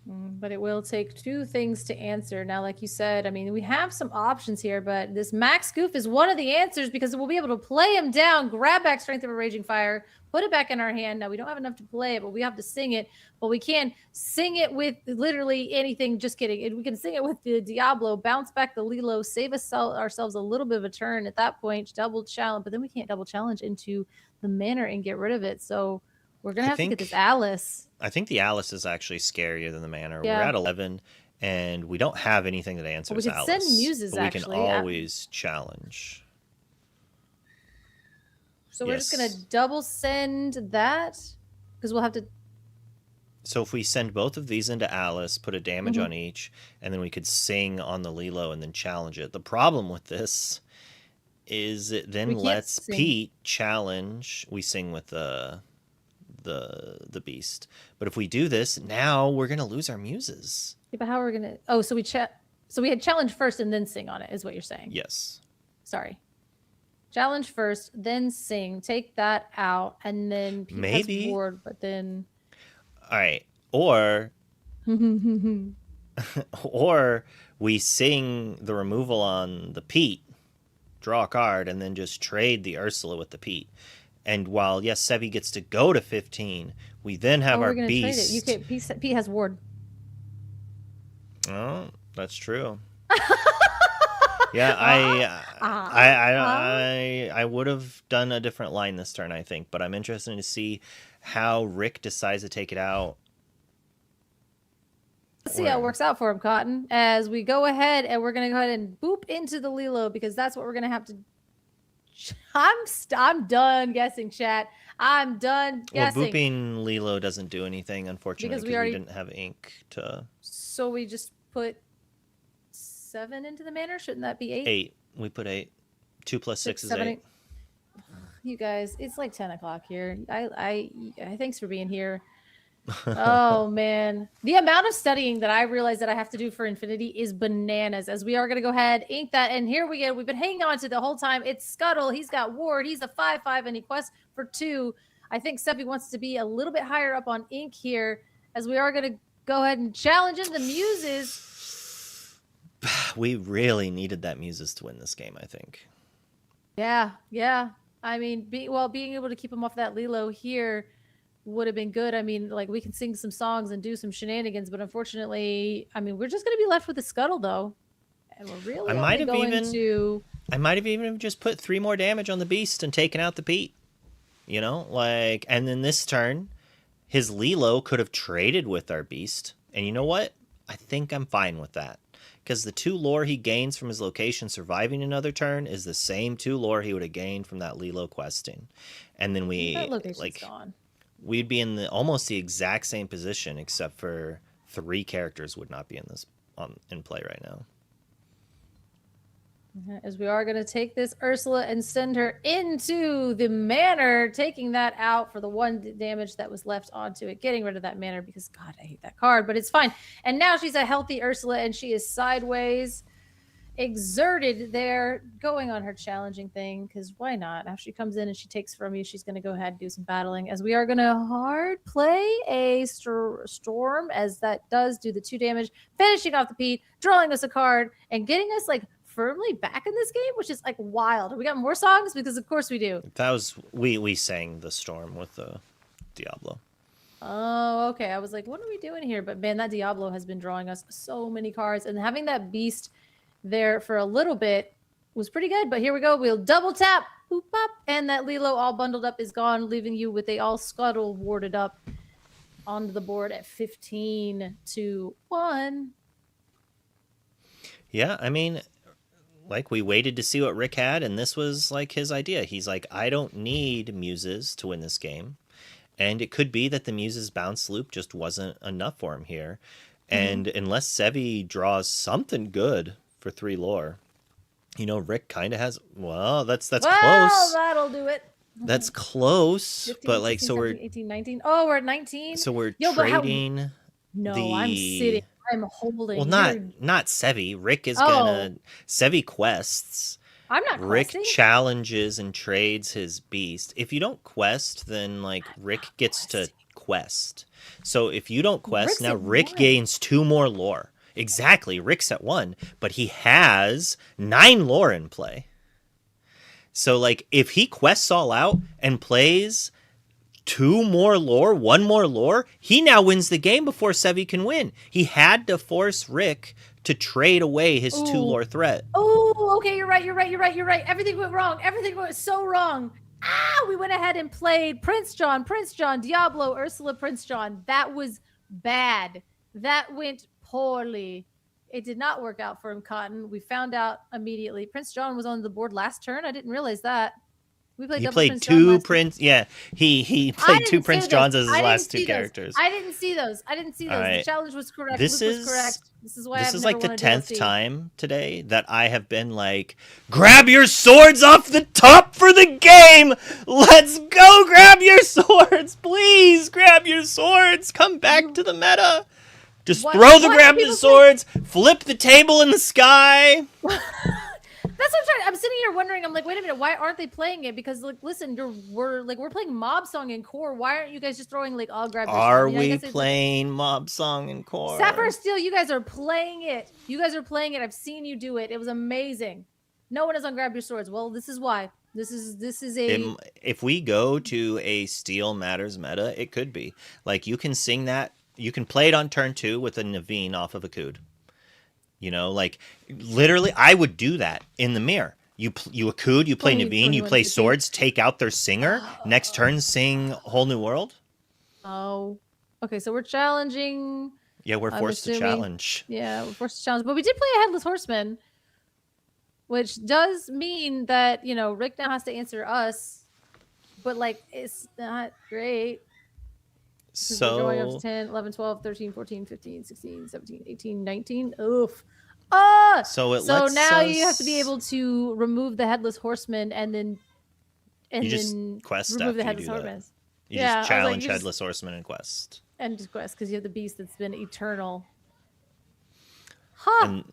But it will take 2 things to answer. Now, like you said, I mean, we have some options here, but this Max Goof is one of the answers because we'll be able to play him down, grab back Strength of a Raging Fire, put it back in our hand. Now, we don't have enough to play it, but we have to sing it. But we can sing it with literally anything. Just kidding. We can sing it with the Diablo, bounce back the Lilo, save ourselves a little bit of a turn at that point, double challenge. But then we can't double challenge into the manor and get rid of it. So we're going to have to get this Alice. I think the Alice is actually scarier than the manor. Yeah. We're at 11, and we don't have anything that answers we could Alice. send muses, but we actually. can always challenge. So we're just going Yes. to double send that because we'll have to. So if we send both of these into Alice, put a damage on each, and then we could sing on the Lilo and then challenge it. The problem with this is it then lets sing. Pete challenge. We sing with the Beast. But if we do this, now we're going to lose our muses. Yeah, but how are we going to. Oh, so we had challenge first and then sing on it, is what you're saying. Yes. Sorry. Challenge first, then sing. Take that out, and then Pete Maybe. has ward, but then. All right. Or we sing the removal on the Pete, draw a card, and then just trade the Ursula with the Pete. And while, yes, Sevi gets to go to 15, we then have our we're Beast. Trade it. You can't, Pete has ward. Oh, that's true. Yeah, I would have done a different line this turn, I think, but I'm interested to see how Rick decides to take it out. Let's see how it works out for him, Cotton. As we go ahead, and we're going to go ahead and boop into the Lilo because that's what we're going to have to. I'm done guessing, chat. I'm done guessing. Well, booping Lilo doesn't do anything, unfortunately, because we didn't have ink to. So we just put 7 into the manor. Shouldn't that be 8? 8. We put 8. 2 plus 6 is 8. You guys, it's like 10 o'clock here. I thanks for being here. Oh man, the amount of studying that I realize that I have to do for Infinity is bananas. As we are going to go ahead, ink that, and here we go. We've been hanging on to the whole time. It's Scuttle. He's got ward. He's a 5/5, and he quests for 2. I think Seppi wants to be a little bit higher up on ink here, as we are going to go ahead and challenge in the muses. We really needed that muses to win this game, I think. Yeah. I mean, being able to keep him off that Lilo here would have been good. I mean, like, we can sing some songs and do some shenanigans, but unfortunately, I mean, we're just going to be left with the Scuttle, though. And we're really I might have even just put 3 more damage on the Beast and taken out the Pete. You know, like, and then this turn, his Lilo could have traded with our Beast. And you know what? I think I'm fine with that. Because the 2 lore he gains from his location surviving another turn is the same 2 lore he would have gained from that Lilo questing. And then gone. We'd be in almost the exact same position, except for 3 characters would not be in play right now. As we are going to take this Ursula and send her into the manor, taking that out for the 1 damage that was left onto it, getting rid of that manor because, God, I hate that card, but it's fine. And now she's a healthy Ursula, and she is sideways, exerted there, going on her challenging thing, because why not? After she comes in and she takes from you, she's going to go ahead and do some battling, as we are going to hard play a Storm, as that does do the 2 damage, finishing off the Pete, drawing us a card, and getting us like firmly back in this game, which is like wild. We got more songs because of course we do. That was we sang the storm with the Diablo. Oh, okay. I was like, what are we doing here? But man, that Diablo has been drawing us so many cards, and having that beast there for a little bit was pretty good. But here we go. We'll double tap, boop, pop, and that Lilo all bundled up is gone, leaving you with a all scuttle warded up onto the board at 15-1. Yeah, I mean, like we waited to see what Rick had, and this was like his idea. He's like, I don't need muses to win this game. And it could be that the muses bounce loop just wasn't enough for him here. And unless Sevi draws something good for 3 lore, you know, Rick kind of has, well, that's Well, close. that'll do it. That's close, 15, but like 16, so 17, 18, 19. Oh, we're at 19. we're Yo, but how- trading. No, the I'm sitting. I'm holding. Well, You're- not Sevi. Rick is Oh. gonna Sevi quests. I'm not Rick questing. challenges and trades his beast. If you don't quest, then like Rick gets to quest. So if you don't quest, Rick's now at Rick 1. gains 2 more lore. Exactly, Rick's at 1, but he has 9 lore in play. So like if he quests all out and plays 2 more lore, 1 more lore, he now wins the game before Sevi can win. He had to force Rick to trade away his 2 Ooh. lore threat. Oh, okay. You're right. Everything went wrong. Everything went so wrong. We went ahead and played Prince John, Diablo, Ursula, Prince John. That was bad. That went poorly. It did not work out for him, Cotton. We found out immediately. Prince John was on the board last turn. I didn't realize that. We played He double played Prince John 2 last turn. Prince. Yeah, he I played didn't 2 see Prince those. Johns as his I didn't last 2 see those. characters. I didn't see those. All The right. challenge was correct. This Luke is was correct. This is why This I've is never like the won a 10th DLC. time today that I have been like, grab your swords off the top for the game. Let's go, grab your swords, please. Grab your swords. Come back to the meta. Just What- throw the why grab do the people swords, flip the table in the sky. That's what I'm trying. I'm sitting here wondering. I'm like, wait a minute. Why aren't they playing it? Because like, listen, we're playing Mob Song in core. Why aren't you guys just throwing like, I'll grab your Are sword? I we guess it's- playing Mob Song and Core? Sapphire Steel? You guys are playing it. I've seen you do it. It was amazing. No one is on grab your swords. Well, this is why. This is a. If we go to a Steel Matters meta, it could be. Like, you can sing that. You can play it on turn 2 with a Naveen off of a Kud. You know, like, literally, I would do that in the mirror. You a Kud, you play Naveen, you play swords, take out their singer. Next turn, sing Whole New World. Oh. Okay, so we're challenging. Yeah, we're I'm forced to assuming- challenge. Yeah, we're forced to challenge. But we did play a Headless Horseman, which does mean that, you know, Rick now has to answer us. But, like, it's not great. 'Cause we're going up to So 10, 11, 12, 13, 14, 15, 16, 17, 18, 19. Oof. So it So lets now you have to be us- able to remove the Headless Horseman and then You just quest remove the after you Headless do that. Horseman. You Yeah, I was just like, challenge you just- Headless Horseman and quest. And just quest because you have the beast that's been eternal. Huh. And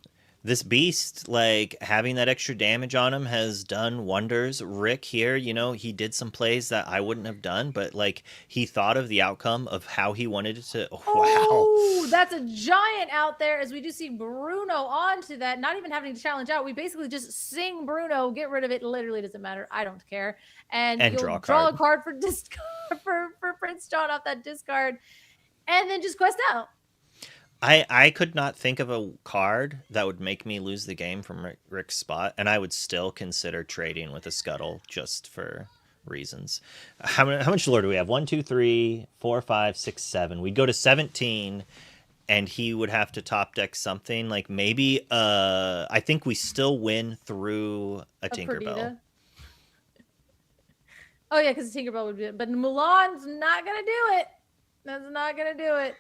this beast, like, having that extra damage on him has done wonders. Rick here, you know, he did some plays that I wouldn't have done, but like, he thought of the outcome of how he wanted it to. Wow. Oh, that's a giant out there as we do see Bruno onto that, not even having to challenge out. We basically just sing Bruno, get rid of it. Literally doesn't matter. I don't care. And you'll draw a draw card. a card for discard for Prince John off that discard. And then just quest out. I could not think of a card that would make me lose the game from Rick's spot, and I would still consider trading with a Scuttle just for reasons. How much lore do we have? 1, 2, 3, 4, 5, 6, 7. We'd go to 17, and he would have to top deck something. Like, maybe, I think we still win through a Tinkerbell. Perdita. Oh, yeah, because Tinkerbell would be it. But Mulan's not going to do it. That's not going to do it.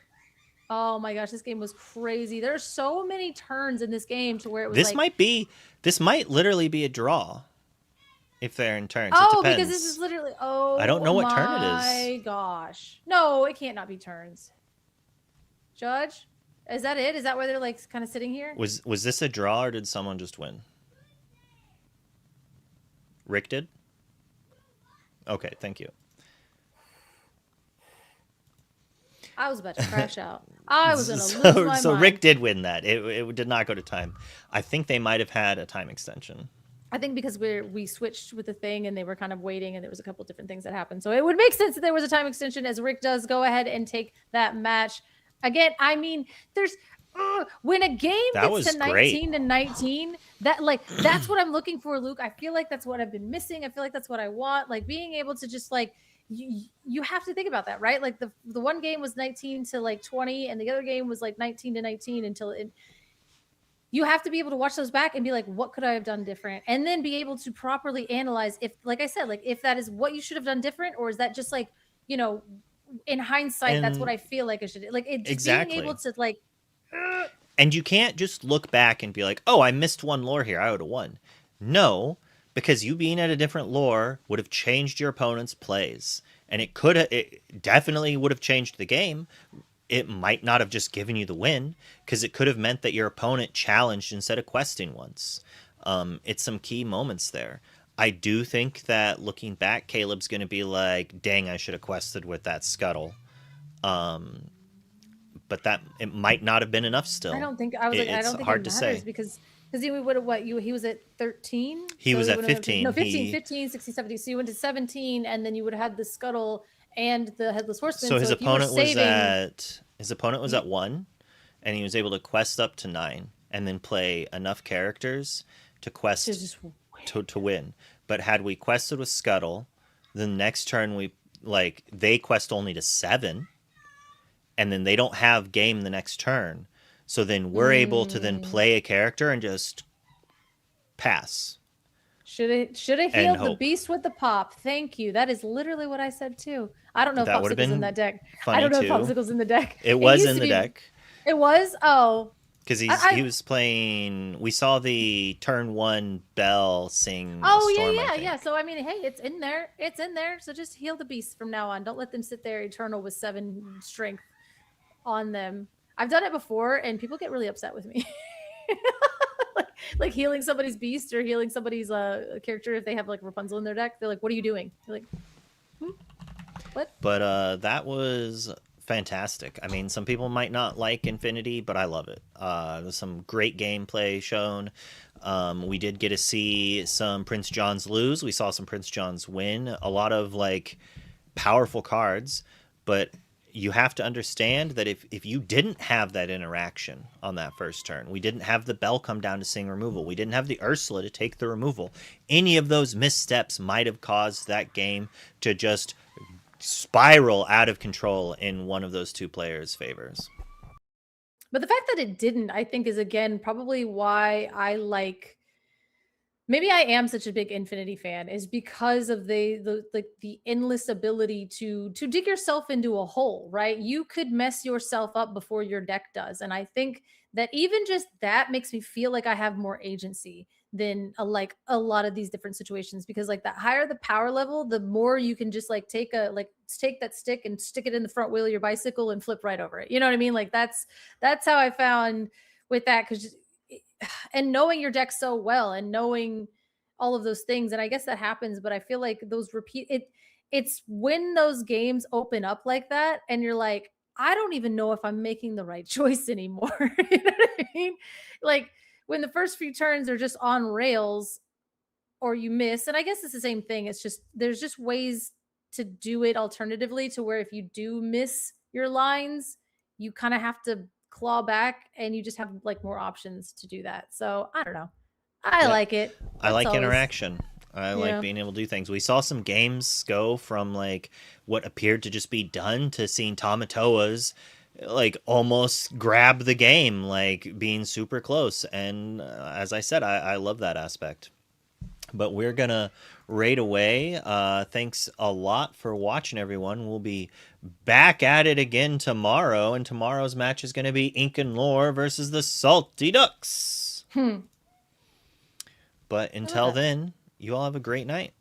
Oh my gosh, this game was crazy. There's so many turns in this game to where it was This might literally be a draw if they're in turns. Oh, it depends. because this is literally I don't know what turn it is. My gosh. No, it can't not be turns. Judge? Is that it? Is that where they're like kind of sitting here? Was this a draw or did someone just win? Rick did? Okay, thank you. I was about to crash out. I was gonna lose my So mind. Rick did win that. It did not go to time. I think they might have had a time extension. I think because we switched with the thing and they were kind of waiting and there was a couple different things that happened. So it would make sense that there was a time extension as Rick does go ahead and take that match. Again, I mean, there's when a game That gets to was great. 19 to 19, that like that's what I'm looking for, Luke. I feel like that's what I've been missing. I feel like that's what I want. Like being able to just like you have to think about that, right? Like the one game was 19 to like 20 and the other game was like 19 to 19 until it you have to be able to watch those back and be like, what could I have done different? And then be able to properly analyze if, like I said, like if that is what you should have done different, or is that just like, you know, in hindsight, that's what I feel like I should like it just exactly. being able to like and you can't just look back and be like, oh, I missed one lore here, I would have won. No, because you being at a different lore would have changed your opponent's plays. And it definitely would have changed the game. It might not have just given you the win, because it could have meant that your opponent challenged instead of questing once. It's some key moments there. I do think that looking back, Caleb's going to be like, dang, I should have quested with that scuttle. But that it might not have been enough still. I don't think I was like, I don't think hard it to matters say. because he would have he was at 13. He was he at would've- 15. No, 15, 15, 60, 70. So you went to 17 and then you would have had the scuttle and the headless horseman. So his if you were opponent was saving, at 1, and he was able to quest up to 9 and then play enough characters to quest to win. But had we quested with Scuttle, the next turn they quest only to 7, and then they don't have game the next turn. So then we're able to then play a character and just pass. Should have healed the beast with the pop. Thank you. That is literally what I said too. I don't know if Popsicle's in that deck. I don't know if Popsicle's in the deck. It was in the deck. It was? Oh. Because he was playing. We saw the turn 1 Bell sing. Oh Storm, yeah. So I mean, hey, it's in there. It's in there. So just heal the beast from now on. Don't let them sit there eternal with 7 strength on them. I've done it before, and people get really upset with me. like healing somebody's beast or healing somebody's character if they have like Rapunzel in their deck. They're like, "What are you doing?" You're like, what? But that was fantastic. I mean, some people might not like Infinity, but I love it. There's some great gameplay shown. We did get to see some Prince Johns lose. We saw some Prince Johns win. A lot of like powerful cards, but you have to understand that if you didn't have that interaction on that first turn, we didn't have the Bell come down to sing removal, we didn't have the Ursula to take the removal, any of those missteps might have caused that game to just spiral out of control in one of those 2 players' favors. But the fact that it didn't, I think, is again probably why I like. Maybe I am such a big Infinity fan, is because of the endless ability to dig yourself into a hole, right? You could mess yourself up before your deck does, and I think that even just that makes me feel like I have more agency than a lot of these different situations, because like the higher the power level, the more you can just like take that stick and stick it in the front wheel of your bicycle and flip right over it. You know what I mean? Like that's how I found with that, because and knowing your deck so well and knowing all of those things, and I guess that happens, but I feel like those it's when those games open up like that and you're like, I don't even know if I'm making the right choice anymore. You know what I mean? Like when the first few turns are just on rails or you miss, and I guess it's the same thing, it's just there's just ways to do it alternatively, to where if you do miss your lines, you kind of have to claw back and you just have like more options to do that. So I don't know. I like it. I like interaction. I like being able to do things. We saw some games go from like what appeared to just be done to seeing Tamatoa's like almost grab the game, like being super close. And as I said, I love that aspect. But we're gonna raid away. Thanks a lot for watching, everyone. We'll be back at it again tomorrow, and tomorrow's match is gonna be Ink and Lore versus the Salty Ducks. But until then, you all have a great night.